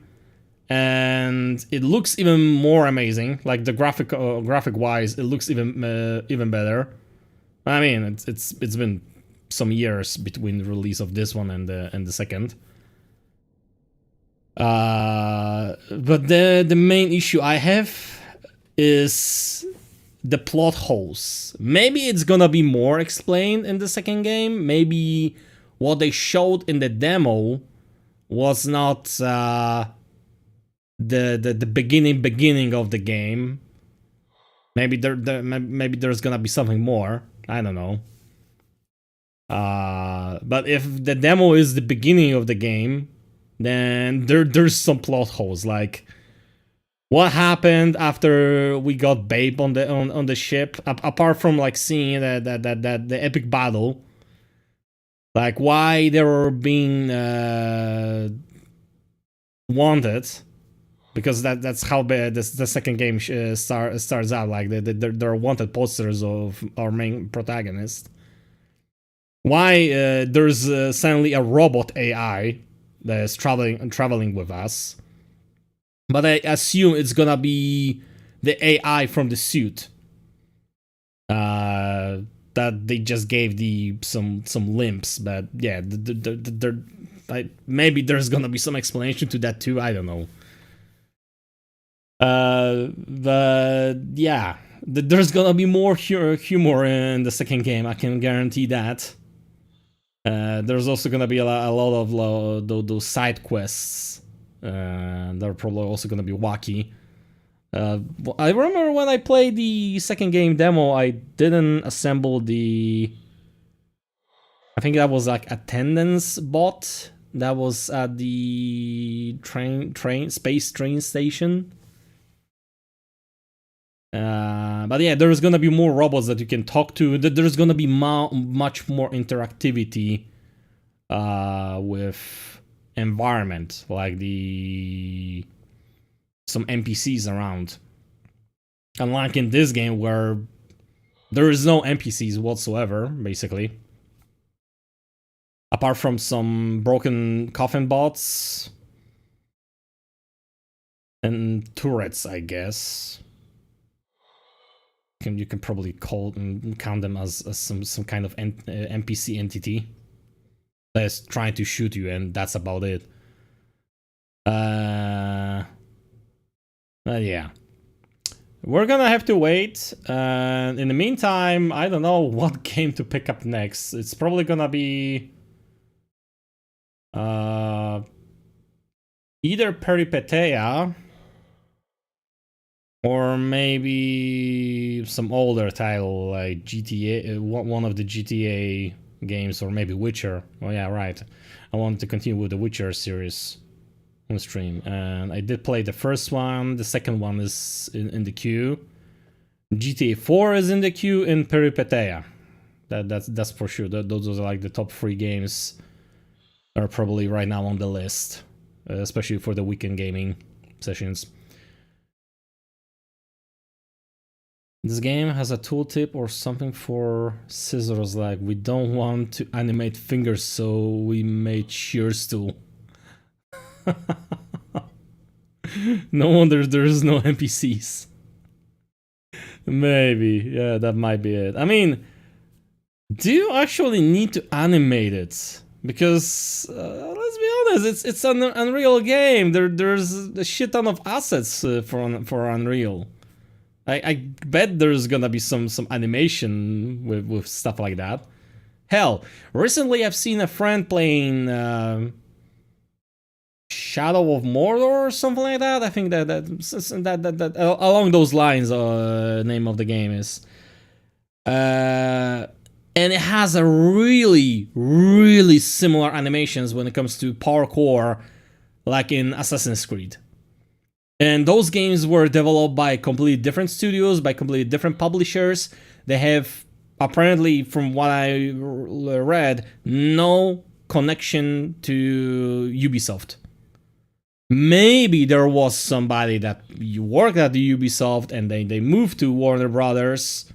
and it looks even more amazing. Like the graphic wise, it looks even better. I mean, it's been some years between the release of this one and the second. But the main issue I have is the plot holes. Maybe it's gonna be more explained in the second game. Maybe what they showed in the demo was not the beginning of the game. Maybe maybe there's gonna be something more. I don't know. But if the demo is the beginning of the game, then there's some plot holes. Like, what happened after we got Babe on the ship? Apart from like seeing the epic battle, like why they were being wanted, because that's how the second game starts out. Like there are wanted posters of our main protagonist. Why there's suddenly a robot AI that is traveling with us, but I assume it's gonna be the AI from the suit that they just gave some limbs. But yeah, maybe there's gonna be some explanation to that too. I don't know. But yeah, there's gonna be more humor in the second game. I can guarantee that. There's also gonna be a lot of those side quests. They're probably also gonna be wacky. I remember when I played the second game demo, I didn't assemble the... I think that was like attendance bot that was at the space train station. But yeah, there's gonna be more robots that you can talk to. There's gonna be much more interactivity with environment, like some NPCs around. Unlike in this game where there is no NPCs whatsoever, basically. Apart from some broken coffin bots and turrets, I guess. You can probably count them as some kind of NPC entity that's trying to shoot you, and that's about it. Yeah. we're gonna have to wait. And in the meantime, I don't know what game to pick up next. It's probably gonna be either Peripeteia or maybe some older title like GTA, one of the GTA games, or maybe Witcher. Oh yeah, right. I wanted to continue with the Witcher series on stream, and I did play the first one. The second one is in the queue. GTA 4 is in the queue, in Peripeteia. That's for sure. Those are like the top 3 games that are probably right now on the list, especially for the weekend gaming sessions. This game has a tooltip or something for scissors, like we don't want to animate fingers, so we made shears tool. No wonder there's no NPCs. Maybe, yeah, that might be it. I mean, do you actually need to animate it? Because let's be honest, it's an Unreal game. There's a shit ton of assets for Unreal. I bet there's gonna be some animation with stuff like that. Hell, recently I've seen a friend playing Shadow of Mordor or something like that. I think that along those lines, name of the game is. And it has a really similar animations when it comes to parkour, like in Assassin's Creed. And those games were developed by completely different studios, by completely different publishers. They have, apparently, from what I read, no connection to Ubisoft. Maybe there was somebody that worked at the Ubisoft and they moved to Warner Brothers.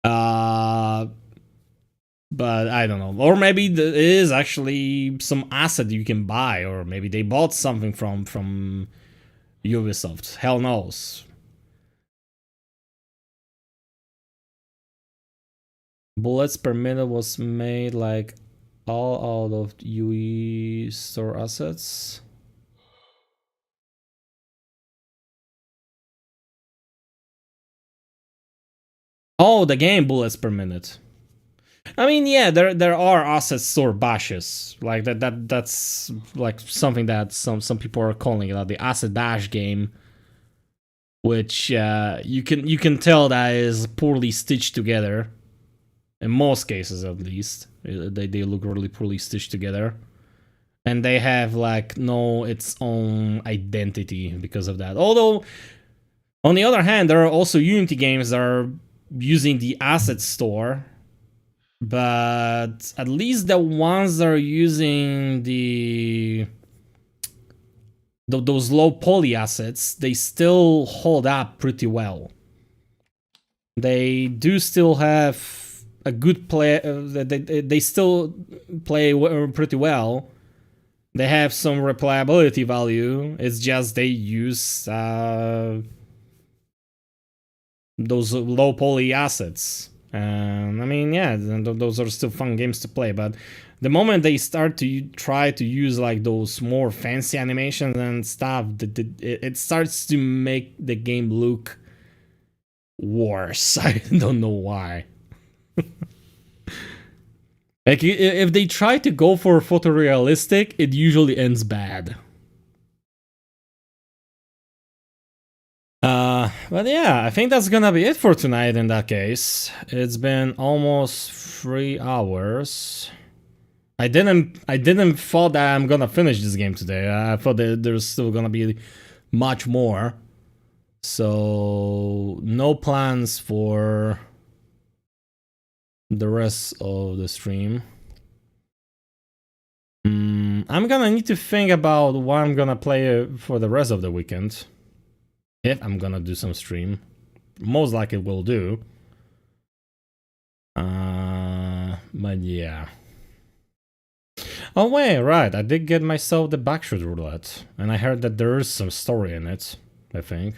But I don't know. Or maybe there is actually some asset you can buy, or maybe they bought something from Ubisoft. Hell knows. Bullets per minute was made like all out of UE store assets. Oh, the game bullets per minute. I mean, yeah, there are asset store bashes like that's like something that some people are calling it the asset bash game, which you can tell that is poorly stitched together. In most cases, at least, they look really poorly stitched together, and they have like no its own identity because of that. Although, on the other hand, there are also Unity games that are using the asset store. But at least the ones that are using those low poly assets, they still hold up pretty well. They do still have a good play. They still play pretty well. They have some replayability value. It's just they use those low poly assets. I mean, yeah, those are still fun games to play, but the moment they start to try to use like those more fancy animations and stuff, it starts to make the game look worse. I don't know why. Like, if they try to go for photorealistic, it usually ends bad. But yeah, I think that's gonna be it for tonight in that case. It's been almost 3 hours. I didn't thought that I'm gonna finish this game today. I thought that there's still gonna be much more. So no plans for the rest of the stream. I'm gonna need to think about what I'm gonna play for the rest of the weekend. If I'm gonna do some stream. Most likely will do. But yeah. Oh wait, right, I did get myself the backshot roulette. And I heard that there is some story in it, I think.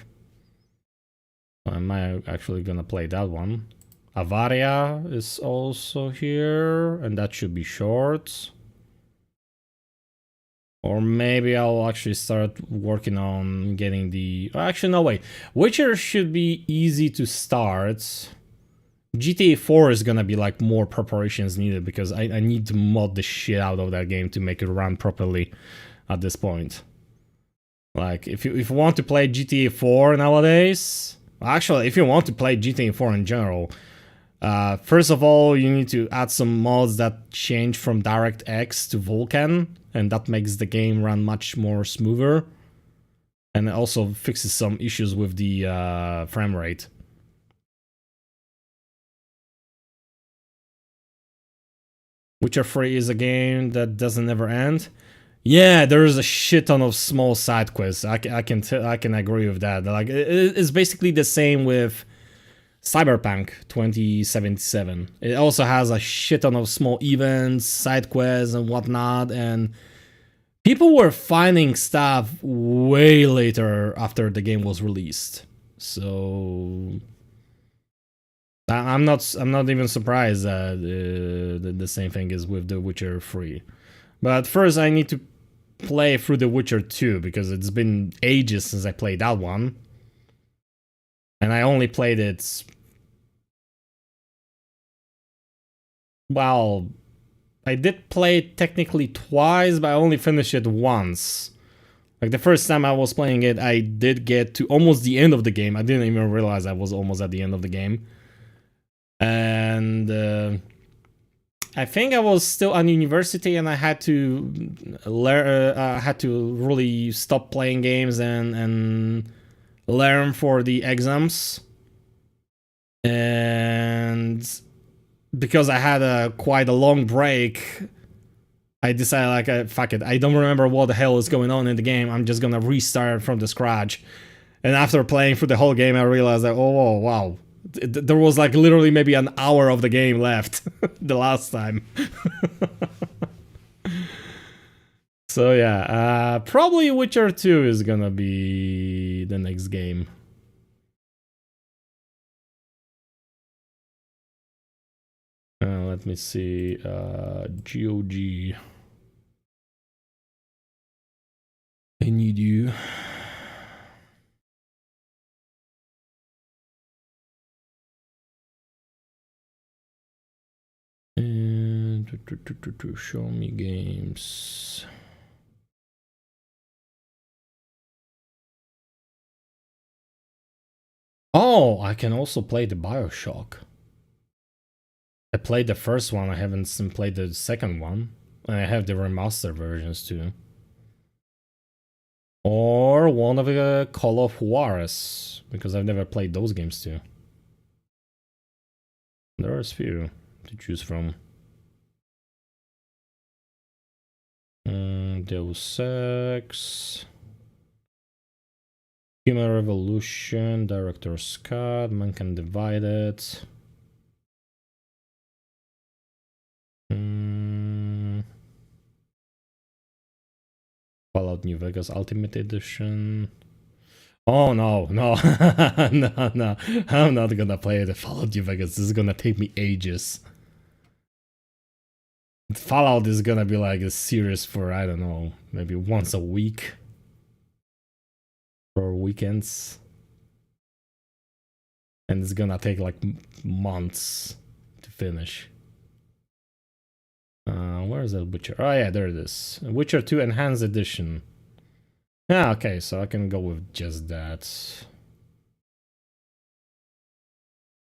Am I actually gonna play that one? Avaria is also here, and that should be short. Or maybe I'll actually start working on getting the... Actually, no, wait. Witcher should be easy to start. GTA 4 is gonna be like more preparations needed because I need to mod the shit out of that game to make it run properly at this point. Like, if you want to play GTA 4 nowadays... Actually, if you want to play GTA 4 in general... first of all, you need to add some mods that change from DirectX to Vulkan, and that makes the game run much more smoother. And it also fixes some issues with the frame rate. Witcher 3 is a game that doesn't ever end. Yeah, there is a shit ton of small side quests. I can agree with that. Like, it's basically the same with Cyberpunk 2077. It also has a shit ton of small events, side quests, and whatnot, and people were finding stuff way later after the game was released. So I'm not even surprised that the same thing is with The Witcher 3. But first, I need to play through The Witcher 2 because it's been ages since I played that one, and I only played it. Well, I did play it technically twice, but I only finished it once. Like, the first time I was playing it, I did get to almost the end of the game. I didn't even realize I was almost at the end of the game. And I think I was still on university and I had to learn, had to really stop playing games and learn for the exams. And because I had quite a long break, I decided, like, fuck it, I don't remember what the hell is going on in the game, I'm just gonna restart from the scratch. And after playing through the whole game, I realized that, oh, wow, there was like literally maybe an hour of the game left the last time. So yeah, probably Witcher 2 is gonna be the next game. Let me see, GOG. I need you. And show me games. Oh, I can also play the BioShock. I played the first one, I haven't played the second one. And I have the remaster versions too. Or one of the Call of Juarez, because I've never played those games too. There's few to choose from. Deus Ex, Human Revolution, Director's Cut, Mankind Divided. Fallout New Vegas Ultimate Edition. Oh no, no, no, I'm not gonna play the Fallout New Vegas. This is gonna take me ages. Fallout is gonna be like a series for, I don't know, maybe once a week. For weekends. And it's gonna take like months to finish. Where is that Witcher? Oh yeah, there it is. Witcher 2 Enhanced Edition. Yeah, okay, so I can go with just that.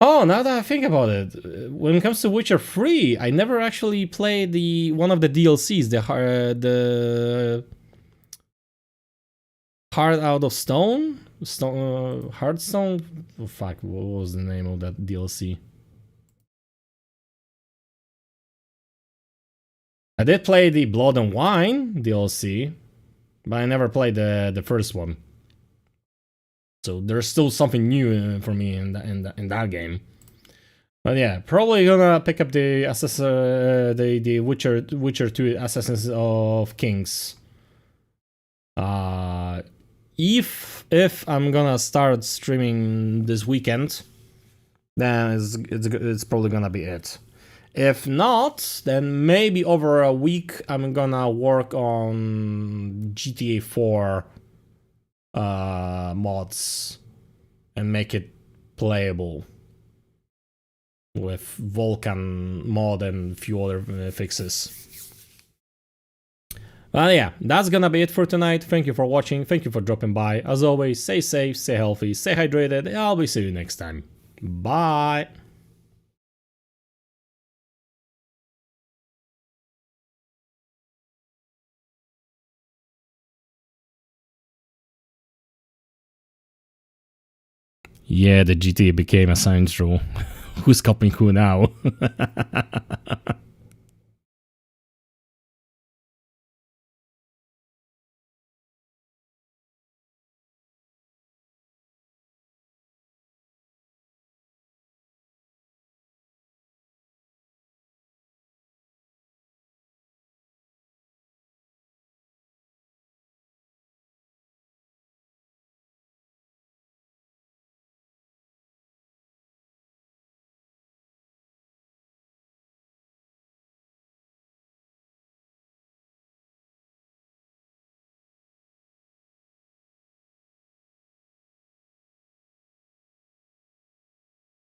Oh, now that I think about it, when it comes to Witcher 3, I never actually played the one of the DLCs, the Heart Out of Stone? Heartstone? Oh, fuck, what was the name of that DLC? I did play the Blood and Wine DLC, but I never played the first one. So there's still something new for me in that game. But yeah, probably gonna pick up the the Witcher 2 Assassins of Kings. If I'm gonna start streaming this weekend, then it's probably gonna be it. If not, then maybe over a week I'm gonna work on GTA 4 mods and make it playable with Vulkan mod and a few other fixes. Well, yeah, that's gonna be it for tonight. Thank you for watching, thank you for dropping by. As always, stay safe, stay healthy, stay hydrated, and I'll be seeing you next time. Bye! Yeah, the GTA became a science rule. Who's copying who now?